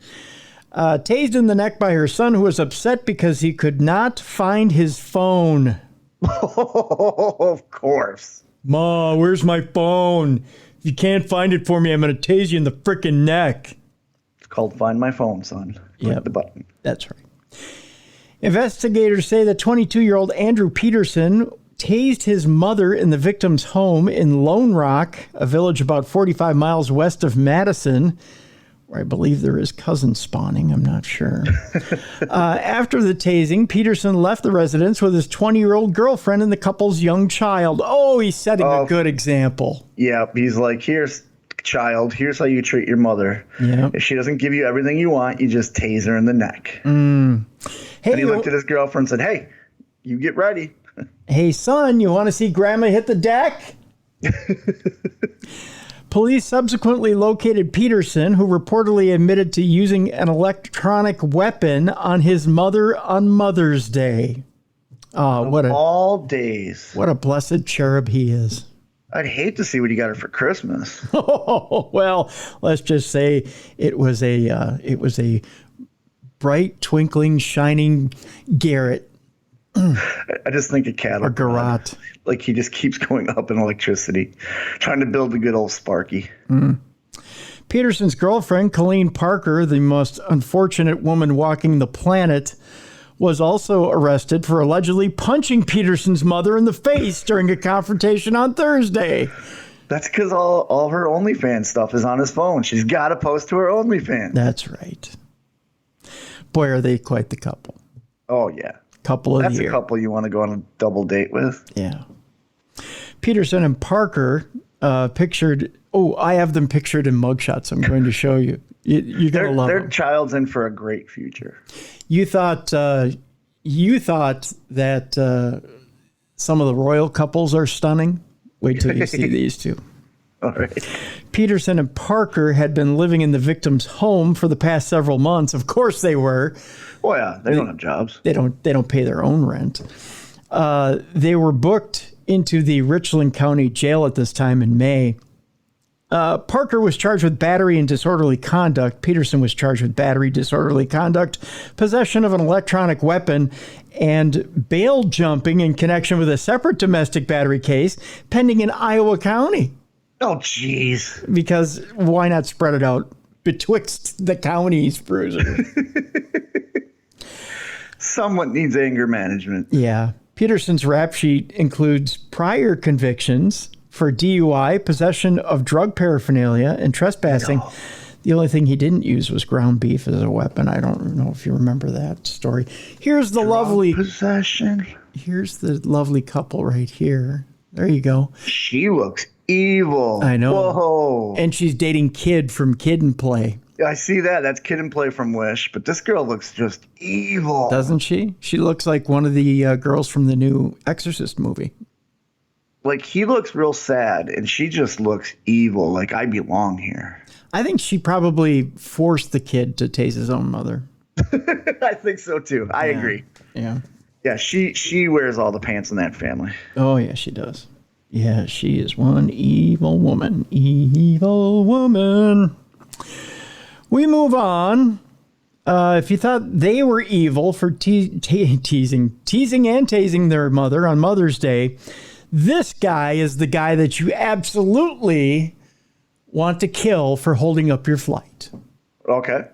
A: Tased in the neck by her son, who was upset because he could not find his phone.
H: Of course.
A: Ma, where's my phone? If you can't find it for me, I'm going to tase you in the frickin' neck.
H: It's called Find My Phone, son. Click the button.
A: That's right. Investigators say that 22-year-old Andrew Peterson tased his mother in the victim's home in Lone Rock, a village about 45 miles west of Madison, where I believe there is cousin spawning. I'm not sure. After the tasing, Peterson left the residence with his 20-year-old girlfriend and the couple's young child. Oh, he's setting a good example.
H: Yeah, he's like, here's child, here's how you treat your mother.
A: Yep.
H: If she doesn't give you everything you want, you just tase her in the neck.
A: Hey,
H: and he looked at his girlfriend and said, hey, you get ready.
A: Hey, son, you want to see Grandma hit the deck? Police subsequently located Peterson, who reportedly admitted to using an electronic weapon on his mother on Mother's Day. Oh,
H: all days.
A: What a blessed cherub he is.
H: I'd hate to see what you got her for Christmas.
A: Oh, well, let's just say it was a bright, twinkling, shining Garrett.
H: I just think a cattle
A: or garrote.
H: Like he just keeps going up in electricity, trying to build a good old Sparky.
A: Peterson's girlfriend, Colleen Parker, the most unfortunate woman walking the planet, was also arrested for allegedly punching Peterson's mother in the face during a confrontation on Thursday.
H: That's because all her OnlyFans stuff is on his phone. She's got to post to her OnlyFans.
A: That's right. Boy, are they quite the couple.
H: Oh, yeah.
A: Couple of the year.
H: That's a couple you want to go on a double date with.
A: Yeah. Peterson and Parker pictured... Oh, I have them pictured in mugshots I'm going to show you. You're going to love them.
H: Their child's in for a great future.
A: You thought that some of the royal couples are stunning? Wait till you see these two.
H: All right.
A: Peterson and Parker had been living in the victim's home for the past several months. Of course they were.
H: Oh yeah, they don't have jobs.
A: They don't pay their own rent. They were booked into the Richland County Jail at this time in May. Parker was charged with battery and disorderly conduct. Peterson was charged with battery, disorderly conduct, possession of an electronic weapon, and bail jumping in connection with a separate domestic battery case pending in Iowa County.
H: Oh, jeez.
A: Because why not spread it out betwixt the counties, Bruiser?
H: Someone needs anger management.
A: Yeah. Peterson's rap sheet includes prior convictions for DUI, possession of drug paraphernalia, and trespassing. No. The only thing he didn't use was ground beef as a weapon. I don't know if you remember that story. Here's the lovely
H: possession.
A: Here's the lovely couple right here. There you go.
H: She looks evil.
A: I know.
H: Whoa.
A: And she's dating Kid from Kid and Play.
H: I see that. That's Kid and Play from Wish. But this girl looks just evil.
A: Doesn't she? She looks like one of the girls from the new Exorcist movie.
H: Like, he looks real sad, and she just looks evil. Like, I belong here.
A: I think she probably forced the kid to tase his own mother.
H: I think so, too. I agree.
A: Yeah.
H: Yeah, she wears all the pants in that family.
A: Oh, yeah, she does. Yeah, she is one evil woman. Evil woman. We move on. If you thought they were evil for teasing and tasing their mother on Mother's Day, this guy is the guy that you absolutely want to kill for holding up your flight.
H: Okay.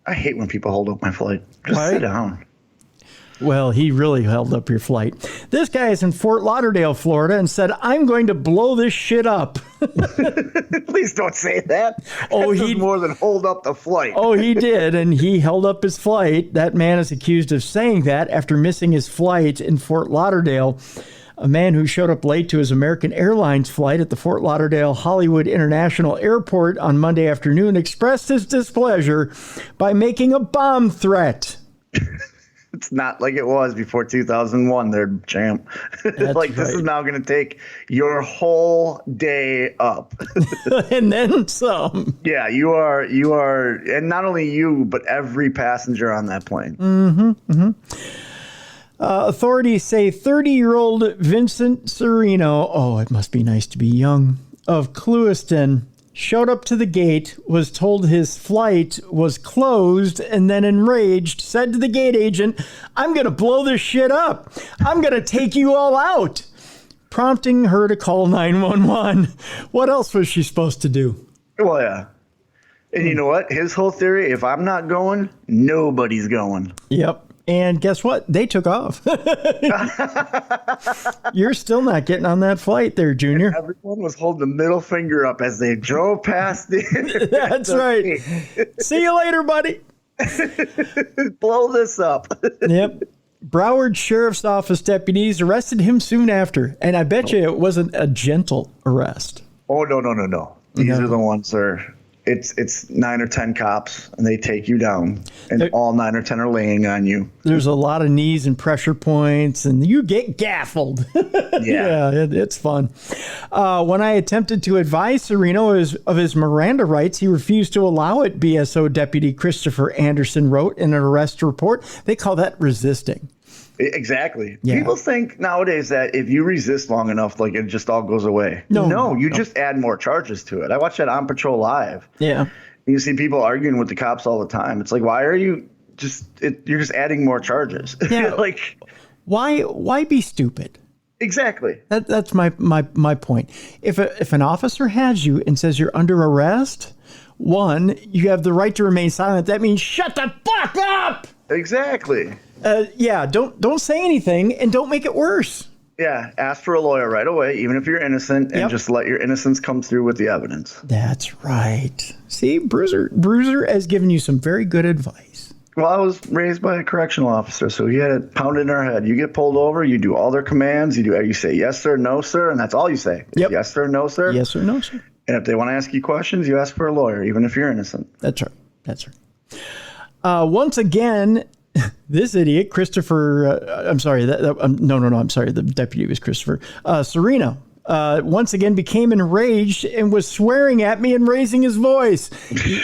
H: I hate when people hold up my flight. Just sit down.
A: Well, he really held up your flight. This guy is in Fort Lauderdale, Florida, and said, I'm going to blow this shit up.
H: Please don't say that.
A: Oh,
H: he more than hold up the flight.
A: Oh, he did, and he held up his flight. That man is accused of saying that after missing his flight in Fort Lauderdale. A man who showed up late to his American Airlines flight at the Fort Lauderdale Hollywood International Airport on Monday afternoon expressed his displeasure by making a bomb threat.
H: It's not like it was before 2001 there, champ. Like, this is now going to take your whole day up.
A: And then some.
H: Yeah, you are, and not only you, but every passenger on that plane.
A: Authorities say 30-year-old Vincent Serino, oh, it must be nice to be young, of Clewiston, showed up to the gate, was told his flight was closed, and then enraged, said to the gate agent, "I'm going to blow this shit up. I'm going to take you all out," prompting her to call 911. What else was she supposed to do?
H: Well, yeah. And you know what? His whole theory, if I'm not going, nobody's going.
A: Yep. And guess what? They took off. You're still not getting on that flight there, Junior.
H: And everyone was holding the middle finger up as they drove past it.
A: That's right. See you later, buddy.
H: Blow this up.
A: Yep. Broward Sheriff's Office deputies arrested him soon after. And I bet you it wasn't a gentle arrest.
H: Oh, no. These are the ones, sir. It's 9 or 10 cops, and they take you down, and all 9 or 10 are laying on you. There's
A: a lot of knees and pressure points, and you get gaffled. Yeah, it's fun. When I attempted to advise Serino of his Miranda rights, he refused to allow it, BSO Deputy Christopher Anderson wrote in an arrest report. They call that resisting.
H: Exactly.
A: Yeah.
H: People think nowadays that if you resist long enough, like, it just all goes away. No, you just add more charges to it. I watch that On Patrol Live.
A: Yeah.
H: You see people arguing with the cops all the time. It's like, why are you you're just adding more charges?
A: Yeah.
H: Like,
A: why be stupid?
H: Exactly.
A: That's my point. If an officer has you and says you're under arrest, one, you have the right to remain silent. That means shut the fuck up.
H: Exactly.
A: Don't say anything and don't make it worse.
H: Yeah, ask for a lawyer right away, even if you're innocent, and just let your innocence come through with the evidence.
A: That's right. See, Bruiser has given you some very good advice.
H: Well, I was raised by a correctional officer, so he had it pounded in our head. You get pulled over, you do all their commands, you say yes sir, no sir, and that's all you say.
A: Yep.
H: Yes sir, no sir.
A: Yes sir, no sir.
H: And if they want to ask you questions, you ask for a lawyer, even if you're innocent.
A: That's right. Once again, this idiot, Christopher, I'm sorry. I'm sorry. The deputy was Christopher. Serino, once again became enraged and was swearing at me and raising his voice.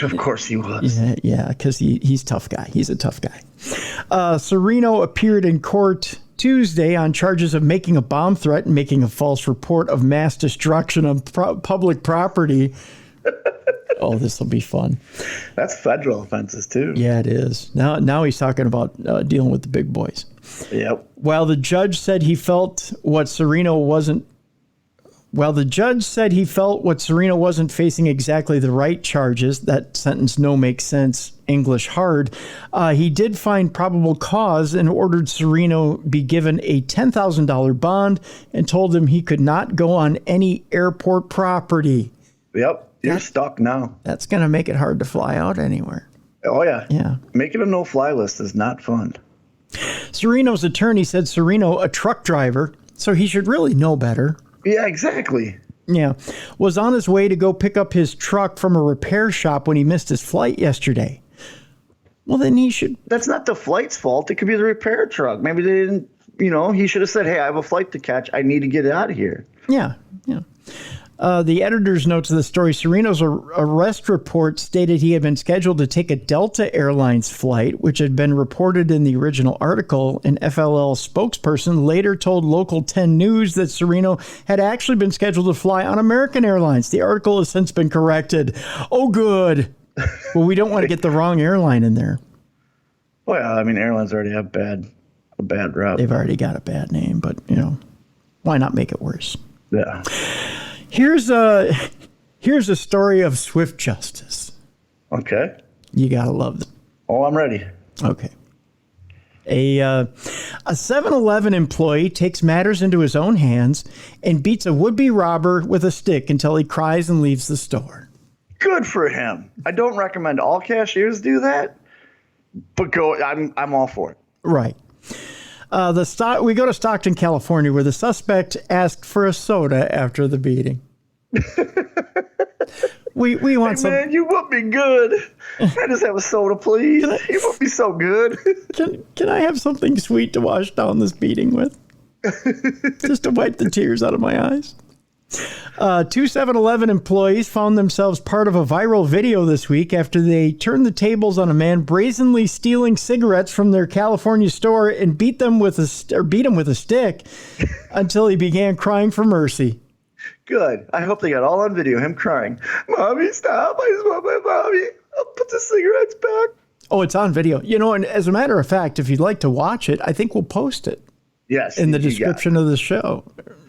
H: Of course he was.
A: Yeah, because he's a tough guy. He's a tough guy. Serino appeared in court Tuesday on charges of making a bomb threat and making a false report of mass destruction of public property. Oh, this will be fun.
H: That's federal offenses too.
A: Yeah, it is. Now he's talking about dealing with the big boys.
H: Yep.
A: While the judge said he felt what Serino wasn't facing exactly the right charges, that sentence no makes sense, English hard, he did find probable cause and ordered Serino be given a $10,000 bond and told him he could not go on any airport property.
H: Yep. You're stuck now.
A: That's going to make it hard to fly out anywhere.
H: Oh, yeah.
A: Yeah.
H: Making a no-fly list is not fun.
A: Serino's attorney said Serino, a truck driver, so he should really know better.
H: Yeah, exactly.
A: Yeah. Was on his way to go pick up his truck from a repair shop when he missed his flight yesterday. Well, then he should...
H: That's not the flight's fault. It could be the repair truck. Maybe they didn't, he should have said, hey, I have a flight to catch. I need to get out of here.
A: Yeah. The editor's notes of the story, Serino's arrest report stated he had been scheduled to take a Delta Airlines flight, which had been reported in the original article. An FLL spokesperson later told Local 10 News that Serino had actually been scheduled to fly on American Airlines. The article has since been corrected. Oh, good. Well, we don't want to get the wrong airline in there.
H: Well, I mean, airlines already have a bad rep.
A: They've already got a bad name, but, why not make it worse?
H: Yeah.
A: Here's a story of swift justice.
H: Okay.
A: You gotta love it.
H: Oh, I'm ready.
A: Okay. A 7-Eleven employee takes matters into his own hands and beats a would-be robber with a stick until he cries and leaves the store.
H: Good for him. I don't recommend all cashiers do that, but I'm all for it.
A: Right. We go to Stockton, California, where the suspect asked for a soda after the beating. We want some.
H: Man, you would be good. I just have a soda, please. You would be so good.
A: Can I have something sweet to wash down this beating with? Just to wipe the tears out of my eyes. Two 7-Eleven employees found themselves part of a viral video this week after they turned the tables on a man brazenly stealing cigarettes from their California store and beat him with a stick until he began crying for mercy.
H: Good. I hope they got all on video. Him crying. Mommy, stop. I just want my mommy. I'll put the cigarettes back.
A: Oh, it's on video. You know, and as a matter of fact, if you'd like to watch it, I think we'll post it.
H: Yes.
A: In the description of the show.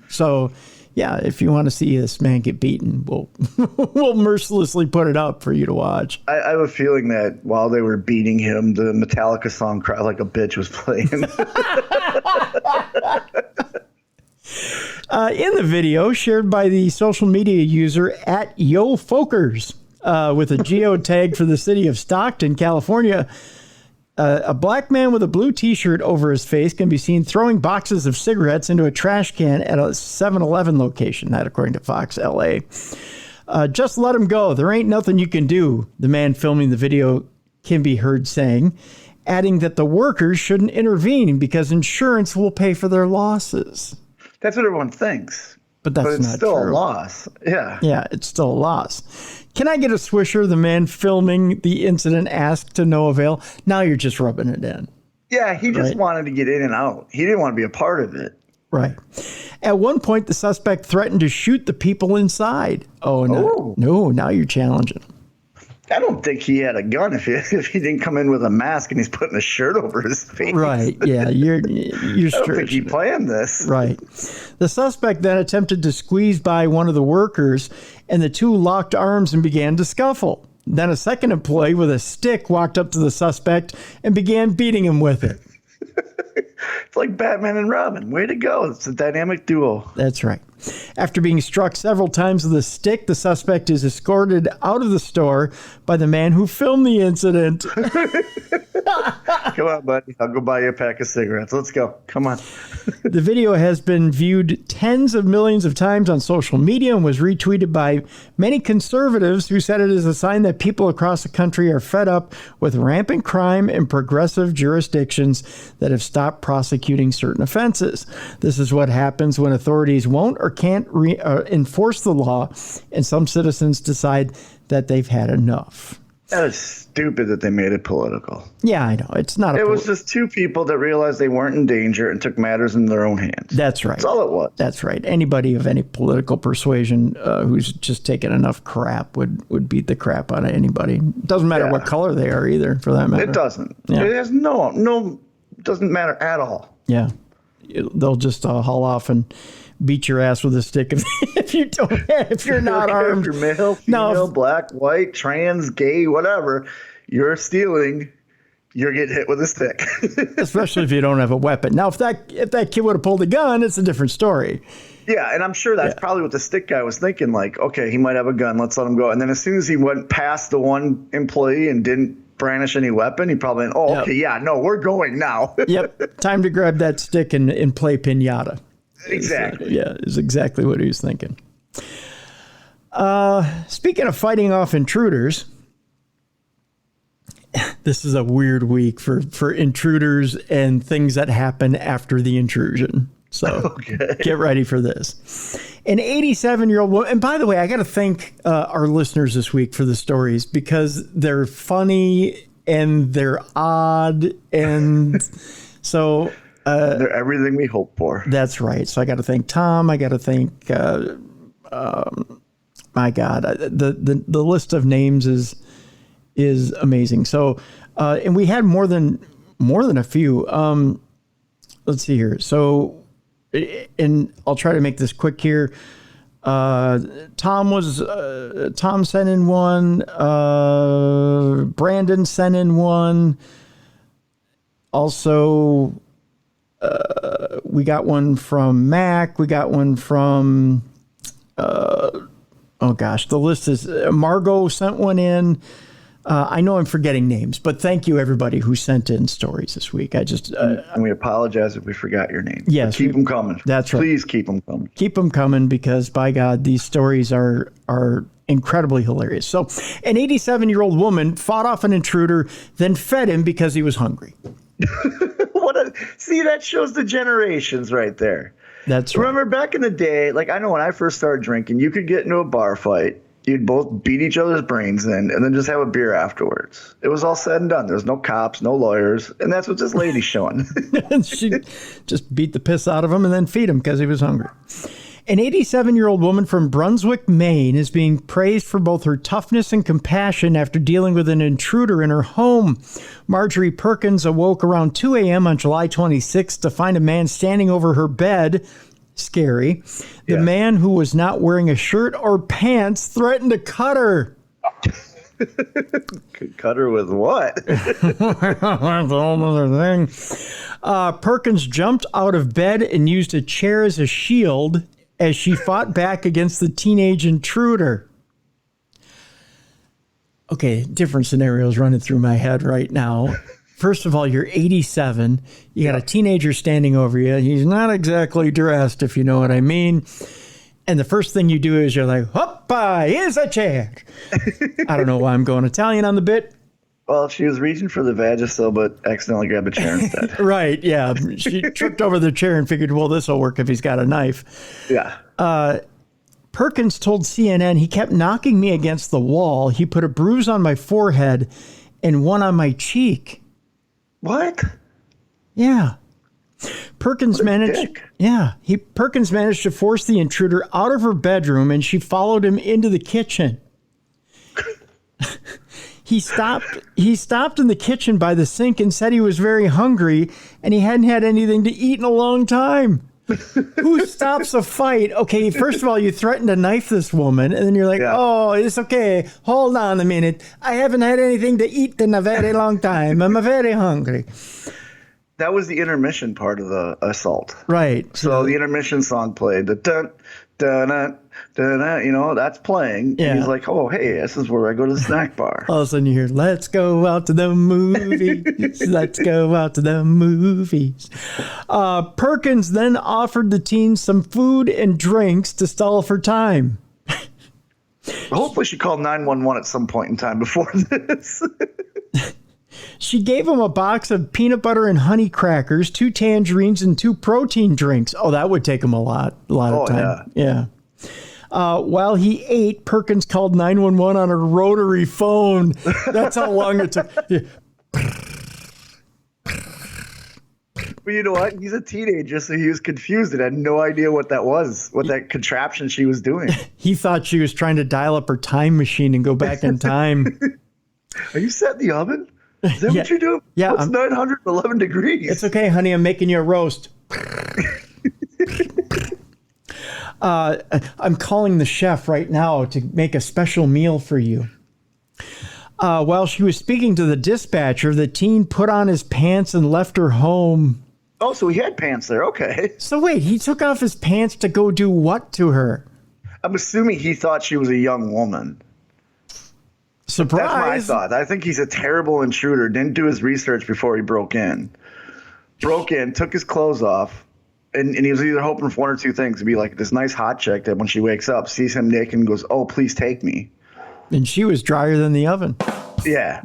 A: So, yeah, if you want to see this man get beaten, we'll mercilessly put it up for you to watch.
H: I have a feeling that while they were beating him, the Metallica song "Cry Like a Bitch" was playing.
A: In the video shared by the social media user @YoFokers with a geotag for the city of Stockton, California, a black man with a blue T-shirt over his face can be seen throwing boxes of cigarettes into a trash can at a 7-Eleven location, that according to Fox LA. Just let him go. There ain't nothing you can do, the man filming the video can be heard saying, adding that the workers shouldn't intervene because insurance will pay for their losses.
H: That's what everyone thinks.
A: But that's
H: it's
A: not
H: still
A: true.
H: a loss. Yeah.
A: Yeah, it's still a loss. Can I get a swisher? The man filming the incident asked, to no avail. Now you're just rubbing it in.
H: Yeah, he just wanted to get in and out. He didn't want to be a part of it.
A: Right. At one point, the suspect threatened to shoot the people inside. Oh, no. No, now you're challenging.
H: I don't think he had a gun if he didn't come in with a mask and he's putting a shirt over his face.
A: Right. Yeah, you're
H: I don't think he planned this.
A: Right. The suspect then attempted to squeeze by one of the workers, and the two locked arms and began to scuffle. Then a second employee with a stick walked up to the suspect and began beating him with it.
H: It's like Batman and Robin. Way to go. It's a dynamic duo.
A: That's right. After being struck several times with a stick, the suspect is escorted out of the store by the man who filmed the incident.
H: Come on, buddy. I'll go buy you a pack of cigarettes. Let's go. Come on.
A: The video has been viewed tens of millions of times on social media and was retweeted by many conservatives who said it is a sign that people across the country are fed up with rampant crime and progressive jurisdictions that have stopped prosecuting certain offenses. This is what happens when authorities won't or can't enforce the law, and some citizens decide that they've had enough.
H: That is stupid that they made it political.
A: Yeah, I know. It's not.
H: It was just two people that realized they weren't in danger and took matters in their own hands.
A: That's right.
H: That's all it was.
A: That's right. Anybody of any political persuasion who's just taken enough crap would beat the crap out of anybody. Doesn't matter what color they are either, for that matter.
H: It doesn't.
A: Yeah.
H: It has no. Doesn't matter at all.
A: Yeah, they'll just haul off and beat your ass with a stick if you're not armed.
H: If you're male, female, black, white, trans, gay, whatever, you're stealing, you're getting hit with a stick.
A: Especially if you don't have a weapon. Now, if that kid would have pulled a gun, it's a different story.
H: Yeah, and I'm sure that's probably what the stick guy was thinking. Like, okay, he might have a gun. Let's let him go. And then as soon as he went past the one employee and didn't brandish any weapon, he probably went, we're going now.
A: Yep, time to grab that stick and play piñata.
H: Exactly.
A: Is exactly what he was thinking. Speaking of fighting off intruders, this is a weird week for intruders and things that happen after the intrusion. So Get ready for this. An 87-year-old woman, and by the way, I got to thank our listeners this week for the stories because they're funny and they're odd. And so...
H: they're everything we hope for.
A: That's right. So I got to thank Tom. I got to thank, my God, the list of names is amazing. So, and we had more than a few. Let's see here. So, and I'll try to make this quick here. Tom sent in one. Brandon sent in one. Also, we got one from Mac. We got one from, the list is, Margot sent one in. I know I'm forgetting names, but thank you everybody who sent in stories this week. I just,
H: and we apologize if we forgot your name.
A: Yes.
H: But keep them coming.
A: That's right.
H: Please keep them coming.
A: Keep them coming because by God, these stories are incredibly hilarious. So an 87-year-old woman fought off an intruder, then fed him because he was hungry.
H: See, that shows the generations right there.
A: That's right.
H: Remember back in the day, like I know when I first started drinking, you could get into a bar fight. You'd both beat each other's brains in and then just have a beer afterwards. It was all said and done. There's no cops, no lawyers. And that's what this lady's showing.
A: She just beat the piss out of him and then feed him because he was hungry. An 87-year-old woman from Brunswick, Maine is being praised for both her toughness and compassion after dealing with an intruder in her home. Marjorie Perkins awoke around 2 a.m. on July 26th to find a man standing over her bed. Scary. The man, who was not wearing a shirt or pants, threatened to cut her.
H: Cut her with what?
A: That's a whole other thing. Perkins jumped out of bed and used a chair as a shield as she fought back against the teenage intruder. Okay, different scenarios running through my head right now. First of all, you're 87. You got a teenager standing over you. He's not exactly dressed, if you know what I mean. And the first thing you do is you're like, hoppa, here's a chair. I don't know why I'm going Italian on the bit.
H: Well, she was reaching for the Vagisil, but accidentally grabbed a chair instead.
A: Right, yeah. She tripped over the chair and figured, well, this will work if he's got a knife.
H: Yeah.
A: Perkins told CNN he kept knocking me against the wall. He put a bruise on my forehead and one on my cheek.
H: What?
A: Yeah. Perkins managed to force the intruder out of her bedroom, and she followed him into the kitchen. He stopped in the kitchen by the sink and said he was very hungry and he hadn't had anything to eat in a long time. Who stops a fight? Okay, first of all, you threaten to knife this woman, and then you're like, oh, it's okay. Hold on a minute. I haven't had anything to eat in a very long time. I'm very hungry.
H: That was the intermission part of the assault.
A: Right.
H: So the intermission song played. The dun, dun, dun, dun, dun, you know, that's playing.
A: Yeah.
H: And he's like, oh, hey, this is where I go to the snack bar.
A: All of a sudden you hear, let's go out to the movies. Let's go out to the movies. Perkins then offered the teen some food and drinks to stall for time.
H: Hopefully she called 911 at some point in time before this.
A: She gave him a box of peanut butter and honey crackers, 2 tangerines, and 2 protein drinks. Oh, that would take him a lot of time. Yeah. While he ate, Perkins called 911 on a rotary phone. That's how long it took.
H: But you know what? He's a teenager, so he was confused and had no idea what that was, what that contraption she was doing.
A: He thought she was trying to dial up her time machine and go back in time.
H: Are you setting the oven? Is that what you're doing?
A: Yeah.
H: It's 911 degrees.
A: It's okay, honey. I'm making you a roast. I'm calling the chef right now to make a special meal for you. While she was speaking to the dispatcher, the teen put on his pants and left her home.
H: Oh, so he had pants there. Okay.
A: So wait, he took off his pants to go do what to her?
H: I'm assuming he thought she was a young woman.
A: Surprise.
H: That's what I thought. I think he's a terrible intruder. Didn't do his research before he broke in. Broke in, took his clothes off, and he was either hoping for one or two things. To be like this nice hot chick that when she wakes up, sees him naked and goes, oh, please take me.
A: And she was drier than the oven.
H: Yeah.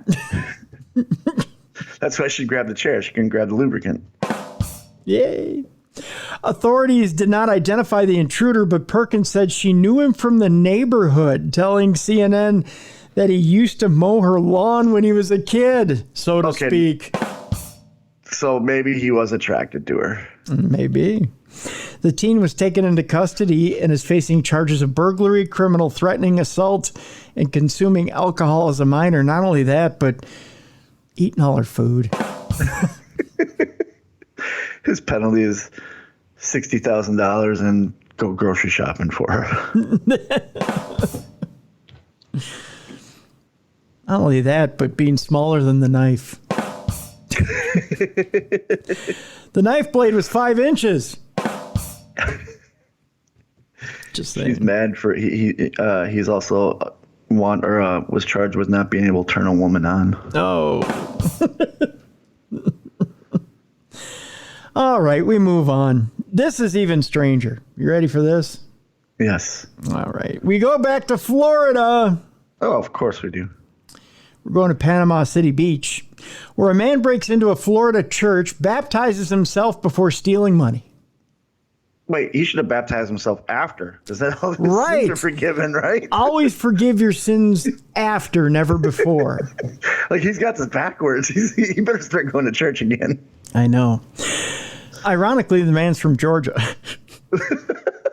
H: That's why she grabbed the chair. She couldn't grab the lubricant.
A: Yay. Authorities did not identify the intruder, but Perkins said she knew him from the neighborhood, telling CNN that he used to mow her lawn when he was a kid, so to speak.
H: So maybe he was attracted to her.
A: Maybe. The teen was taken into custody and is facing charges of burglary, criminal threatening, assault, and consuming alcohol as a minor. Not only that, but eating all her food.
H: His penalty is $60,000 and go grocery shopping for her.
A: Not only that, but being smaller than the knife. The knife blade was 5 inches. Just saying.
H: She's mad for he's also was charged with not being able to turn a woman on.
A: Oh. All right, we move on. This is even stranger. You ready for this?
H: Yes.
A: All right. We go back to Florida.
H: Oh, of course we do.
A: We're going to Panama City Beach, where a man breaks into a Florida church, baptizes himself before stealing money.
H: Wait, he should have baptized himself after. Is that all his
A: Right.
H: sins are forgiven, right?
A: Always forgive your sins after, never before.
H: Like, he's got this backwards. He better start going to church again.
A: I know. Ironically, the man's from Georgia,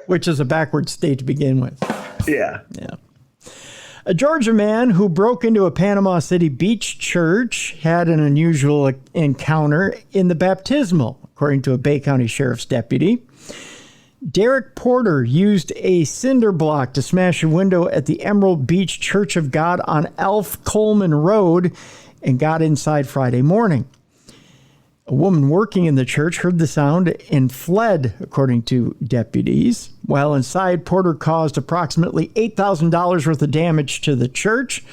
A: which is a backward state to begin with.
H: Yeah.
A: Yeah. A Georgia man who broke into a Panama City Beach church had an unusual encounter in the baptismal, according to a Bay County Sheriff's deputy. Derek Porter used a cinder block to smash a window at the Emerald Beach Church of God on Elf Coleman Road and got inside Friday morning. A woman working in the church heard the sound and fled, according to deputies. While inside, Porter caused approximately $8,000 worth of damage to the church.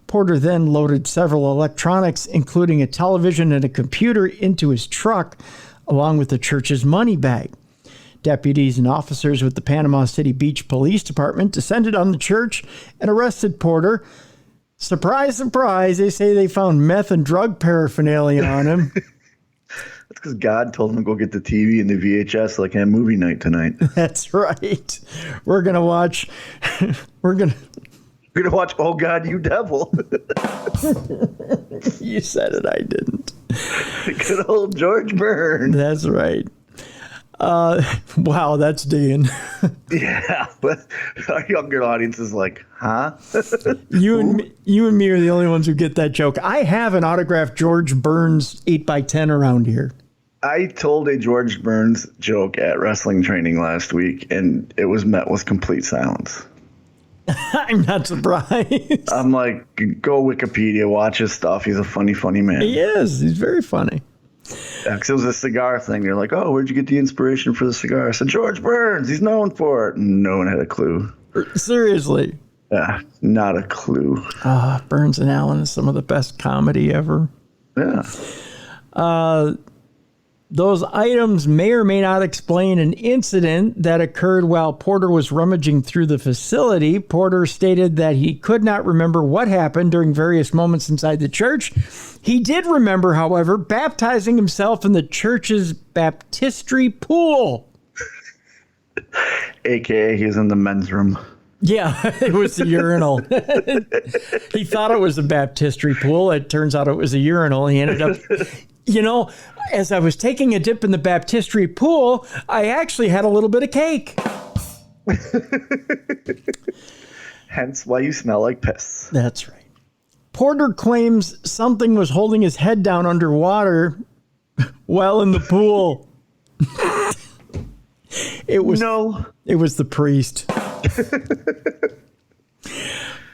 A: Porter then loaded several electronics, including a television and a computer, into his truck, along with the church's money bag. Deputies and officers with the Panama City Beach Police Department descended on the church and arrested Porter. Surprise, surprise, they say they found meth and drug paraphernalia on him.
H: That's because God told him to go get the TV and the VHS like a movie night tonight.
A: That's right. We're going to watch... We're going to watch
H: Oh God, You Devil.
A: You said it, I didn't.
H: Good old George Byrne.
A: That's right. Wow, that's digging.
H: Yeah, but our younger audience is like, huh?
A: You and me are the only ones who get that joke. I have an autographed George Burns 8x10 around here.
H: I told a George Burns joke at wrestling training last week, and it was met with complete silence.
A: I'm not surprised.
H: I'm like, go Wikipedia, watch his stuff. He's a funny, funny man.
A: He is. He's very funny.
H: Yeah, 'cause it was a cigar thing. They're like, oh, where'd you get the inspiration for the cigar? I said, George Burns. He's known for it. And no one had a clue.
A: Seriously.
H: Yeah, not a clue.
A: Burns and Allen is some of the best comedy ever.
H: Yeah.
A: Those items may or may not explain an incident that occurred while Porter was rummaging through the facility. Porter stated that he could not remember what happened during various moments inside the church. He did remember, however, baptizing himself in the church's baptistry pool.
H: AKA, he was in the men's room.
A: Yeah, it was the urinal. He thought it was a baptistry pool. It turns out it was a urinal. He ended up... You know, as I was taking a dip in the baptistry pool, I actually had a little bit of cake.
H: Hence why you smell like piss.
A: That's right. Porter claims something was holding his head down underwater while in the pool. It was the priest.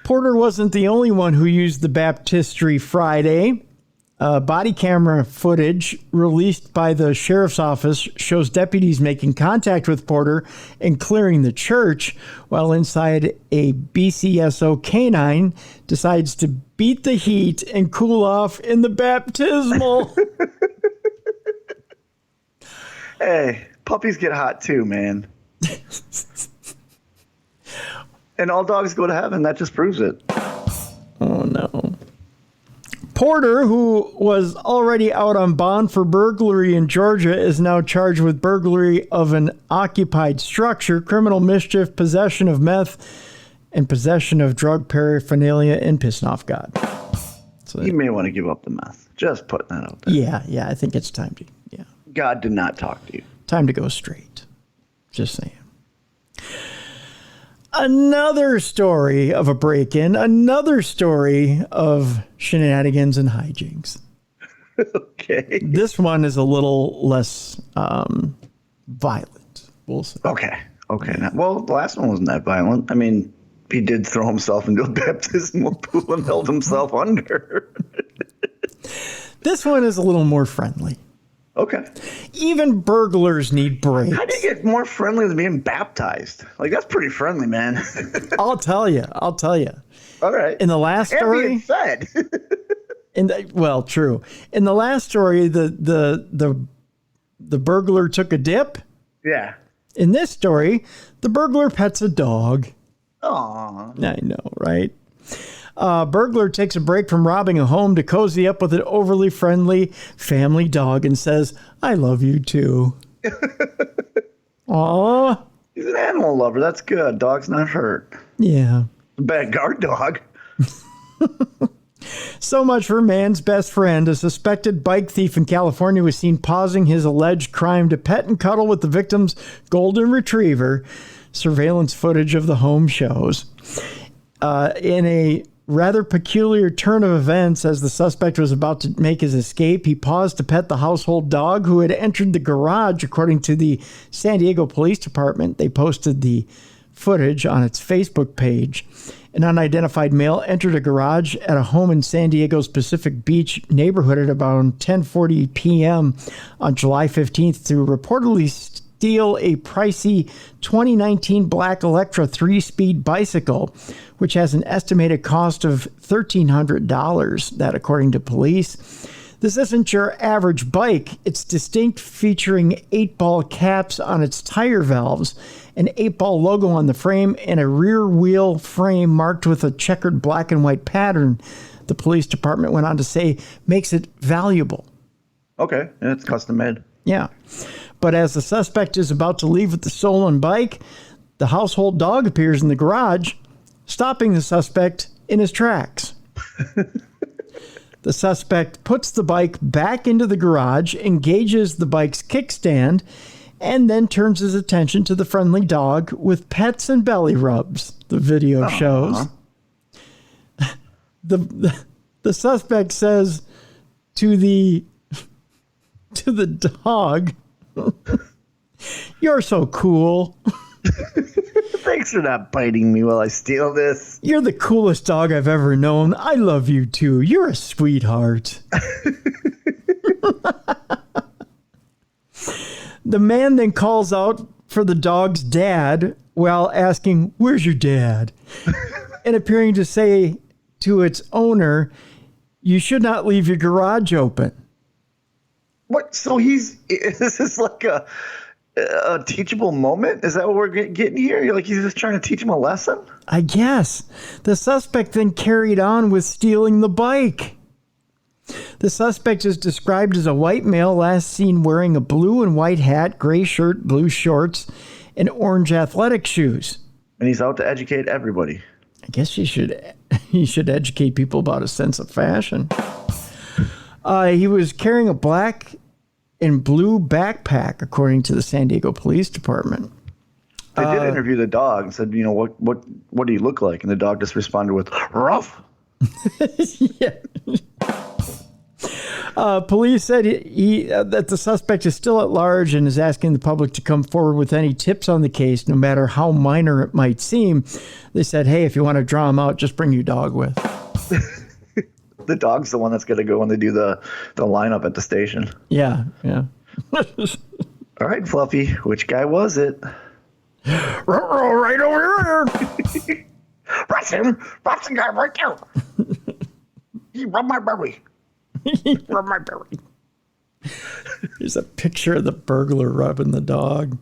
A: Porter wasn't the only one who used the baptistry Friday. Body camera footage released by the sheriff's office shows deputies making contact with Porter and clearing the church, while inside a BCSO canine decides to beat the heat and cool off in the baptismal.
H: Hey, puppies get hot too, man. And all dogs go to heaven. That just proves it.
A: Oh, no. Porter, who was already out on bond for burglary in Georgia, is now charged with burglary of an occupied structure, criminal mischief, possession of meth, and possession of drug paraphernalia and pissing off God. So
H: You may want to give up the meth. Just putting that out there.
A: Yeah, I think it's time to,
H: God did not talk to you.
A: time to go straight. Just saying. Another story of a break-in, another story of shenanigans and hijinks.
H: Okay.
A: This one is a little less violent, we'll say.
H: Okay. Now, well, the last one wasn't that violent. I mean, he did throw himself into a baptismal pool and held himself under.
A: This one is a little more friendly.
H: Okay.
A: Even burglars need breaks.
H: How do you get more friendly than being baptized? Like, that's pretty friendly, man.
A: I'll tell you.
H: All right.
A: In the last
H: And
A: story,
H: being fed.
A: well, true. In the last story, the burglar took a dip.
H: Yeah.
A: In this story, the burglar pets a dog.
H: Aww.
A: I know, right? Burglar takes a break from robbing a home to cozy up with an overly friendly family dog and says, "I love you too." Aw.
H: He's an animal lover. That's good. Dog's not hurt.
A: Yeah.
H: Bad guard dog.
A: So much for man's best friend. A suspected bike thief in California was seen pausing his alleged crime to pet and cuddle with the victim's golden retriever. Surveillance footage of the home shows. In a rather peculiar turn of events, as the suspect was about to make his escape, he paused to pet the household dog who had entered the garage, according to the San Diego Police Department. They posted the footage on its Facebook page. An unidentified male entered a garage at a home in San Diego's Pacific Beach neighborhood at about 10:40 p.m. on July 15th to reportedly steal a pricey 2019 black Electra 3-speed bicycle, which has an estimated cost of $1,300, that according to police. This isn't your average bike. It's distinct, featuring 8-ball caps on its tire valves, an 8-ball logo on the frame, and a rear wheel frame marked with a checkered black and white pattern. The police department went on to say makes it valuable.
H: Okay, and it's custom made.
A: Yeah. But as the suspect is about to leave with the stolen bike, the household dog appears in the garage, stopping the suspect in his tracks. The suspect puts the bike back into the garage, engages the bike's kickstand, and then turns his attention to the friendly dog with pets and belly rubs, the video shows. The suspect says to the dog, "You're so cool.
H: Thanks for not biting me while I steal this.
A: You're the coolest dog I've ever known. I love you too. You're a sweetheart." The man then calls out for the dog's dad while asking, "Where's your dad?" and appearing to say to its owner, "You should not leave your garage open."
H: What? So is this like a teachable moment? Is that what we're getting here? You're like, he's just trying to teach him a lesson?
A: I guess. The suspect then carried on with stealing the bike. The suspect is described as a white male, last seen wearing a blue and white hat, gray shirt, blue shorts, and orange athletic shoes.
H: And he's out to educate everybody.
A: I guess he should educate people about a sense of fashion. He was carrying a black and blue backpack, according to the San Diego Police Department.
H: They did interview the dog and said, what do you look like? And the dog just responded with, rough.
A: Yeah. Police said that the suspect is still at large and is asking the public to come forward with any tips on the case, no matter how minor it might seem. They said, hey, if you want to draw him out, just bring your dog with.
H: The dog's the one that's going to go when they do the lineup at the station.
A: Yeah, yeah.
H: All right, Fluffy, which guy was it?
A: Right over here.
H: That's him. That's the guy right there. He rubbed my belly.
A: Rub my belly. There's a picture of the burglar rubbing the dog.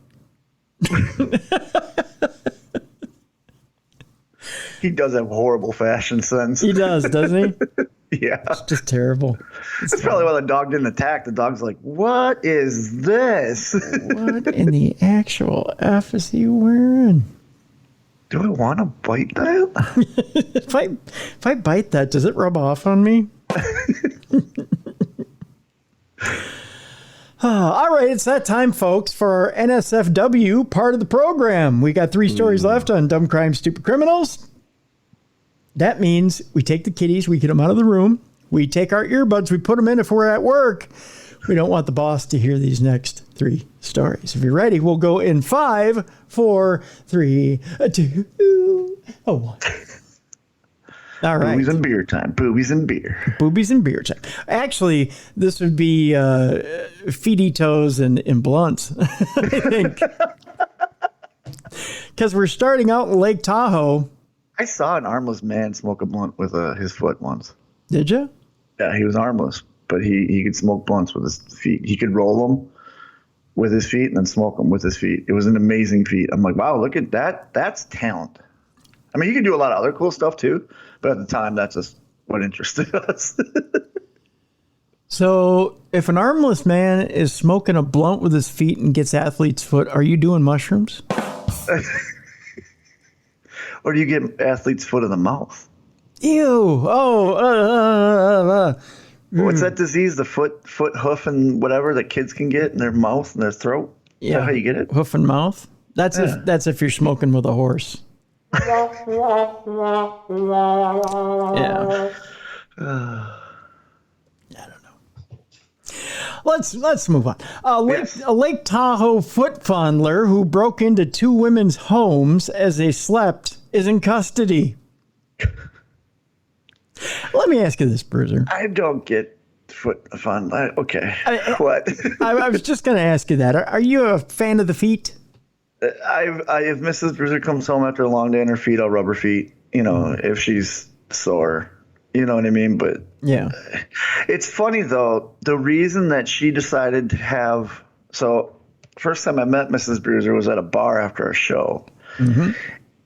H: He does have horrible fashion sense.
A: He does, doesn't he?
H: Yeah.
A: It's just terrible.
H: That's probably why the dog didn't attack. The dog's like, what is this?
A: What in the actual F is he wearing?
H: Do I want to bite that?
A: If I bite that, does it rub off on me? All right, it's that time, folks, for our NSFW part of the program. We got 3 stories left on dumb crimes, stupid criminals. That means we take the kitties, we get them out of the room, we take our earbuds, we put them in if we're at work. We don't want the boss to hear these next 3 stories. If you're ready, we'll go in 5, 4, 3, 2, 1. All right.
H: Boobies and beer time. Boobies and beer.
A: Boobies and beer time. Actually, this would be Feeditos and blunts, I think. Because we're starting out in Lake Tahoe.
H: I saw an armless man smoke a blunt with his foot once.
A: Did you?
H: Yeah, he was armless, but he could smoke blunts with his feet. He could roll them, with his feet and then smoke them with his feet. It was an amazing feat. I'm like, wow, look at that. That's talent. I mean, you can do a lot of other cool stuff too, but at the time, that's just what interested us.
A: So if an armless man is smoking a blunt with his feet and gets athlete's foot, are you doing mushrooms?
H: Or do you get athlete's foot in the mouth?
A: Ew. Oh.
H: What's that disease? The foot, hoof, and whatever that kids can get in their mouth and their throat? Is that how you get it?
A: Hoof and mouth? That's if you're smoking with a horse. Yeah. I don't know. Let's move on. A Lake Tahoe foot fondler who broke into two women's homes as they slept is in custody. Let me ask you this, Bruiser.
H: I don't get foot fondler. Okay. What?
A: I was just going to ask you that. Are you a fan of the feet?
H: If Mrs. Bruiser comes home after a long day on her feet, I'll rub her feet. If she's sore, you know what I mean. But
A: yeah,
H: it's funny though. The reason that she decided to have first time I met Mrs. Bruiser was at a bar after a show,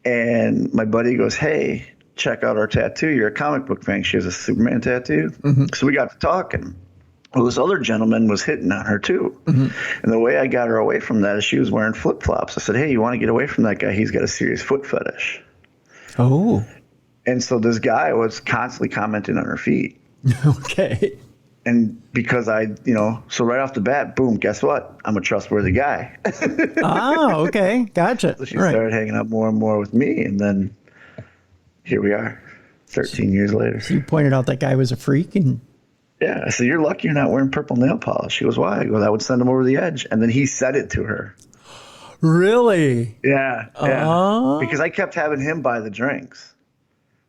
H: and my buddy goes, "Hey, check out our tattoo. You're a comic book fan." She has a Superman tattoo, so we got to talking. Well, this other gentleman was hitting on her too. And the way I got her away from that is she was wearing flip-flops. I said, "Hey, you want to get away from that guy? He's got a serious foot fetish."
A: Oh.
H: And so this guy was constantly commenting on her feet.
A: Okay.
H: And because so right off the bat, boom, guess what? I'm a trustworthy guy.
A: Oh, okay. Gotcha.
H: So she started hanging out more and more with me. And then here we are 13 years later.
A: So you pointed out that guy was a freak and...
H: Yeah, I said, "You're lucky you're not wearing purple nail polish." She goes, "Why?" I go, "That would send him over the edge." And then he said it to her.
A: Really?
H: Yeah. Because I kept having him buy the drinks.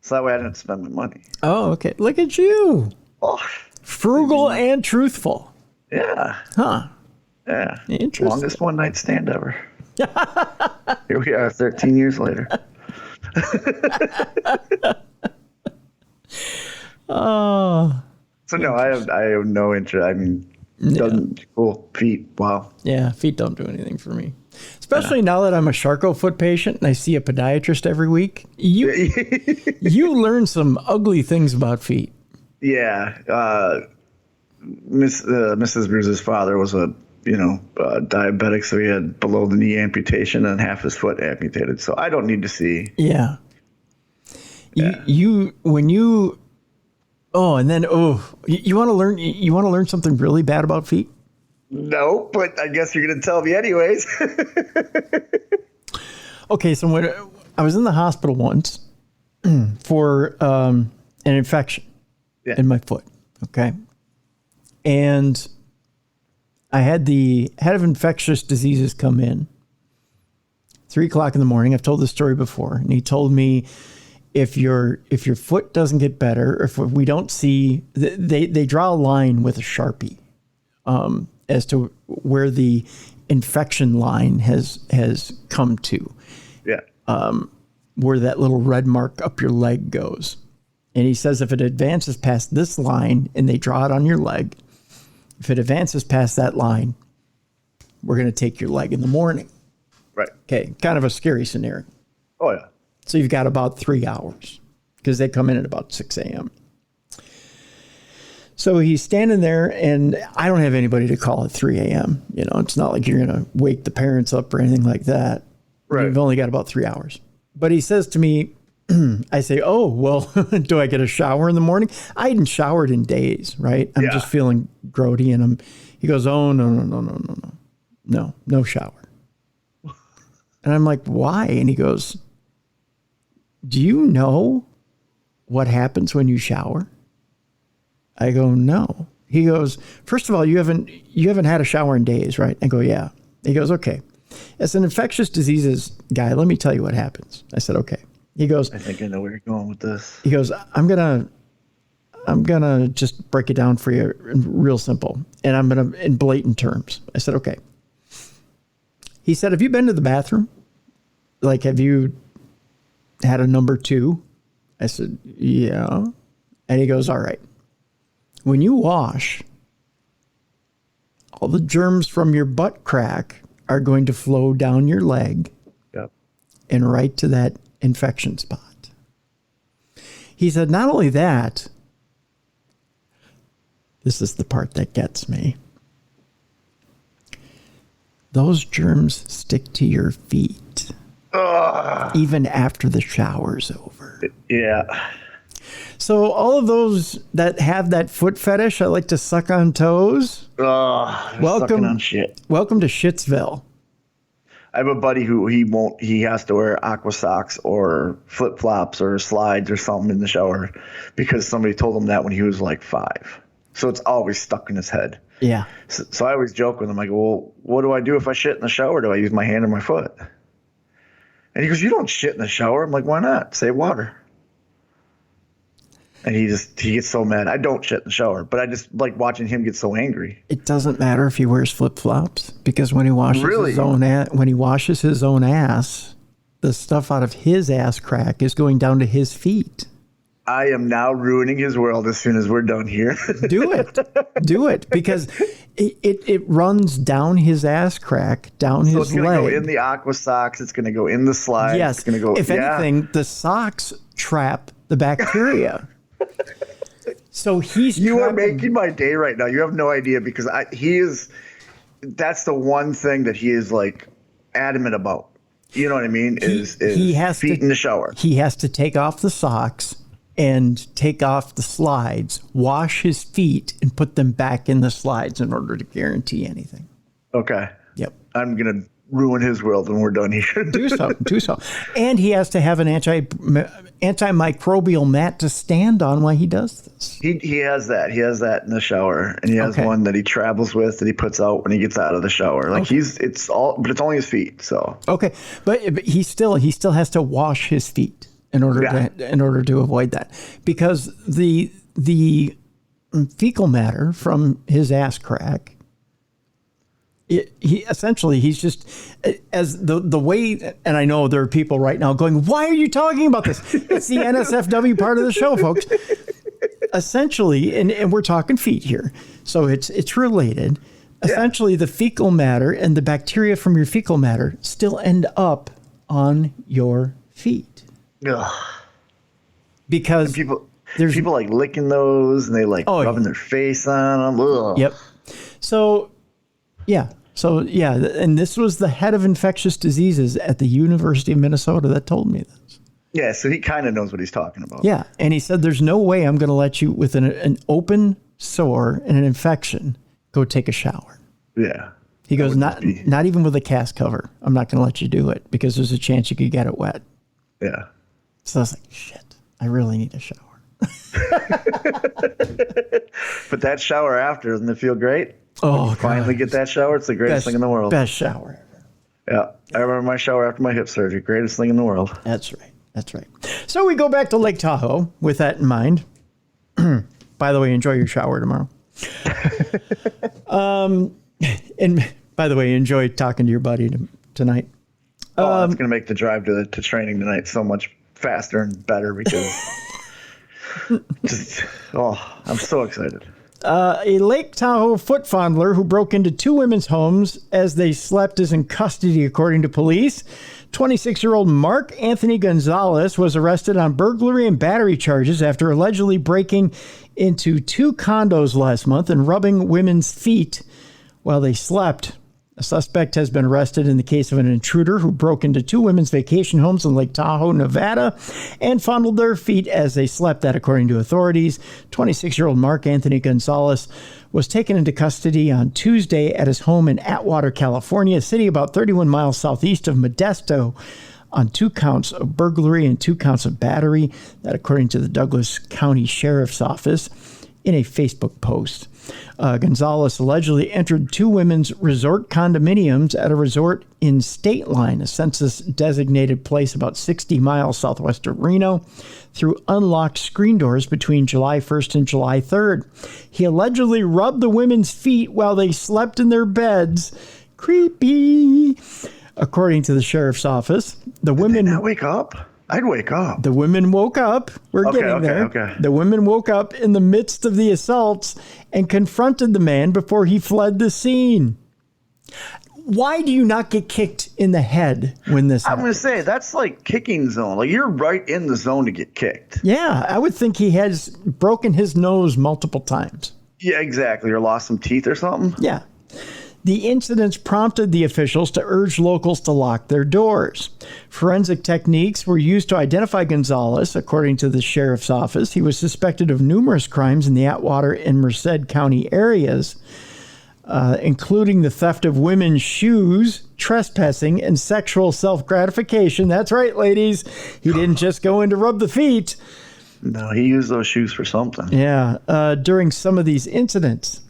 H: So that way I didn't have to spend my money.
A: Oh, okay. Look at you.
H: Oh,
A: frugal and truthful.
H: Yeah.
A: Huh.
H: Yeah.
A: Interesting.
H: Longest one night stand ever. Here we are 13 years later.
A: Oh.
H: So no, I have no interest. I mean, cool feet. Wow.
A: Yeah, feet don't do anything for me. Especially now that I'm a Charcot foot patient and I see a podiatrist every week. You learn some ugly things about feet.
H: Yeah. Mrs. Bruiser's father was a diabetic, so he had below the knee amputation and half his foot amputated. So I don't need to see.
A: Yeah. You want to learn. You want to learn something really bad about feet?
H: No, but I guess you're going to tell me anyways.
A: Okay, so when I was in the hospital once for an infection in my foot, okay, and I had the head of infectious diseases come in 3:00 in the morning. I've told this story before, and he told me if your foot doesn't get better, or if we don't see, they draw a line with a Sharpie as to where the infection line has come to.
H: Yeah.
A: Where that little red mark up your leg goes. And he says if it advances past this line, and they draw it on your leg, if it advances past that line, we're going to take your leg in the morning.
H: Right.
A: Okay. Kind of a scary scenario.
H: Oh, yeah.
A: So you've got about 3 hours because they come in at about 6 a.m. So he's standing there, and I don't have anybody to call at 3 a.m. It's not like you're going to wake the parents up or anything like that.
H: Right.
A: You've only got about 3 hours. But he says to me, I say, "Oh, well, do I get a shower in the morning?" I hadn't showered in days, right? I'm just feeling grody, and he goes, "Oh, no shower." And I'm like, "Why?" And he goes, "Do you know what happens when you shower?" I go, "No." He goes, "First of all, you haven't had a shower in days, right?" I go, "Yeah." He goes, "Okay. As an infectious diseases guy, let me tell you what happens." I said, "Okay." He goes,
H: "I think I know where you're going with this."
A: He goes, I'm gonna just break it down for you real simple, and I'm gonna in blatant terms." I said, "Okay." He said, "Have you been to the bathroom? Like, have you had a number 2? I said, "Yeah." And he goes, "All right. When you wash, all the germs from your butt crack are going to flow down your leg and right to that infection spot. He said, not only that, this is the part that gets me. Those germs stick to your feet. Even after the shower's over.
H: Yeah.
A: So all of those that have that foot fetish, I like to suck on toes.
H: Sucking on shit.
A: Welcome to Shitsville.
H: I have a buddy who he has to wear aqua socks or flip flops or slides or something in the shower because somebody told him that when he was like 5. So it's always stuck in his head.
A: Yeah.
H: So I always joke with him. I go, well, what do I do if I shit in the shower? Do I use my hand or my foot? And he goes, you don't shit in the shower. I'm like, why not? Save water. And he gets so mad. I don't shit in the shower, but I just like watching him get so angry.
A: It doesn't matter if he wears flip-flops because when he washes his own ass, the stuff out of his ass crack is going down to his feet.
H: I am now ruining his world as soon as we're done here.
A: Do it because it runs down his ass crack, down his leg. So it's going
H: to go in the aqua socks. It's going to go in the slides.
A: Yes.
H: It's going to go.
A: If anything, the socks trap the bacteria. So you
H: are making my day right now. You have no idea because that's the one thing that he is like adamant about. You know what I mean? Is feet in the shower.
A: He has to take off the socks and take off the slides, wash his feet, and put them back in the slides in order to guarantee anything.
H: Okay.
A: Yep.
H: I'm going to ruin his world when we're done here.
A: Do so. And he has to have an antimicrobial mat to stand on while he does this.
H: He has that. He has that in the shower. And he has one that he travels with that he puts out when he gets out of the shower. Like it's only his feet. So. Okay.
A: But he still has to wash his feet in order to avoid that, because the fecal matter from his ass crack, he's just as the way, and I know there are people right now going, why are you talking about this? It's the NSFW part of the show, folks. Essentially, and we're talking feet here, so it's related. Essentially, the fecal matter and the bacteria from your fecal matter still end up on your feet.
H: Ugh.
A: Because
H: there's people like licking those and they like rubbing their face on them. Ugh.
A: Yep. So and this was the head of infectious diseases at the University of Minnesota that told me this.
H: Yeah, so he kind of knows what he's talking about.
A: Yeah, and he said there's no way I'm going to let you with an open sore and an infection go take a shower.
H: Yeah.
A: He goes, not even with a cast cover. I'm not going to let you do it because there's a chance you could get it wet.
H: Yeah.
A: So I was like, shit, I really need a shower.
H: But that shower after, doesn't it feel great?
A: Oh,
H: finally get that shower. It's the greatest thing in the world.
A: Best shower ever.
H: Yeah. I remember my shower after my hip surgery. Greatest thing in the world.
A: That's right. So we go back to Lake Tahoe with that in mind. By the way, enjoy your shower tomorrow. And by the way, enjoy talking to your buddy tonight.
H: It's going to make the drive to training tonight so much faster and better because I'm so excited.
A: A Lake Tahoe foot fondler who broke into 2 women's homes as they slept is in custody, according to police. 26-year-old Mark Anthony Gonzalez was arrested on burglary and battery charges after allegedly breaking into 2 condos last month and rubbing women's feet while they slept. A suspect has been arrested in the case of an intruder who broke into 2 women's vacation homes in Lake Tahoe, Nevada, and fondled their feet as they slept. That, according to authorities, 26-year-old Mark Anthony Gonzalez was taken into custody on Tuesday at his home in Atwater, California, a city about 31 miles southeast of Modesto, on 2 counts of burglary and 2 counts of battery. That, according to the Douglas County Sheriff's Office, in a Facebook post. Gonzalez allegedly entered 2 women's resort condominiums at a resort in State Line, a census-designated place about 60 miles southwest of Reno, through unlocked screen doors between July 1st and July 3rd. He allegedly rubbed the women's feet while they slept in their beds. Creepy. According to the sheriff's office, the women...
H: Did they not wake up? I'd wake up.
A: The women woke up. We're getting there.
H: Okay.
A: The women woke up in the midst of the assaults and confronted the man before he fled the scene. Why do you not get kicked in the head when this happens?
H: I'm going to say, that's like kicking zone. Like, you're right in the zone to get kicked.
A: Yeah, I would think he has broken his nose multiple times.
H: Yeah, exactly. Or lost some teeth or something.
A: Yeah. The incidents prompted the officials to urge locals to lock their doors. Forensic techniques were used to identify Gonzalez. According to the sheriff's office, he was suspected of numerous crimes in the Atwater and Merced County areas, including the theft of women's shoes, trespassing, and sexual self-gratification. That's right, ladies. He didn't just go in to rub the feet.
H: No, he used those shoes for something.
A: Yeah. During some of these incidents,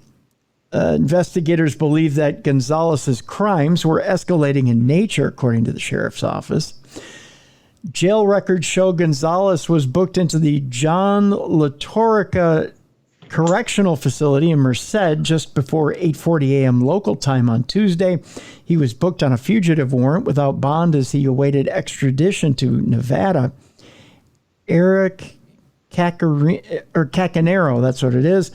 A: investigators believe that Gonzalez's crimes were escalating in nature, according to the sheriff's office. Jail records show Gonzalez was booked into the John LaTorrica Correctional Facility in Merced just before 8:40 a.m. local time on Tuesday. He was booked on a fugitive warrant without bond as he awaited extradition to Nevada. Eric Cacanero, that's what it is,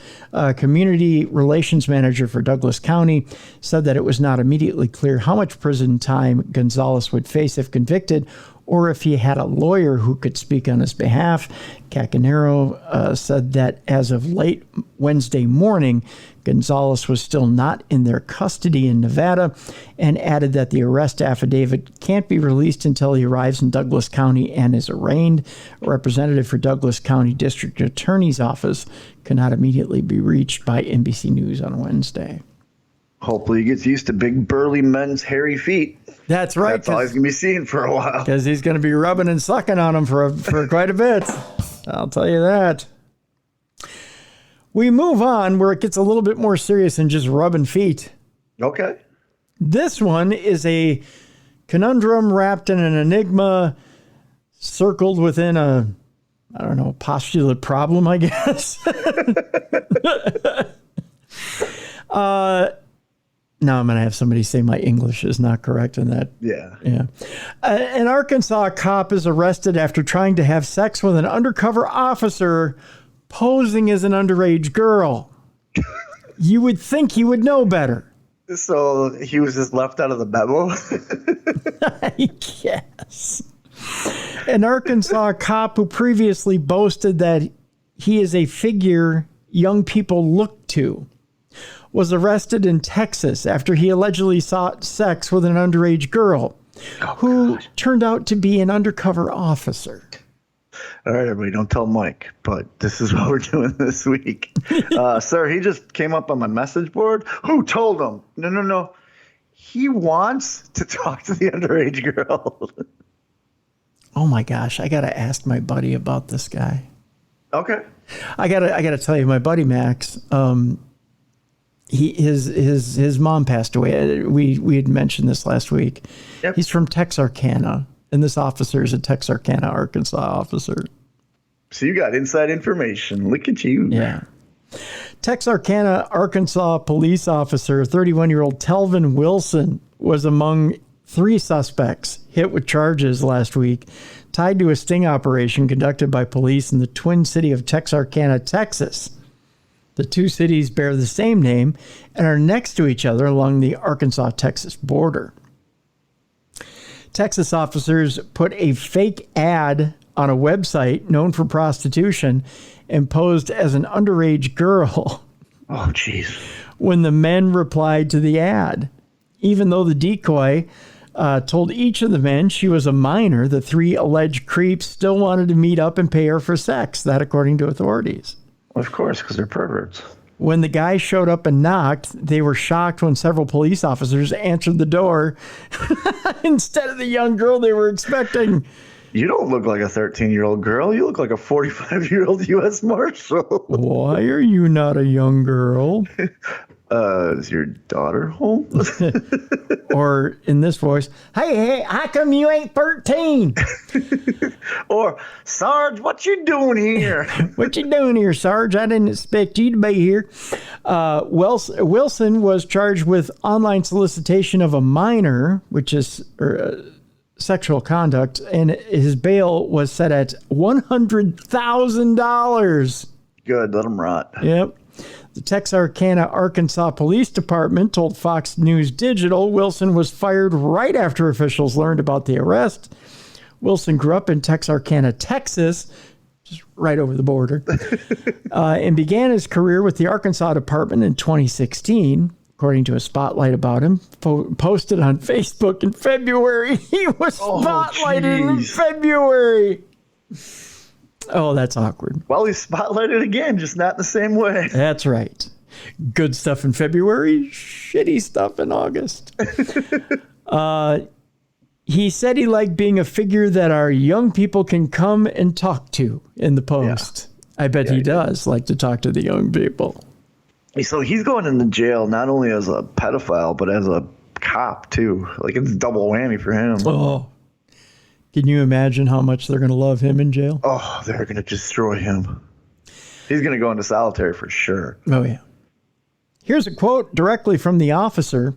A: community relations manager for Douglas County, said that it was not immediately clear how much prison time Gonzalez would face if convicted, or if he had a lawyer who could speak on his behalf. Cacanero said that as of late Wednesday morning, Gonzalez was still not in their custody in Nevada, and added that the arrest affidavit can't be released until he arrives in Douglas County and is arraigned. A representative for Douglas County District Attorney's Office cannot immediately be reached by NBC News on Wednesday.
H: Hopefully he gets used to big burly men's hairy feet.
A: That's right.
H: That's all he's going to be seeing for a while.
A: Because he's going to be rubbing and sucking on them for quite a bit. I'll tell you that. We move on where it gets a little bit more serious than just rubbing feet.
H: Okay.
A: This one is a conundrum wrapped in an enigma, circled within a, I don't know, postulate problem, I guess. Now I'm going to have somebody say my English is not correct in that.
H: Yeah.
A: Yeah. An Arkansas cop is arrested after trying to have sex with an undercover officer posing as an underage girl. You would think he would know better.
H: So he was just left out of the memo?
A: I guess. An Arkansas cop who previously boasted that he is a figure young people look to was arrested in Texas after he allegedly sought sex with an underage girl who turned out to be an undercover officer.
H: All right, everybody, don't tell Mike, but this is what we're doing this week. Sir, he just came up on my message board. Who told him? No. He wants to talk to the underage girl.
A: Oh my gosh, I got to ask my buddy about this guy.
H: Okay.
A: I got to tell you, my buddy Max, his mom passed away. We had mentioned this last week. Yep. He's from Texarkana, and this officer is a Texarkana, Arkansas officer.
H: So you got inside information. Look at you.
A: Yeah. Texarkana, Arkansas police officer, 31-year-old Telvin Wilson, was among 3 suspects hit with charges last week tied to a sting operation conducted by police in the Twin City of Texarkana, Texas. The 2 cities bear the same name and are next to each other along the Arkansas-Texas border. Texas officers put a fake ad on a website known for prostitution and posed as an underage girl.
H: Oh, jeez.
A: When the men replied to the ad. Even though the decoy told each of the men she was a minor, the 3 alleged creeps still wanted to meet up and pay her for sex. That according to authorities.
H: Of course, because they're perverts.
A: When the guy showed up and knocked, they were shocked when several police officers answered the door instead of the young girl they were expecting.
H: You don't look like a 13-year-old girl. You look like a 45-year-old U.S. Marshal.
A: Why are you not a young girl?
H: Is your daughter home?
A: Or in this voice, hey, how come you ain't 13?
H: Or, Sarge, what you doing here?
A: What you doing here, Sarge? I didn't expect you to be here. Wilson was charged with online solicitation of a minor, which is sexual conduct, and his bail was set at $100,000.
H: Good, let him rot.
A: Yep. The Texarkana, Arkansas Police Department told Fox News Digital Wilson was fired right after officials learned about the arrest. Wilson grew up in Texarkana, Texas, just right over the border, and began his career with the Arkansas Department in 2016. According to a spotlight about him, posted on Facebook in February. He was spotlighted in February. Oh, that's awkward.
H: Well, he's spotlighted again, just not the same way.
A: That's right. Good stuff in February, shitty stuff in August. He said he liked being a figure that our young people can come and talk to in the post. Yeah. I bet he does like to talk to the young people.
H: So he's going into jail not only as a pedophile, but as a cop, too. Like, it's double whammy for him.
A: Oh. Can you imagine how much they're going to love him in jail?
H: Oh, they're going to destroy him. He's going to go into solitary for sure.
A: Oh, yeah. Here's a quote directly from the officer.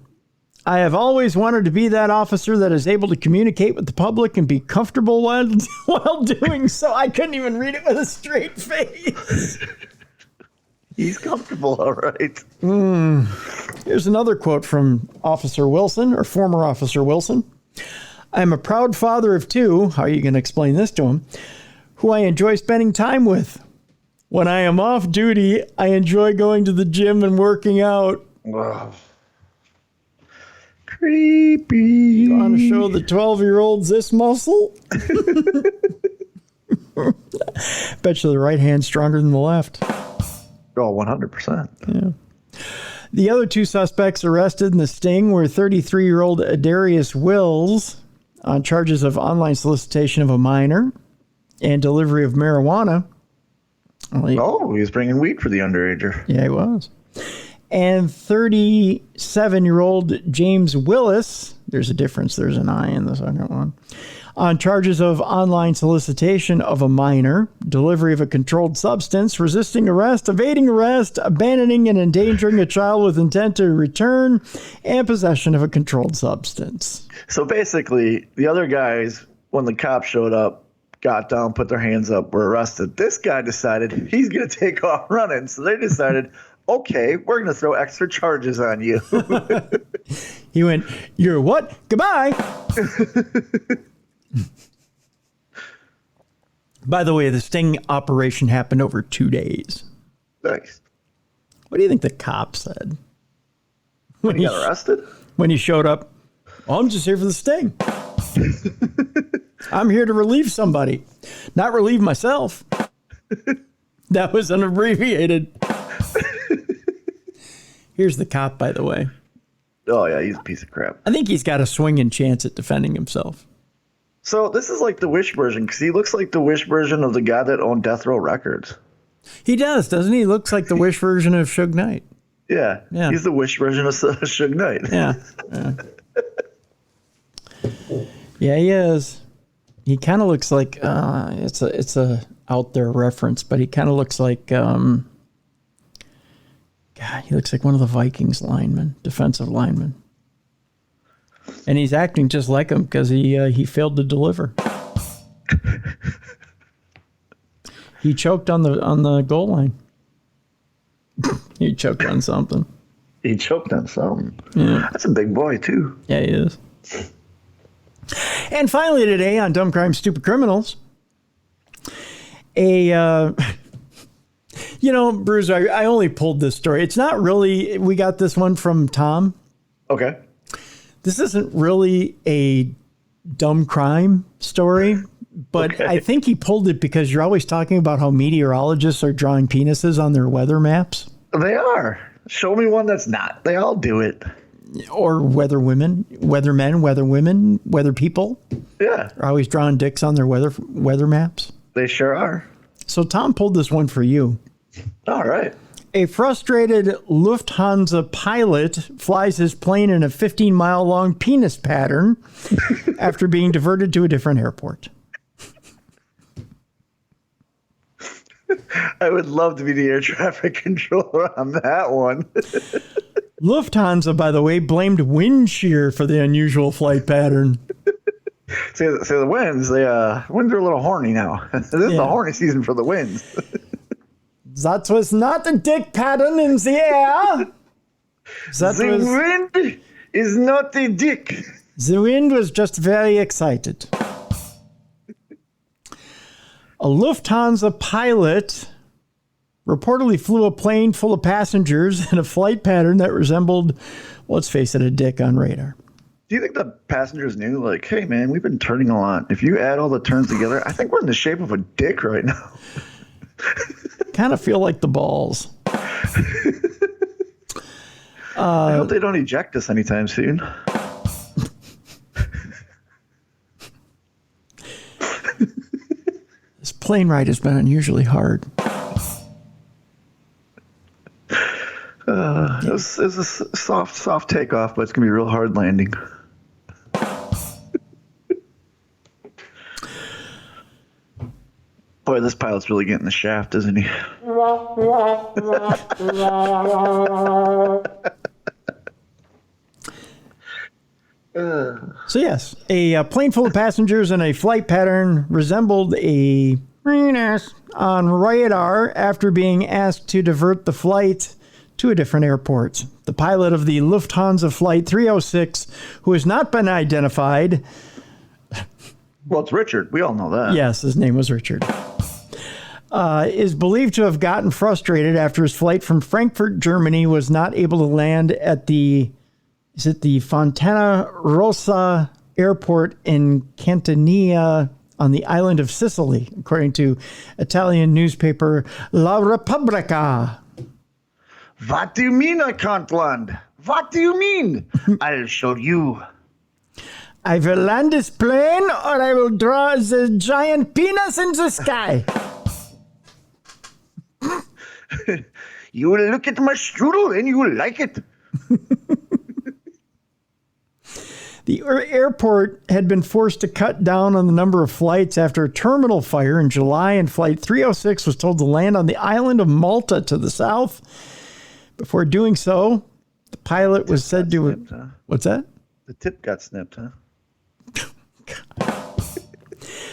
A: I have always wanted to be that officer that is able to communicate with the public and be comfortable while doing so. I couldn't even read it with a straight face.
H: He's comfortable, all right.
A: Here's another quote from Officer Wilson, or former Officer Wilson. I'm a proud father of two, how are you going to explain this to him, who I enjoy spending time with. When I am off duty, I enjoy going to the gym and working out.
H: Wow. Creepy.
A: You want to show the 12-year-olds this muscle? Bet you the right hand's stronger than the left.
H: Oh, 100%.
A: Yeah. The other two suspects arrested in the sting were 33-year-old Adarius Wills on charges of online solicitation of a minor and delivery of marijuana.
H: He was bringing weed for the underager.
A: Yeah, he was. And 37-year-old James Willis, there's a difference, there's an I in the second one, on charges of online solicitation of a minor, delivery of a controlled substance, resisting arrest, evading arrest, abandoning and endangering a child with intent to return, and possession of a controlled substance.
H: So basically, the other guys, when the cops showed up, got down, put their hands up, were arrested. This guy decided he's going to take off running. So they decided, okay, we're going to throw extra charges on you.
A: He went, you're what? Goodbye. By the way, the sting operation happened over 2 days.
H: Nice.
A: What do you think the cop said?
H: When he got arrested?
A: When he showed up, I'm just here for the sting. I'm here to relieve somebody, not relieve myself. That was an abbreviated. Here's the cop, by the way.
H: Oh, yeah, he's a piece of crap.
A: I think he's got a swinging chance at defending himself.
H: So this is like the Wish version, because he looks like the Wish version of the guy that owned Death Row Records.
A: He does, doesn't he? He looks like the Wish version of Suge Knight.
H: Yeah. He's the Wish version of Suge Knight.
A: Yeah. Yeah, he is. He kind of looks like it's a out there reference, but he kind of looks like God. He looks like one of the Vikings linemen, defensive linemen. And he's acting just like him because he failed to deliver. He choked on the goal line. He choked on something.
H: He choked on something.
A: Yeah.
H: That's a big boy, too.
A: Yeah, he is. And finally today on Dumb Crime, Stupid Criminals, Bruce, I only pulled this story. It's not really, we got this one from Tom.
H: Okay.
A: This isn't really a dumb crime story, but okay. I think he pulled it because you're always talking about how meteorologists are drawing penises on their weather maps.
H: They are. Show me one that's not. They all do it.
A: Or weather women, weather men, weather women, weather people.
H: Yeah.
A: Are always drawing dicks on their weather maps.
H: They sure are.
A: So Tom pulled this one for you.
H: All right.
A: A frustrated Lufthansa pilot flies his plane in a 15-mile-long penis pattern after being diverted to a different airport.
H: I would love to be the air traffic controller on that one.
A: Lufthansa, by the way, blamed wind shear for the unusual flight pattern.
H: See, the winds, winds are a little horny now. This is the horny season for the winds.
A: That was not a dick pattern in the air.
H: Wind is not a dick.
A: The wind was just very excited. A Lufthansa pilot reportedly flew a plane full of passengers in a flight pattern that resembled, let's face it, a dick on radar.
H: Do you think the passengers knew, like, hey, man, we've been turning a lot. If you add all the turns together, I think we're in the shape of a dick right now.
A: Kind of feel like the balls.
H: I hope they don't eject us anytime soon.
A: This plane ride has been unusually hard.
H: It was a soft takeoff, but it's going to be a real hard landing. Boy, this pilot's really getting the shaft, isn't he?
A: So yes, a plane full of passengers in a flight pattern resembled a penis on radar after being asked to divert the flight to a different airport. The pilot of the Lufthansa Flight 306, who has not been identified.
H: Well, it's Richard. We all know that.
A: Yes, his name was Richard. Is believed to have gotten frustrated after his flight from Frankfurt, Germany, was not able to land at the Fontana Rossa airport in Catania on the island of Sicily, according to Italian newspaper La Repubblica.
H: What do you mean I can't land? What do you mean? I'll show you.
A: I will land this plane or I will draw the giant penis in the sky.
H: You will look at my strudel and you will like it.
A: The airport had been forced to cut down on the number of flights after a terminal fire in July, and Flight 306 was told to land on the island of Malta to the south. Before doing so, the pilot was said to...
H: Snipped, huh?
A: What's that?
H: The tip got snipped, huh?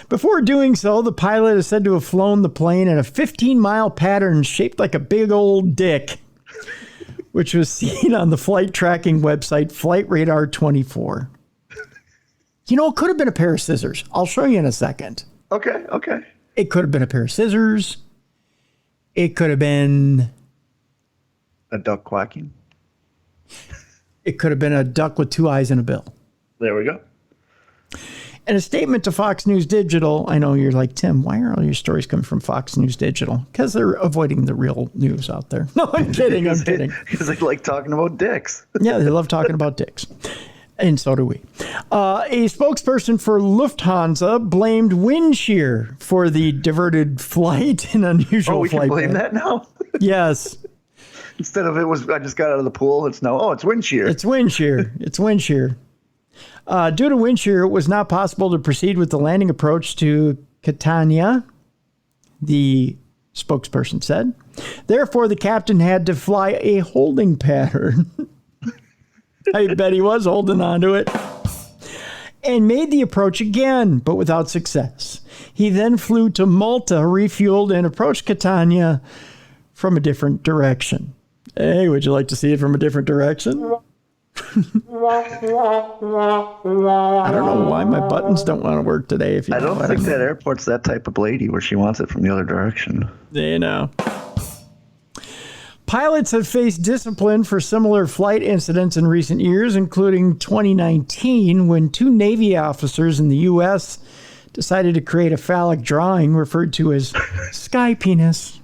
A: Before doing so, the pilot is said to have flown the plane in a 15-mile pattern shaped like a big old dick, which was seen on the flight tracking website Flight Radar 24. You know, it could have been a pair of scissors. I'll show you in a second.
H: Okay.
A: It could have been a pair of scissors. It could have been...
H: A duck quacking.
A: It could have been a duck with two eyes and a bill.
H: There we go.
A: In a statement to Fox News Digital, I know you're like, Tim, why are all your stories coming from Fox News Digital? Because they're avoiding the real news out there. No, I'm kidding.
H: Because they like talking about dicks.
A: Yeah, they love talking about dicks. And so do we. A spokesperson for Lufthansa blamed wind shear for the diverted flight and unusual
H: we
A: flight.
H: can blame that now?
A: Yes.
H: Instead of I just got out of the pool, it's now, it's wind shear.
A: It's wind shear. It's wind shear. Due to wind shear, it was not possible to proceed with the landing approach to Catania, the spokesperson said. Therefore, the captain had to fly a holding pattern. I bet he was holding onto it. And made the approach again, but without success. He then flew to Malta, refueled, and approached Catania from a different direction. Hey, would you like to see it from a different direction? I don't know why my buttons don't want to work today. If you
H: I don't think that airport's that type of lady where she wants it from the other direction.
A: You know. Pilots have faced discipline for similar flight incidents in recent years, including 2019, when two Navy officers in the U.S. decided to create a phallic drawing referred to as sky penis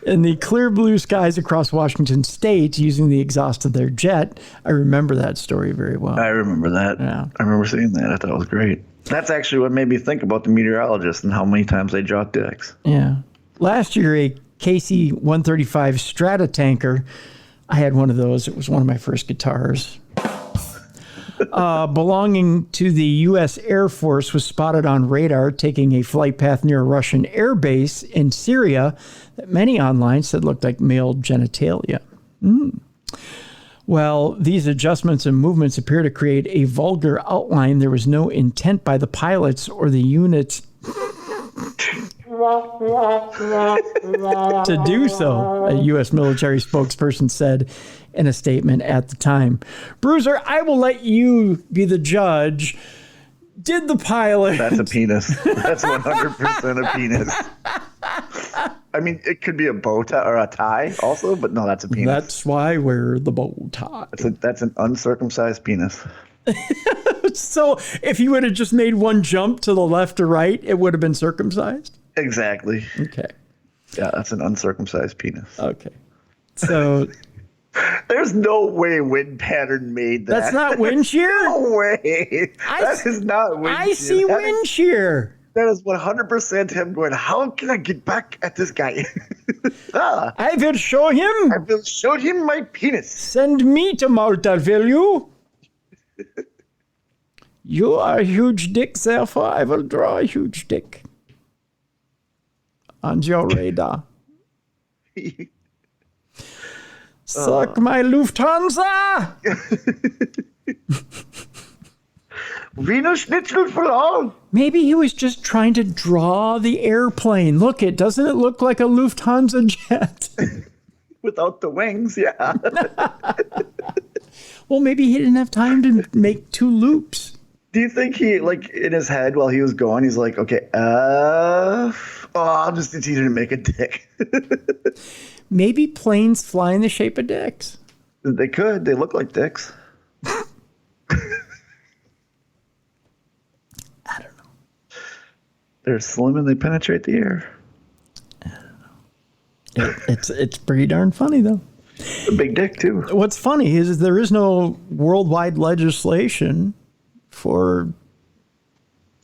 A: in the clear blue skies across Washington state using the exhaust of their jet. I remember that story very well.
H: I remember that.
A: Yeah.
H: I remember seeing that. I thought it was great. That's actually what made me think about the meteorologists and how many times they draw dicks.
A: Yeah. Last year, a KC-135 Strata tanker, I had one of those. It was one of my first guitars. Belonging to the U.S. Air Force, was spotted on radar taking a flight path near a Russian air base in Syria that many online said looked like male genitalia. Well, these adjustments and movements appear to create a vulgar outline. There was no intent by the pilots or the units to do so, a U.S. military spokesperson said in a statement at the time. Bruiser, I will let you be the judge. Did the pilot...
H: That's a penis. That's 100% a penis. I mean, it could be a bow tie or a tie also, but no, that's a penis.
A: That's why I wear the bow tie.
H: That's an uncircumcised penis.
A: So if you would have just made one jump to the left or right, it would have been circumcised?
H: Exactly.
A: Okay.
H: Yeah, that's an uncircumcised penis.
A: Okay. So...
H: There's no way wind pattern made that.
A: That's not wind shear?
H: No way. That is not wind shear.
A: I see wind shear.
H: That is 100% him going, how can I get back at this guy?
A: I will show him.
H: I will show him my penis.
A: Send me to Malta, will you? You are a huge dick, therefore I will draw a huge dick on your radar. Suck my Lufthansa!
H: Wiener Schnitzel for all.
A: Maybe he was just trying to draw the airplane. Look, doesn't it look like a Lufthansa jet?
H: Without the wings, yeah.
A: Well, maybe he didn't have time to make two loops.
H: Do you think he, like, in his head while he was going, he's like, okay, it's easier to make a dick.
A: Maybe planes fly in the shape of dicks.
H: They could. They look like dicks.
A: I don't know.
H: They're slim and they penetrate the air.
A: I don't know. It's pretty darn funny, though.
H: A big dick, too.
A: What's funny is there is no worldwide legislation for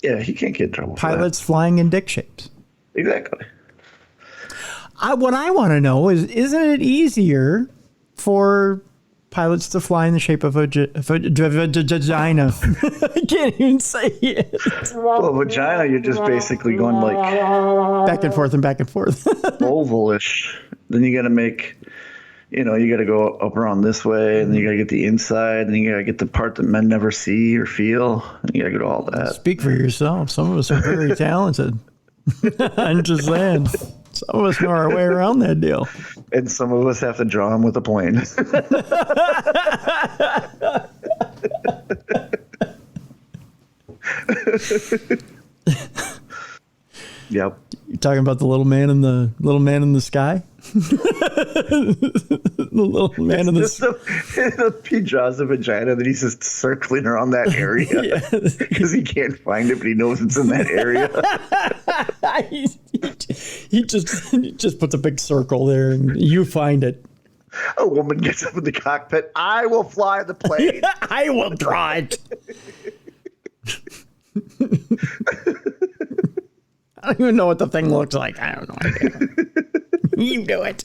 H: he can't get in trouble
A: pilots flying in dick shapes.
H: Exactly.
A: What I want to know is, isn't it easier for pilots to fly in the shape of a vagina? I can't even say it.
H: Well, vagina, you're just basically going like...
A: Back and forth and back and forth.
H: Ovalish. Then you got to make... You got to go up around this way, and then you got to get the inside, and you got to get the part that men never see or feel, and you got to go to all that.
A: Speak for yourself. Some of us are very talented. I'm just saying. Some of us know our way around that deal.
H: And some of us have to draw them with a plane. Yep.
A: You're talking about the little man in the sky? The little man in the sky.
H: He draws a vagina, then he's just circling around that area because he can't find it, but he knows it's in that area.
A: he just puts a big circle there, and you find it.
H: A woman gets up in the cockpit. I will fly the plane.
A: I will draw it. I don't even know what the thing looks like. I don't know. You do it.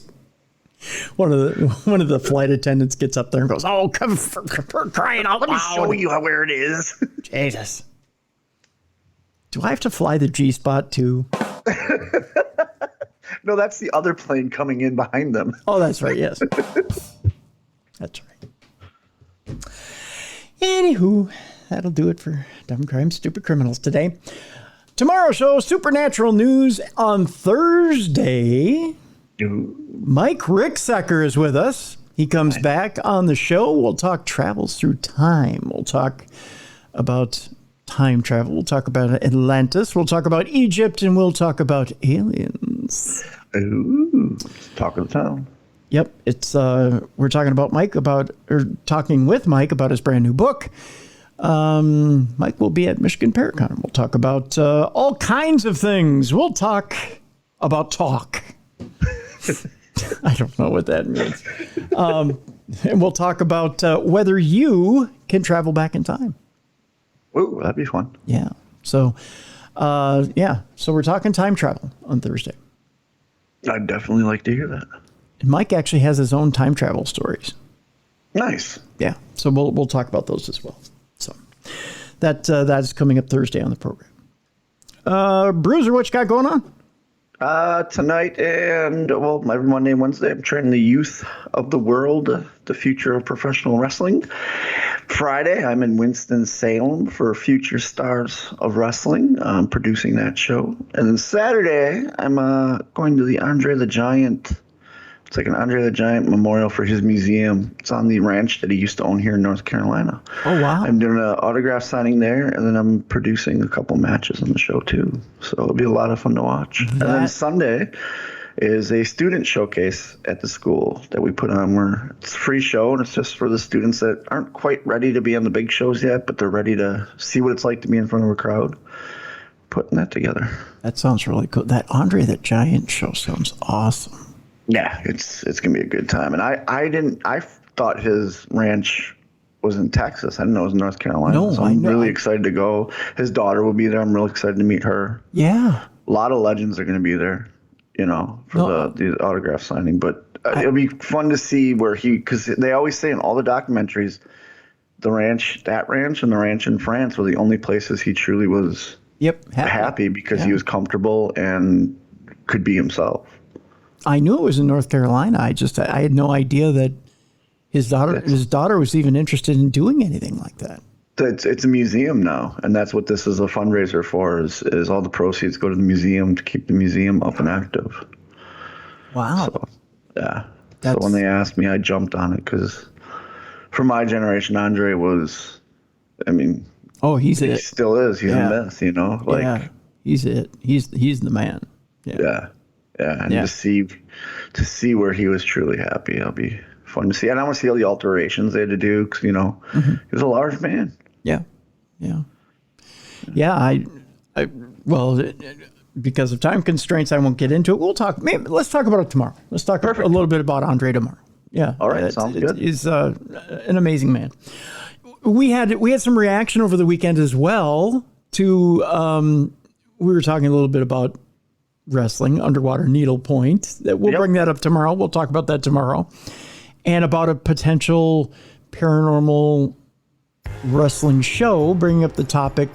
A: One of the flight attendants gets up there and goes, "Oh, come for crying out loud!
H: Let me show you where it is."
A: Jesus. Do I have to fly the G-spot too?
H: No, that's the other plane coming in behind them.
A: Oh, that's right. Yes. That's right. Anywho, that'll do it for Dumb Crime, Stupid Criminals today. Tomorrow's show, Supernatural News on Thursday. Mike Ricksecker is with us. He comes back on the show. We'll talk travels through time. We'll talk about time travel. We'll talk about Atlantis. We'll talk about Egypt, and we'll talk about aliens.
H: Ooh, talk of the town.
A: Yep, it's we're talking with Mike about his brand new book. Mike will be at Michigan Paracon. We'll talk about all kinds of things. We'll talk about talk. I don't know what that means. And we'll talk about whether you can travel back in time.
H: Ooh, that'd be fun.
A: Yeah. So, So we're talking time travel on Thursday.
H: I'd definitely like to hear that.
A: And Mike actually has his own time travel stories.
H: Nice.
A: Yeah. So we'll talk about those as well. So that's coming up Thursday on the program. Bruiser, what you got going on?
H: Tonight and, well, every Monday and Wednesday, I'm training the youth of the world, the future of professional wrestling. Friday, I'm in Winston-Salem for Future Stars of Wrestling, producing that show. And then Saturday, I'm going to the Andre the Giant. It's like an Andre the Giant memorial for his museum. It's on the ranch that he used to own here in North Carolina.
A: Oh, wow.
H: I'm doing an autograph signing there, and then I'm producing a couple matches on the show, too. So it'll be a lot of fun to watch. And then Sunday is a student showcase at the school that we put on where it's a free show, and it's just for the students that aren't quite ready to be on the big shows yet, but they're ready to see what it's like to be in front of a crowd. Putting that together.
A: That sounds really cool. That Andre the Giant show sounds awesome.
H: Yeah, it's gonna be a good time. And I thought his ranch was in Texas. I didn't know it was in North Carolina.
A: No,
H: so I'm really excited to go. His daughter will be there. I'm really excited to meet her.
A: Yeah.
H: A lot of legends are gonna be there, for the autograph signing. But it'll be fun to see where because they always say in all the documentaries, that ranch and the ranch in France were the only places he truly was happy because he was comfortable and could be himself.
A: I knew it was in North Carolina. I had no idea that his daughter was even interested in doing anything like that.
H: It's a museum now, and that's what this is a fundraiser for. Is all the proceeds go to the museum to keep the museum up and active.
A: Wow.
H: So, yeah. So when they asked me, I jumped on it because for my generation, Andre was, he still is. He's a myth,
A: he's it. He's the man.
H: Yeah. And to see where he was truly happy, it'll be fun to see. And I want to see all the alterations they had to do because, he was a large man.
A: Yeah. Well, because of time constraints, I won't get into it. Let's talk about it tomorrow. Let's talk a little bit about Andre tomorrow. Yeah.
H: All right. Sounds good.
A: He's an amazing man. We had some reaction over the weekend as well to, we were talking a little bit about wrestling, underwater needlepoint. We'll bring that up tomorrow. We'll talk about that tomorrow. And about a potential paranormal wrestling show, bringing up the topic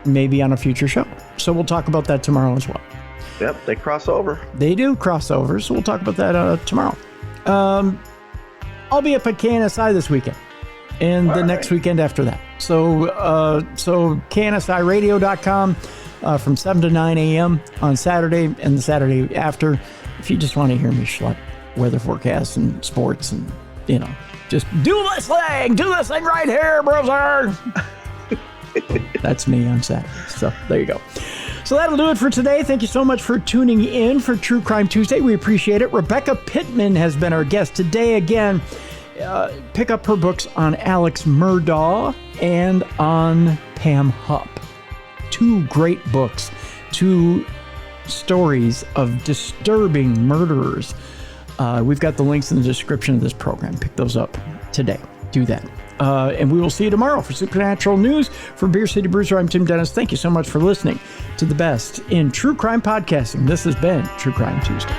A: maybe on a future show. So we'll talk about that tomorrow as well.
H: Yep, they cross over.
A: They do cross over, so we'll talk about that tomorrow. I'll be up at KNSI this weekend and the next weekend after that. So KNSIradio.com. From 7 to 9 a.m. on Saturday and the Saturday after. If you just want to hear me schlep weather forecasts and sports and, just do this thing right here, brother. That's me on Saturday. So there you go. So that'll do it for today. Thank you so much for tuning in for True Crime Tuesday. We appreciate it. Rebecca Pittman has been our guest today again. Pick up her books on Alex Murdaugh and on Pam Hupp. 2 great books, 2 stories of disturbing murderers. We've got the links in the description of this program. Pick those up today. Do that. And we will see you tomorrow for Supernatural News. For Beer City Bruiser, I'm Tim Dennis. Thank you so much for listening to the best in true crime podcasting. This has been True Crime Tuesday.